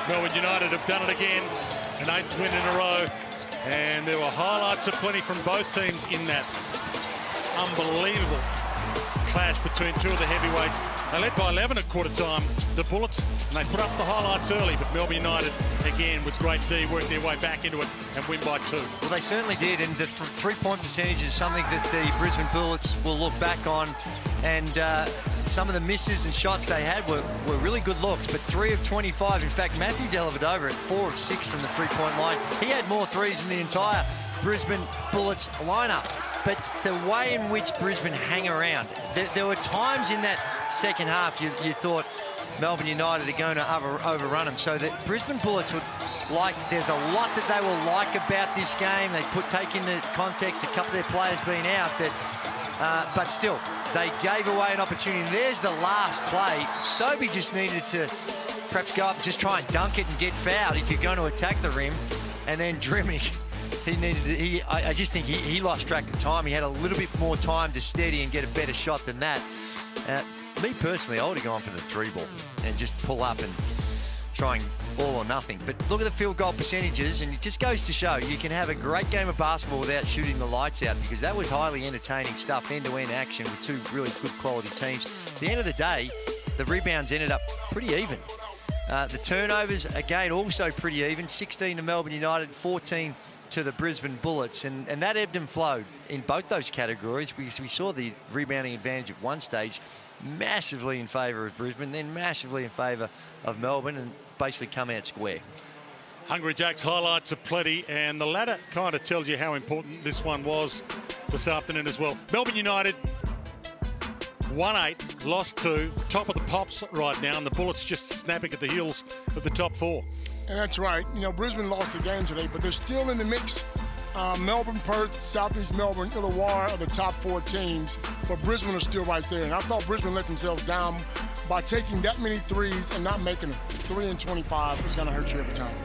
Melbourne United have done it again, an 8th win in a row, and there were highlights aplenty from both teams in that unbelievable clash between two of the heavyweights. They led by 11 at quarter time, the Bullets, and they put up the highlights early, but Melbourne United, again, with great D, worked their way back into it and win by 2. Well, they certainly did, and the three-point percentage is something that the Brisbane Bullets will look back on, and some of the misses and shots they had were really good looks, but 3 of 25. In fact, Matthew Dellavedova at 4 of 6 from the three-point line. He had more threes than the entire Brisbane Bullets lineup. But the way in which Brisbane hang around, there were times in that second half you thought Melbourne United are going to overrun them. So the Brisbane Bullets would like, there's a lot that they will like about this game. They take into context a couple of their players being out, but still, they gave away an opportunity. And there's the last play. Sobey just needed to perhaps go up and just try and dunk it and get fouled if you're going to attack the rim. And then Drimmick, I just think he lost track of time. He had a little bit more time to steady and get a better shot than that. Me personally, I would have gone for the 3-ball and just pull up and trying all or nothing. But look at the field goal percentages, and it just goes to show you can have a great game of basketball without shooting the lights out, because that was highly entertaining stuff, end-to-end action with two really good quality teams. At the end of the day, the rebounds ended up pretty even. The turnovers, again, also pretty even. 16 to Melbourne United, 14 to the Brisbane Bullets, and that ebbed and flowed in both those categories, because we saw the rebounding advantage at one stage massively in favour of Brisbane, then massively in favour of Melbourne, and basically come out square. Hungry Jacks highlights are plenty, and the ladder kind of tells you how important this one was this afternoon as well. Melbourne United won 8, lost 2, top of the pops right now, and the Bullets just snapping at the heels of the top 4. And that's right. You know, Brisbane lost the game today, but they're still in the mix. Melbourne, Perth, Southeast Melbourne, Illawarra are the top 4 teams, but Brisbane are still right there. And I thought Brisbane let themselves down by taking that many threes and not making them. 3 and 25 is going to hurt you every time.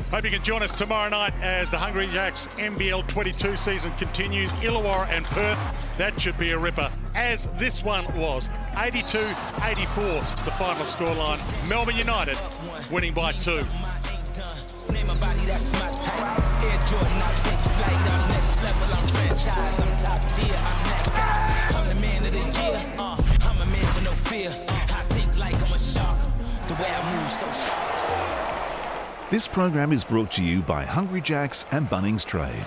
Hope you can join us tomorrow night as the Hungry Jacks NBL22 season continues. Illawarra and Perth, that should be a ripper, as this one was. 82-84, the final scoreline. Melbourne United winning by 2. Name a body that's my type. Air Jordan, I take flight. I'm next level, I'm franchise. I'm top tier, I'm that guy. I'm the man of the year. I'm a man with no fear. I think like I'm a shark. The way I move so sharp. This program is brought to you by Hungry Jacks and Bunnings Trade.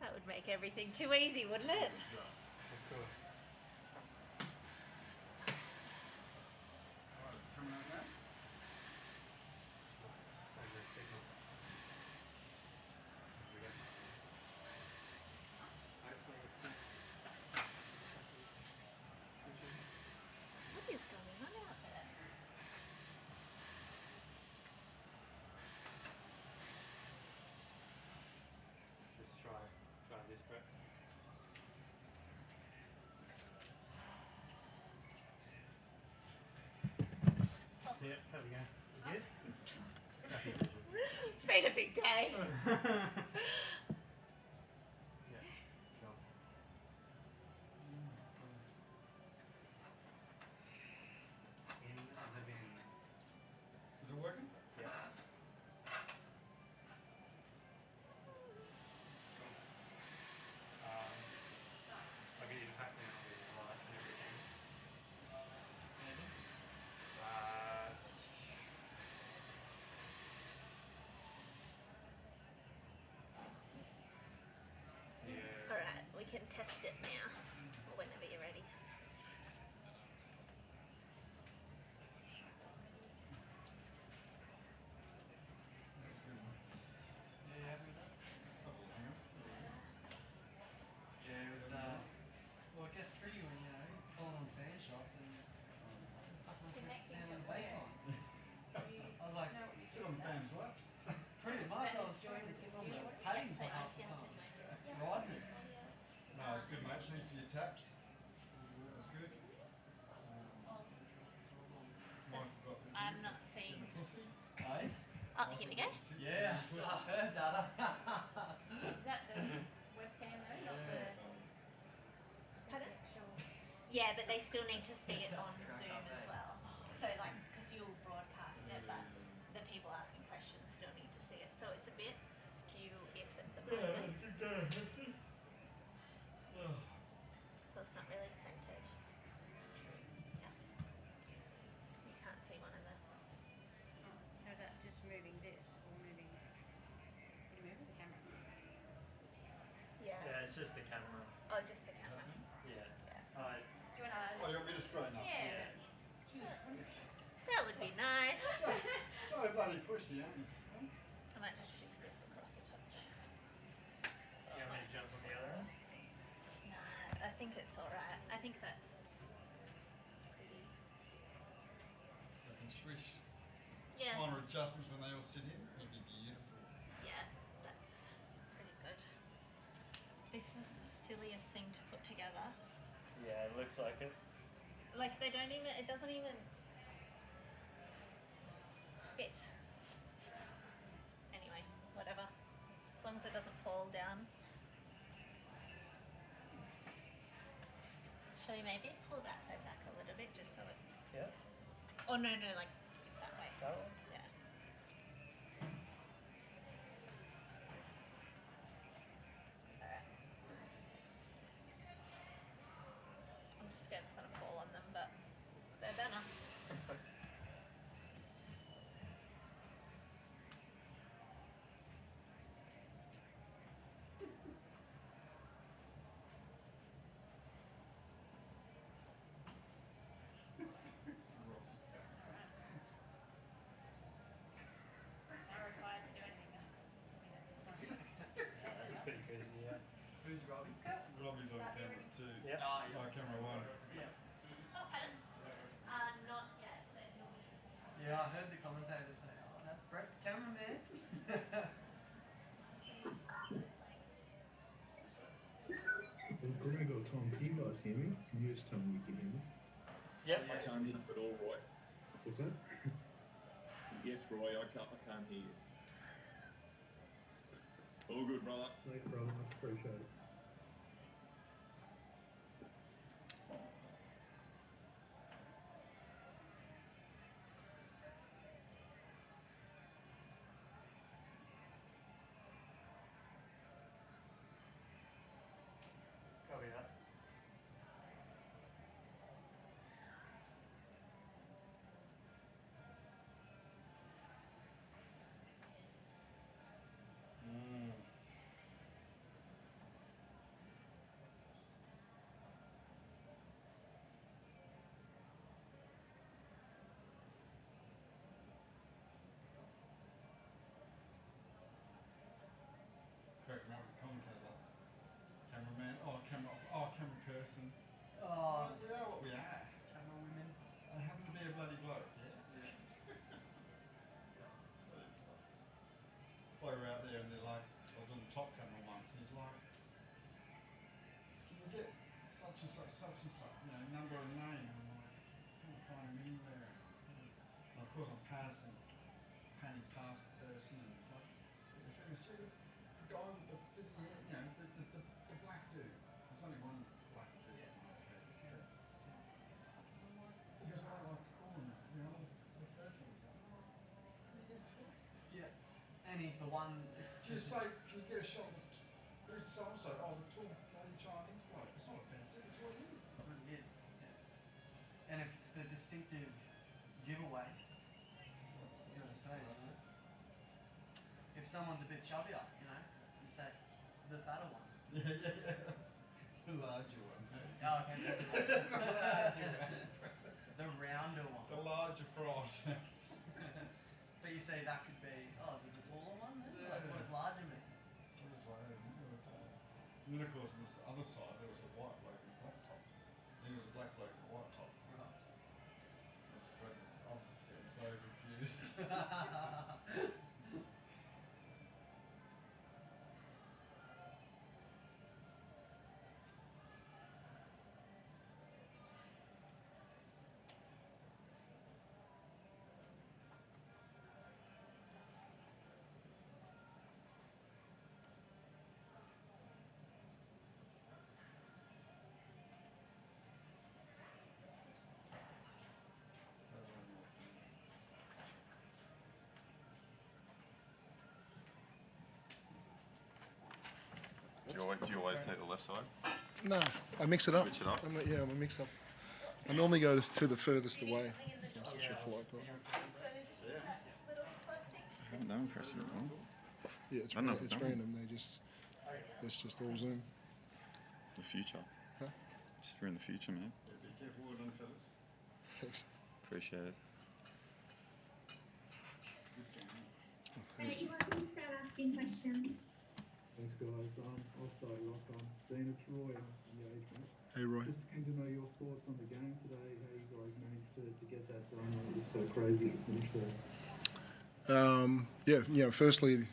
That would make everything too easy, wouldn't it? What is going on out there? Let's try this, Brett. Yeah, there we go. You good? It's been a big day. Is it working? Yeah. I'll get you the pack now with the lights and everything. Yeah. Alright, we can test it now. Whenever you're ready. Yeah, it was, well, it gets tricky when, you know, he's calling on fan shots and fuck am I supposed to stand on the baseline? I was like, Sit on the fan's laps. pretty much, I was trying to sit on the padding for half the time. Riding it. No, it's good, mate. Thanks for your taps. That's good. I'm not seeing I heard that. Is that the webcam though, not the... Pardon? Yeah, but they still need to see it on Zoom as well. So like, because you'll broadcast it, but the people asking questions still need to see it. So it's a bit skew if at the moment. So it's not really centered. Yeah. You can't see one of the... So is that just moving this or moving... Are you moving the camera? Yeah. Yeah, it's just the camera. Oh, just the camera. Yeah. Do you want to... Oh, you want me to straighten up? Yeah. Jeez, That would be nice. so bloody pushy, aren't you? I might just shift this across a touch. You want me to jump on the other end? No, I think it's alright. I think that's pretty... I can swish. Yeah. Minor adjustments when they all sit in. It'd be beautiful. Yeah, that's pretty good. This was the silliest thing to put together. Yeah, it looks like it. Like they don't even, it doesn't even fit. Anyway, whatever. As long as it doesn't fall down. Shall we maybe pull that side back a little bit just so it's... Yeah. Oh no, like that way. That way? Yeah. Alright. I'm just scared it's gonna fall on them, but it's their banner. That's pretty crazy, yeah. Who's Robbie? Robbie's on camera too. Yeah. Oh, camera one. Yeah. Oh, pardon? Not yet, but he'll be... Yeah, I heard the commentator say, oh, that's Brett, the cameraman. We're going to go Tom. Can you guys hear me? Can you just tell me you can hear me? Yep. I can't hear you at all, Roy. What's that? Yes, Roy, I can't hear you. All good, brother. Thanks, brother. Much appreciated. Copy that. Correct, remember the commentator. Cameraman, camera person. Oh, we are what we are. Camera women. I happen to be a bloody bloke, yeah? That's why we're out there and they're like, I was on the top camera once and he's like, can you get such and such, number and name? And I'm like, I can't find him anywhere. And of course I'm panning past the person and it's like, the guy with the fizzy hair, the black dude. There's only one black dude. Yeah. Because I like to call him, refer to him. Yeah. And he's the one. Just like, can you get a shot of who's so-and-so? Oh, the tall bloody Chinese bloke. It's not offensive, it's what it is. That's what it is. Yeah. And if it's the distinctive giveaway, you gotta say, isn't it? If someone's a bit chubbier, you say, the fatter one. Yeah. The larger one. Oh, okay. The larger one. The rounder one. The larger frost. But you say that could be, is it the taller one then? Yeah. Like, what does larger mean? And then of course on this other side there was a white bloke in a black top. Then there was a black bloke in a white top. Right. I was just getting so confused. Do you always take the left side? No, I mix it up. Switch it up? I'm a mix up. I normally go to the furthest away. So I'm such a polite guy. I haven't done pressing it wrong. Yeah, it's random. It's just all Zoom. The future. Huh? Just we're in the future, man. Be careful with them fellas. Thanks. Appreciate it. You're welcome to start asking questions. Thanks, guys. I'll start it off. Dean, it's Roy on the age group. Hey, Roy. Just keen to know your thoughts on the game today, how you guys managed to get that done. It was so crazy to finish there. Firstly,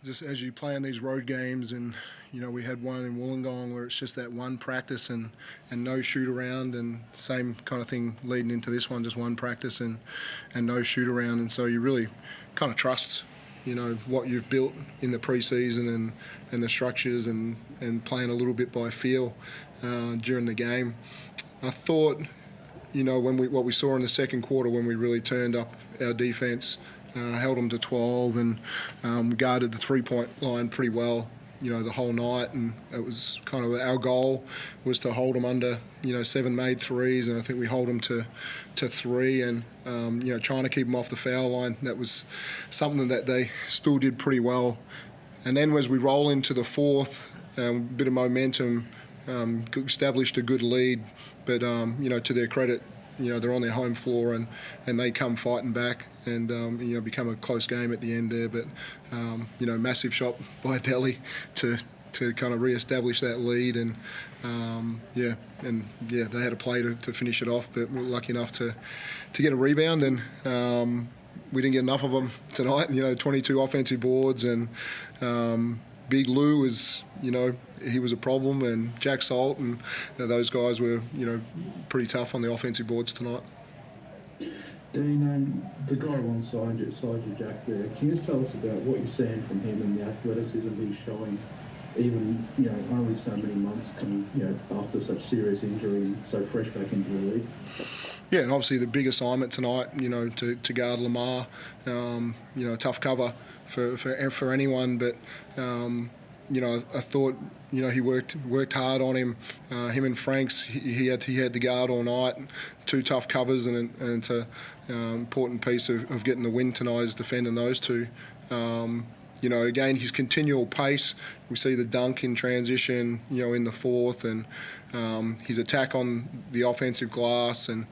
just as you play in these road games, and we had one in Wollongong where it's just that one practice and no shoot around, and same kind of thing leading into this one, just one practice and no shoot around, and so you really kind of trust what you've built in the pre-season and the structures and playing a little bit by feel during the game. I thought what we saw in the second quarter when we really turned up our defence, held them to 12 and guarded the three-point line pretty well, the whole night, and it was kind of our goal was to hold them under, 7 made threes, and I think we hold them to 3, and trying to keep them off the foul line. That was something that they still did pretty well. And then as we roll into the fourth, bit of momentum, established a good lead, but to their credit, they're on their home floor and they come fighting back and become a close game at the end there. But massive shot by Delhi to kind of re-establish that lead, and they had a play to finish it off, but we were lucky enough to get a rebound, and we didn't get enough of them tonight. 22 offensive boards, and Big Lou was, he was a problem, and Jack Salt, and those guys were, pretty tough on the offensive boards tonight. Dean, the guy alongside you, Jack, there, can you just tell us about what you're seeing from him and the athleticism he's showing, even, only so many months coming, after such serious injury and so fresh back into the league? Yeah, and obviously the big assignment tonight, to guard Lamar, tough cover for anyone, but I thought he worked hard on him. Him and Franks, he had the guard all night. 2 tough covers, and it's an important piece of getting the win tonight is defending those 2. Again, his continual pace. We see the dunk in transition, in the fourth, and his attack on the offensive glass, and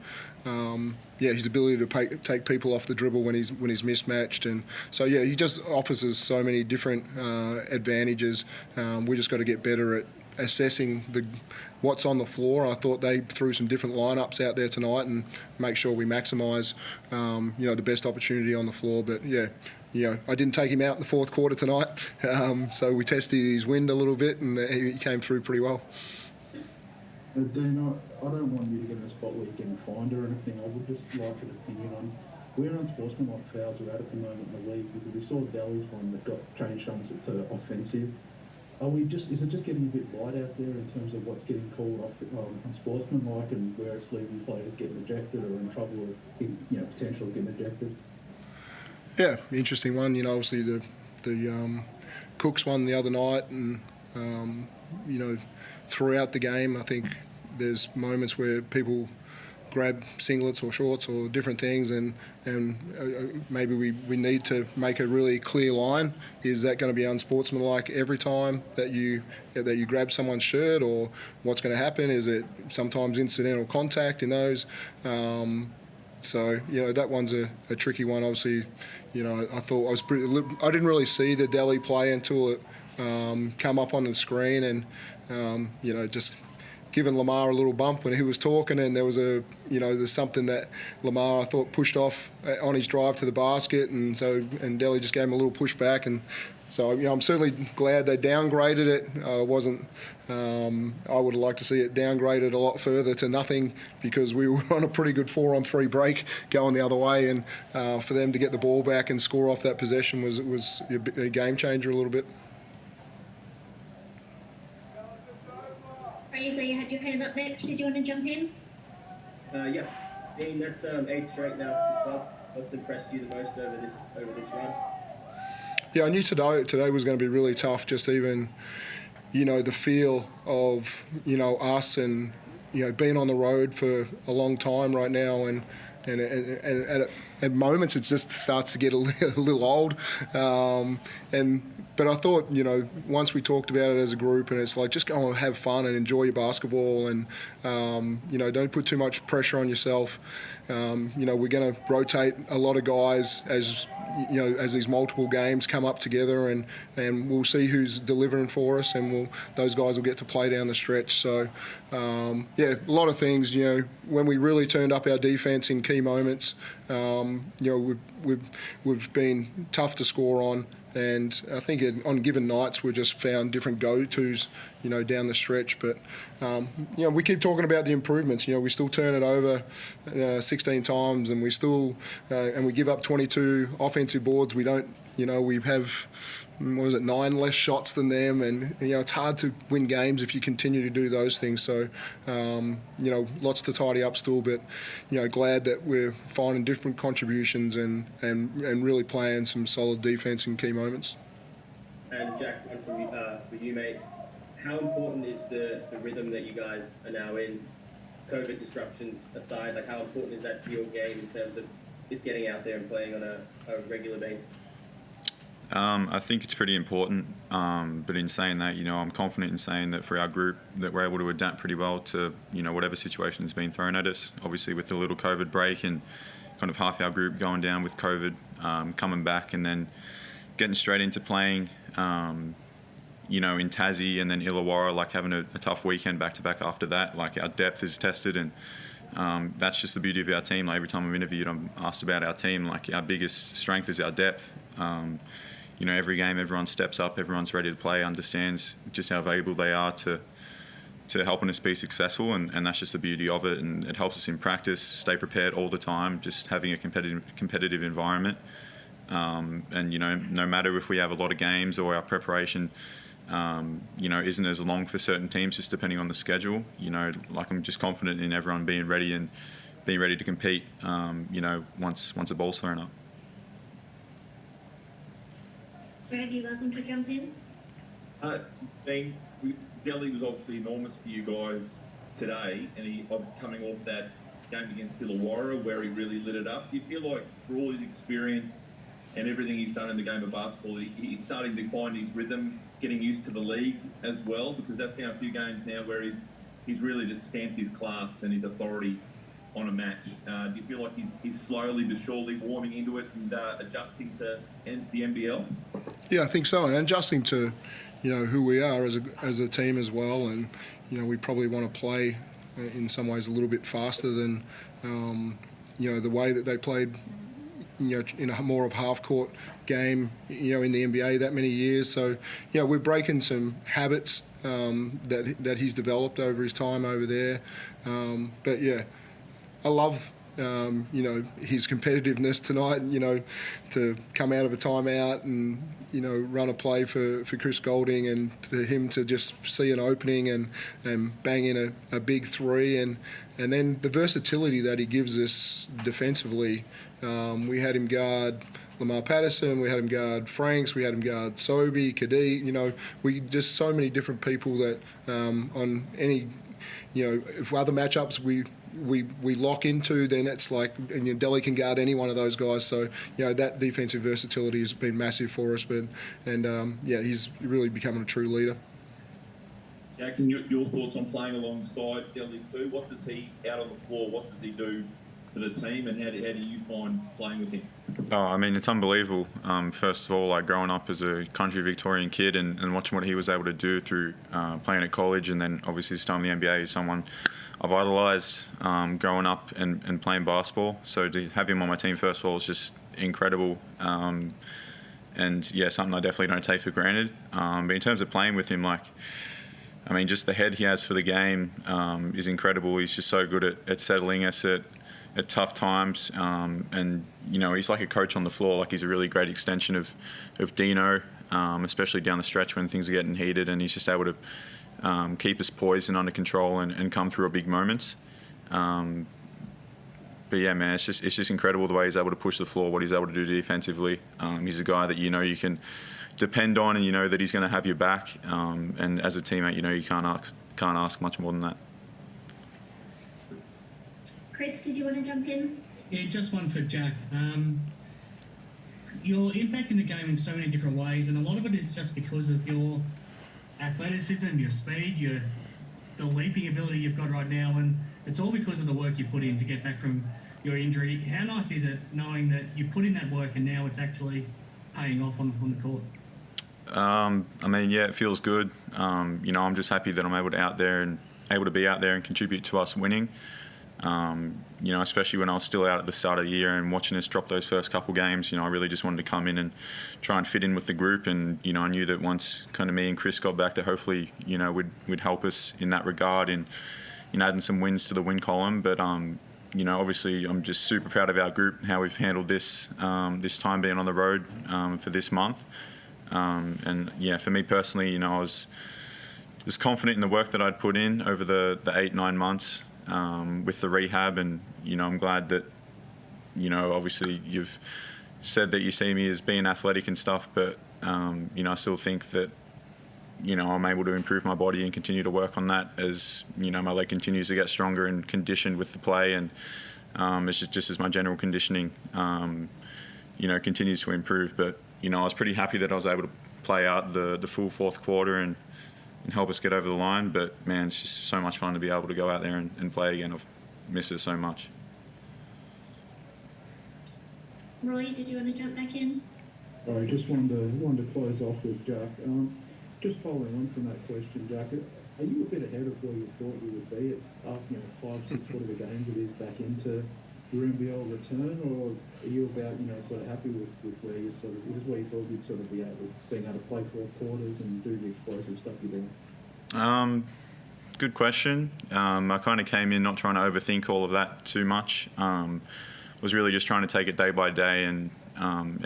his ability to take people off the dribble when he's mismatched, and so he just offers us so many different advantages. We just got to get better at assessing what's on the floor. I thought they threw some different lineups out there tonight and make sure we maximise the best opportunity on the floor. But I didn't take him out in the fourth quarter tonight, so we tested his wind a little bit, and he came through pretty well. Dean, I don't want you to get in a spot where you're getting fined or anything. I would just like an opinion on where unsportsmanlike fouls are at the moment in the league, because we saw Delhi's one that got changed on to offensive. Is it just getting a bit light out there in terms of what's getting called off unsportsmanlike, and where it's leaving players getting ejected or in trouble with potential getting ejected? Yeah, interesting one. Obviously the Cooks one the other night, and throughout the game, I think there's moments where people grab singlets or shorts or different things, and maybe we need to make a really clear line. Is that going to be unsportsmanlike every time that you grab someone's shirt, or what's going to happen? Is it sometimes incidental contact in those? So that one's a tricky one. Obviously, I thought I didn't really see the Delhi play until it come up on the screen, and just giving Lamar a little bump when he was talking, and there was there's something that Lamar, I thought, pushed off on his drive to the basket, and Delhi just gave him a little push back, and so I'm certainly glad they downgraded it. I would have liked to see it downgraded a lot further to nothing, because we were on a pretty good 4-on-3 break going the other way, and for them to get the ball back and score off that possession was a game changer a little bit. Fraser, you had your hand up next. Did you want to jump in? Yeah. Dean, that's 8 straight now for the club. What's impressed you the most over this run? Yeah, I knew today was going to be really tough, just even the feel of, us and, being on the road for a long time right now, and at moments it just starts to get a little old. But I thought, once we talked about it as a group, and it's like, just go and have fun and enjoy your basketball, and, don't put too much pressure on yourself. We're going to rotate a lot of guys as these multiple games come up together, and we'll see who's delivering for us, and those guys will get to play down the stretch. So, a lot of things, when we really turned up our defence in key moments, we've been tough to score on. And I think on given nights we've just found different go-tos, down the stretch. But, we keep talking about the improvements. We still turn it over 16 times, and we still and we give up 22 offensive boards. We don't, we have, 9 less shots than them, and it's hard to win games if you continue to do those things. So, lots to tidy up still, but glad that we're finding different contributions and really playing some solid defence in key moments. And Jack, one for you, mate. How important is the rhythm that you guys are now in? COVID disruptions aside, how important is that to your game in terms of just getting out there and playing on a regular basis? I think it's pretty important, but in saying that, I'm confident in saying that for our group that we're able to adapt pretty well to, whatever situation has been thrown at us. Obviously with the little COVID break and kind of half our group going down with COVID, coming back and then getting straight into playing, in Tassie and then Illawarra, having a tough weekend back-to-back after that. Our depth is tested, and that's just the beauty of our team. Every time I'm interviewed, I'm asked about our team. Our biggest strength is our depth. Every game everyone steps up, everyone's ready to play, understands just how valuable they are to helping us be successful, and that's just the beauty of it. And it helps us in practice, stay prepared all the time, just having a competitive environment. No matter if we have a lot of games or our preparation isn't as long for certain teams, just depending on the schedule. I'm just confident in everyone being ready and being ready to compete, once a ball's thrown up. Brady, welcome to jump in. Dean, Delhi was obviously enormous for you guys today, and he coming off that game against Illawarra where he really lit it up. Do you feel like for all his experience and everything he's done in the game of basketball, he's starting to find his rhythm, getting used to the league as well? Because that's now a few games now where he's really just stamped his class and his authority on a match. Do you feel like he's slowly but surely warming into it and adjusting to the NBL? Yeah, I think so, and adjusting to, who we are as a team as well, and we probably want to play in some ways a little bit faster than, the way that they played, in a more of half-court game, in the NBA that many years. So, we're breaking some habits that he's developed over his time over there. But yeah, I love, his competitiveness tonight, to come out of a timeout and, run a play for Chris Golding, and for him to just see an opening and bang in a big three, and then the versatility that he gives us defensively. We had him guard Lamar Patterson, we had him guard Franks, we had him guard Sobey, Kadee, we just so many different people that on any, if other matchups we lock into, then it's like, and Delhi can guard any one of those guys. So, that defensive versatility has been massive for us. He's really becoming a true leader. Jackson, your thoughts on playing alongside Delhi too? What does he, out on the floor, what does he do for the team, and how do you find playing with him? Oh, it's unbelievable. First of all, growing up as a country Victorian kid and watching what he was able to do through playing at college, and then obviously his time in the NBA, is someone I've idolised growing up and playing basketball. So to have him on my team, first of all, is just incredible. And yeah, something I definitely don't take for granted. But in terms of playing with him, just the head he has for the game is incredible. He's just so good at settling us at tough times. And, he's like a coach on the floor. He's a really great extension of Dino, especially down the stretch when things are getting heated, and he's just able to keep us poised and under control and come through big moments. But yeah, man, it's just incredible the way he's able to push the floor, what he's able to do defensively. He's a guy that you can depend on, and you know that he's going to have your back. And as a teammate, you know you can't ask much more than that. Chris, did you want to jump in? Yeah, just one for Jack. You're impacting the game in so many different ways, and a lot of it is just because of your athleticism, your speed, the leaping ability you've got right now, and it's all because of the work you put in to get back from your injury. How nice is it knowing that you put in that work and now it's actually paying off on the court? I mean, yeah, it feels good. You know, I'm just happy that I'm able to be out there and contribute to us winning. You know, especially when I was still out at the start of the year and watching us drop those first couple games, you know, I really just wanted to come in and try and fit in with the group. And, you know, I knew that once kind of me and Chris got back, that hopefully, you know, would help us in that regard and, you know, adding some wins to the win column. But, you know, obviously I'm just super proud of our group, how we've handled this time being on the road for this month. And, yeah, for me personally, you know, I was confident in the work that I'd put in over the 8-9 months. With the rehab, and you know I'm glad that, you know, obviously you've said that you see me as being athletic and stuff, but you know I still think that, you know, I'm able to improve my body and continue to work on that as, you know, my leg continues to get stronger and conditioned with the play, and it's just as my general conditioning you know continues to improve. But you know I was pretty happy that I was able to play out the full fourth quarter and help us get over the line. But man, it's just so much fun to be able to go out there and play again. I've missed it so much. Roy, did you want to jump back in? I just wanted to close off with Jack. Just following on from that question, Jack, are you a bit ahead of where you thought you would be after 5, 6 whatever games it is back into your NBL return, or are you about sort of happy with where you sort of is where you thought you'd sort of be being able to play fourth quarters and do the explosive stuff you're doing? Good question. I kind of came in not trying to overthink all of that too much. Was really just trying to take it day by day, and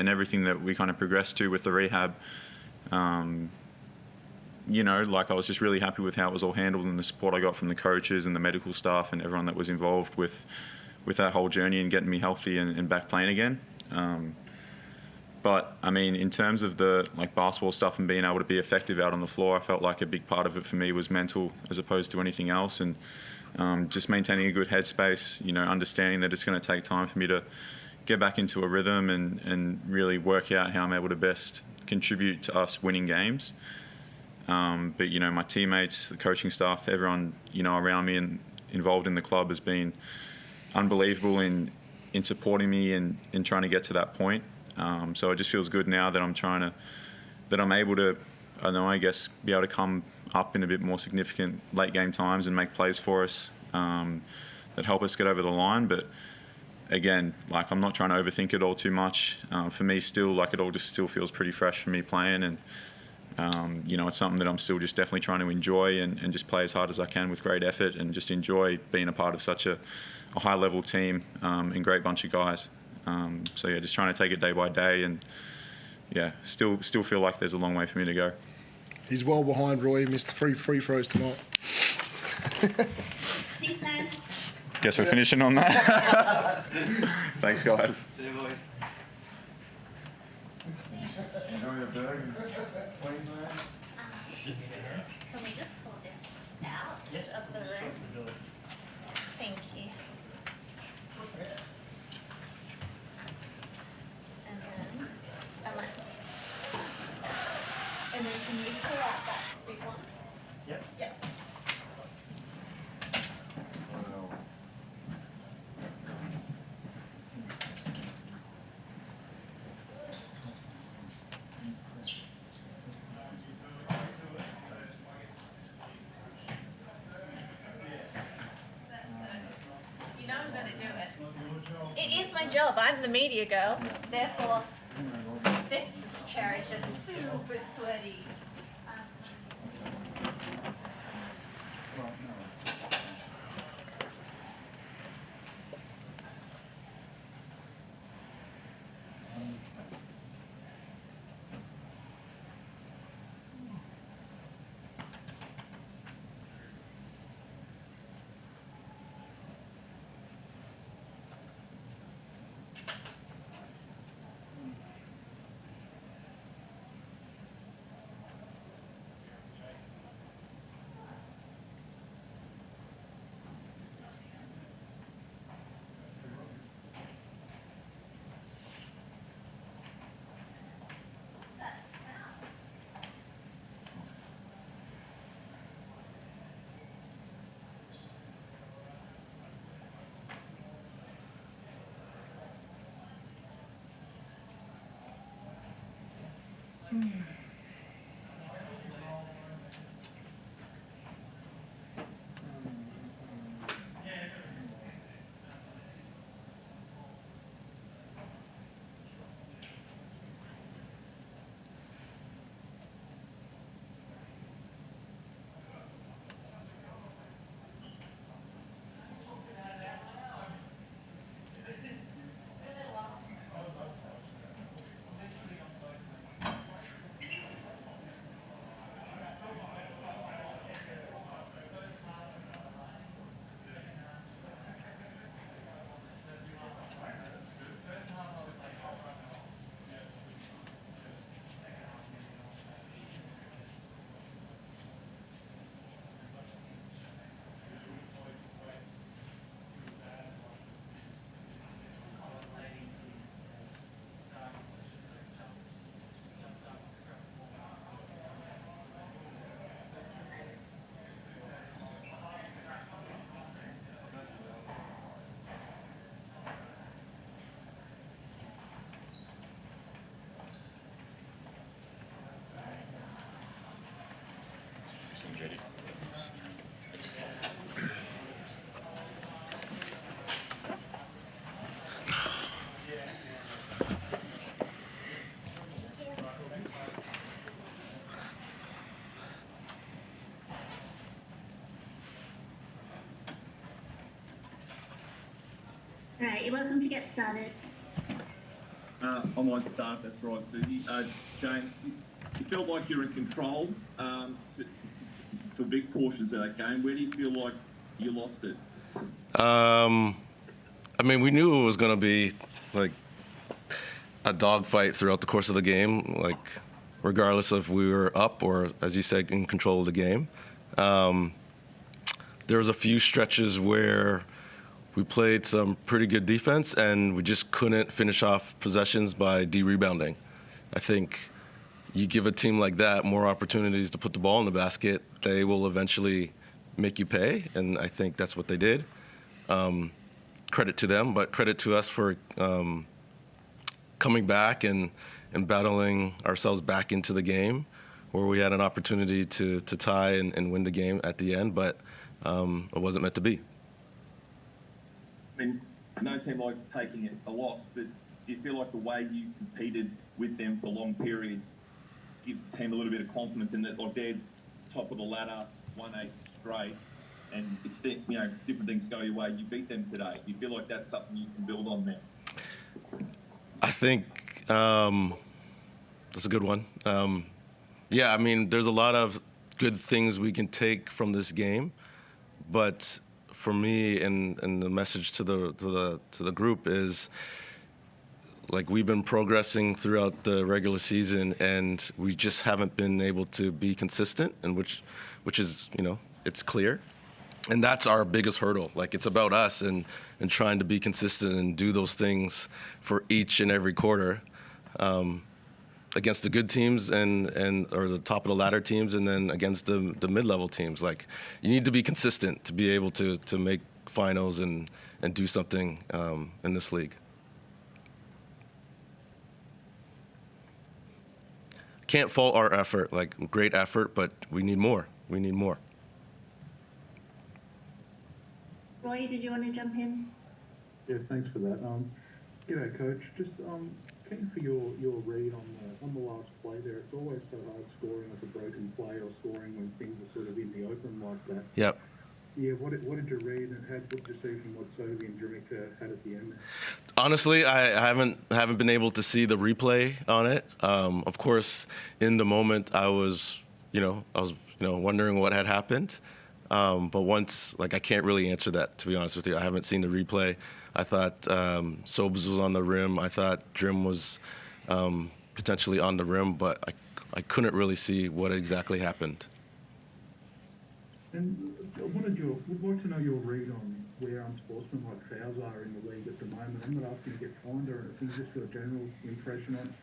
everything that we kind of progressed to with the rehab. You know, like I was just really happy with how it was all handled and the support I got from the coaches and the medical staff and everyone that was involved with that whole journey and getting me healthy and back playing again. But I mean, in terms of the basketball stuff and being able to be effective out on the floor, I felt like a big part of it for me was mental as opposed to anything else, and just maintaining a good headspace. You know, understanding that it's going to take time for me to get back into a rhythm and really work out how I'm able to best contribute to us winning games. But you know, my teammates, the coaching staff, everyone around me and involved in the club has been unbelievable in supporting me and in trying to get to that point. So it just feels good now that I'm able to, I guess, be able to come up in a bit more significant late game times and make plays for us that help us get over the line. But again, I'm not trying to overthink it all too much. For me, still, it all just still feels pretty fresh for me playing, and it's something that I'm still just definitely trying to enjoy and just play as hard as I can with great effort and just enjoy being a part of such a high-level team and great bunch of guys. So yeah, just trying to take it day by day, and yeah, still feel like there's a long way for me to go. He's well behind Roy. He missed 3 free throws tonight. Thanks, guys. Guess we're finishing on that. Thanks, guys. See you, boys. Enjoy your burger. Can we just pull this out of the room? Thank you. And then can you pull out that big one? Yep. Yep. You know I'm going to do it. It is my job. I'm the media girl. Therefore, this chair is just super sweaty. Right, you're welcome to get started. I might start, that's right, Susie. James, you felt like you're in control for big portions of that game. Where do you feel like you lost it? I mean, we knew it was going to be like a dogfight throughout the course of the game, like regardless if we were up or, as you said, in control of the game. There was a few stretches where we played some pretty good defense and we just couldn't finish off possessions by de-rebounding. I think you give a team like that more opportunities to put the ball in the basket, they will eventually make you pay, and I think that's what they did. Credit to them, but credit to us for coming back and battling ourselves back into the game, where we had an opportunity to tie and win the game at the end, but it wasn't meant to be. I mean, no team likes taking a loss, but do you feel like the way you competed with them for long periods gives the team a little bit of confidence in that, like, they're top of the ladder, 1-8 straight, and if different things go your way, you beat them today. Do you feel like that's something you can build on now? I think that's a good one. Yeah, I mean, there's a lot of good things we can take from this game, but for me, and the message to the group is, like, we've been progressing throughout the regular season, and we just haven't been able to be consistent, and which is, it's clear. And that's our biggest hurdle. Like, it's about us and trying to be consistent and do those things for each and every quarter against the good teams or the top of the ladder teams, and then against the mid-level teams. Like, you need to be consistent to be able to make finals and do something in this league. Can't fault our effort, like, great effort, but we need more. We need more. Roy, did you want to jump in? Yeah, thanks for that. G'day, Coach. Just keen for your read on the last play there. It's always so hard scoring with a broken play or scoring when things are sort of in the open like that. Yep. Yeah, what did you read, and how did you see from what Sophie and Drmic had at the end? Honestly, I haven't been able to see the replay on it. Of course, in the moment, I was wondering what had happened. But once, like, I can't really answer that, to be honest with you. I haven't seen the replay. I thought Sobes was on the rim. I thought Drim was potentially on the rim, but I couldn't really see what exactly happened. And would like to know your read on where unsportsmanlike fouls are in the league at the moment. I'm not asking to get fined or anything, just a general impression on.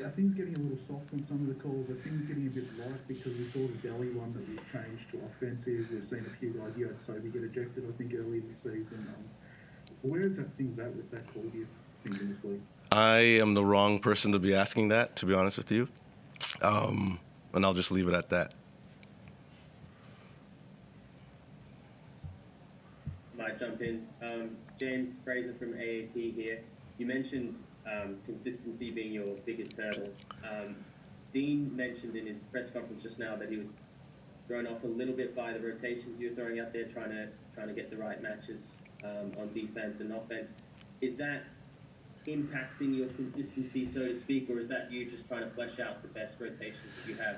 Are things getting a little soft on some of the calls? Are things getting a bit light? Because we saw the Delhi one that was changed to offensive. We've seen a few guys, you had Sobe get ejected, I think, early in the season. Where is that things at with that call, do you think, in this league? I am the wrong person to be asking that, to be honest with you. And I'll just leave it at that. Might jump in. James Fraser from AAP here. You mentioned consistency being your biggest hurdle. Dean mentioned in his press conference just now that he was thrown off a little bit by the rotations you were throwing out there, trying to get the right matches on defense and offense. Is that impacting your consistency, so to speak, or is that you just trying to flesh out the best rotations that you have?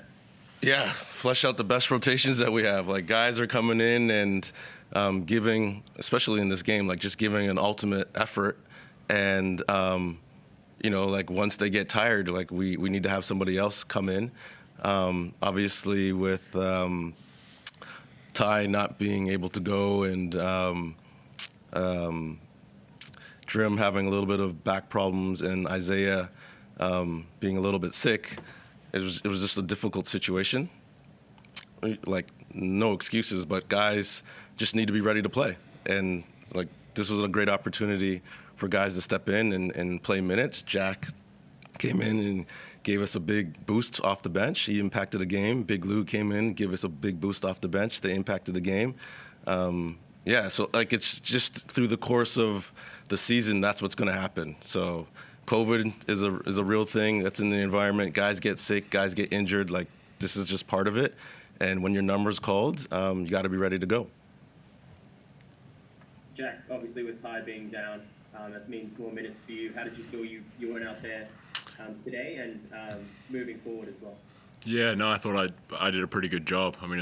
Yeah, flesh out the best rotations that we have. Like, guys are coming in and giving, especially in this game, like, just giving an ultimate effort. And, like, once they get tired, like, we need to have somebody else come in. Obviously, with Ty not being able to go and Drim having a little bit of back problems and Isaiah being a little bit sick, it was just a difficult situation. Like, no excuses, but guys just need to be ready to play. And, like, this was a great opportunity for guys to step in and play minutes. Jack came in and gave us a big boost off the bench. He impacted the game. Big Lou came in, gave us a big boost off the bench. They impacted the game. So, like, it's just through the course of the season, that's what's going to happen. So COVID is a real thing. That's in the environment. Guys get sick. Guys get injured. Like, this is just part of it. And when your number's called, you got to be ready to go. Jack, obviously with Ty being down, That means more minutes for you. How did you feel you went out there today and moving forward as well? Yeah, no, I thought I did a pretty good job. I mean,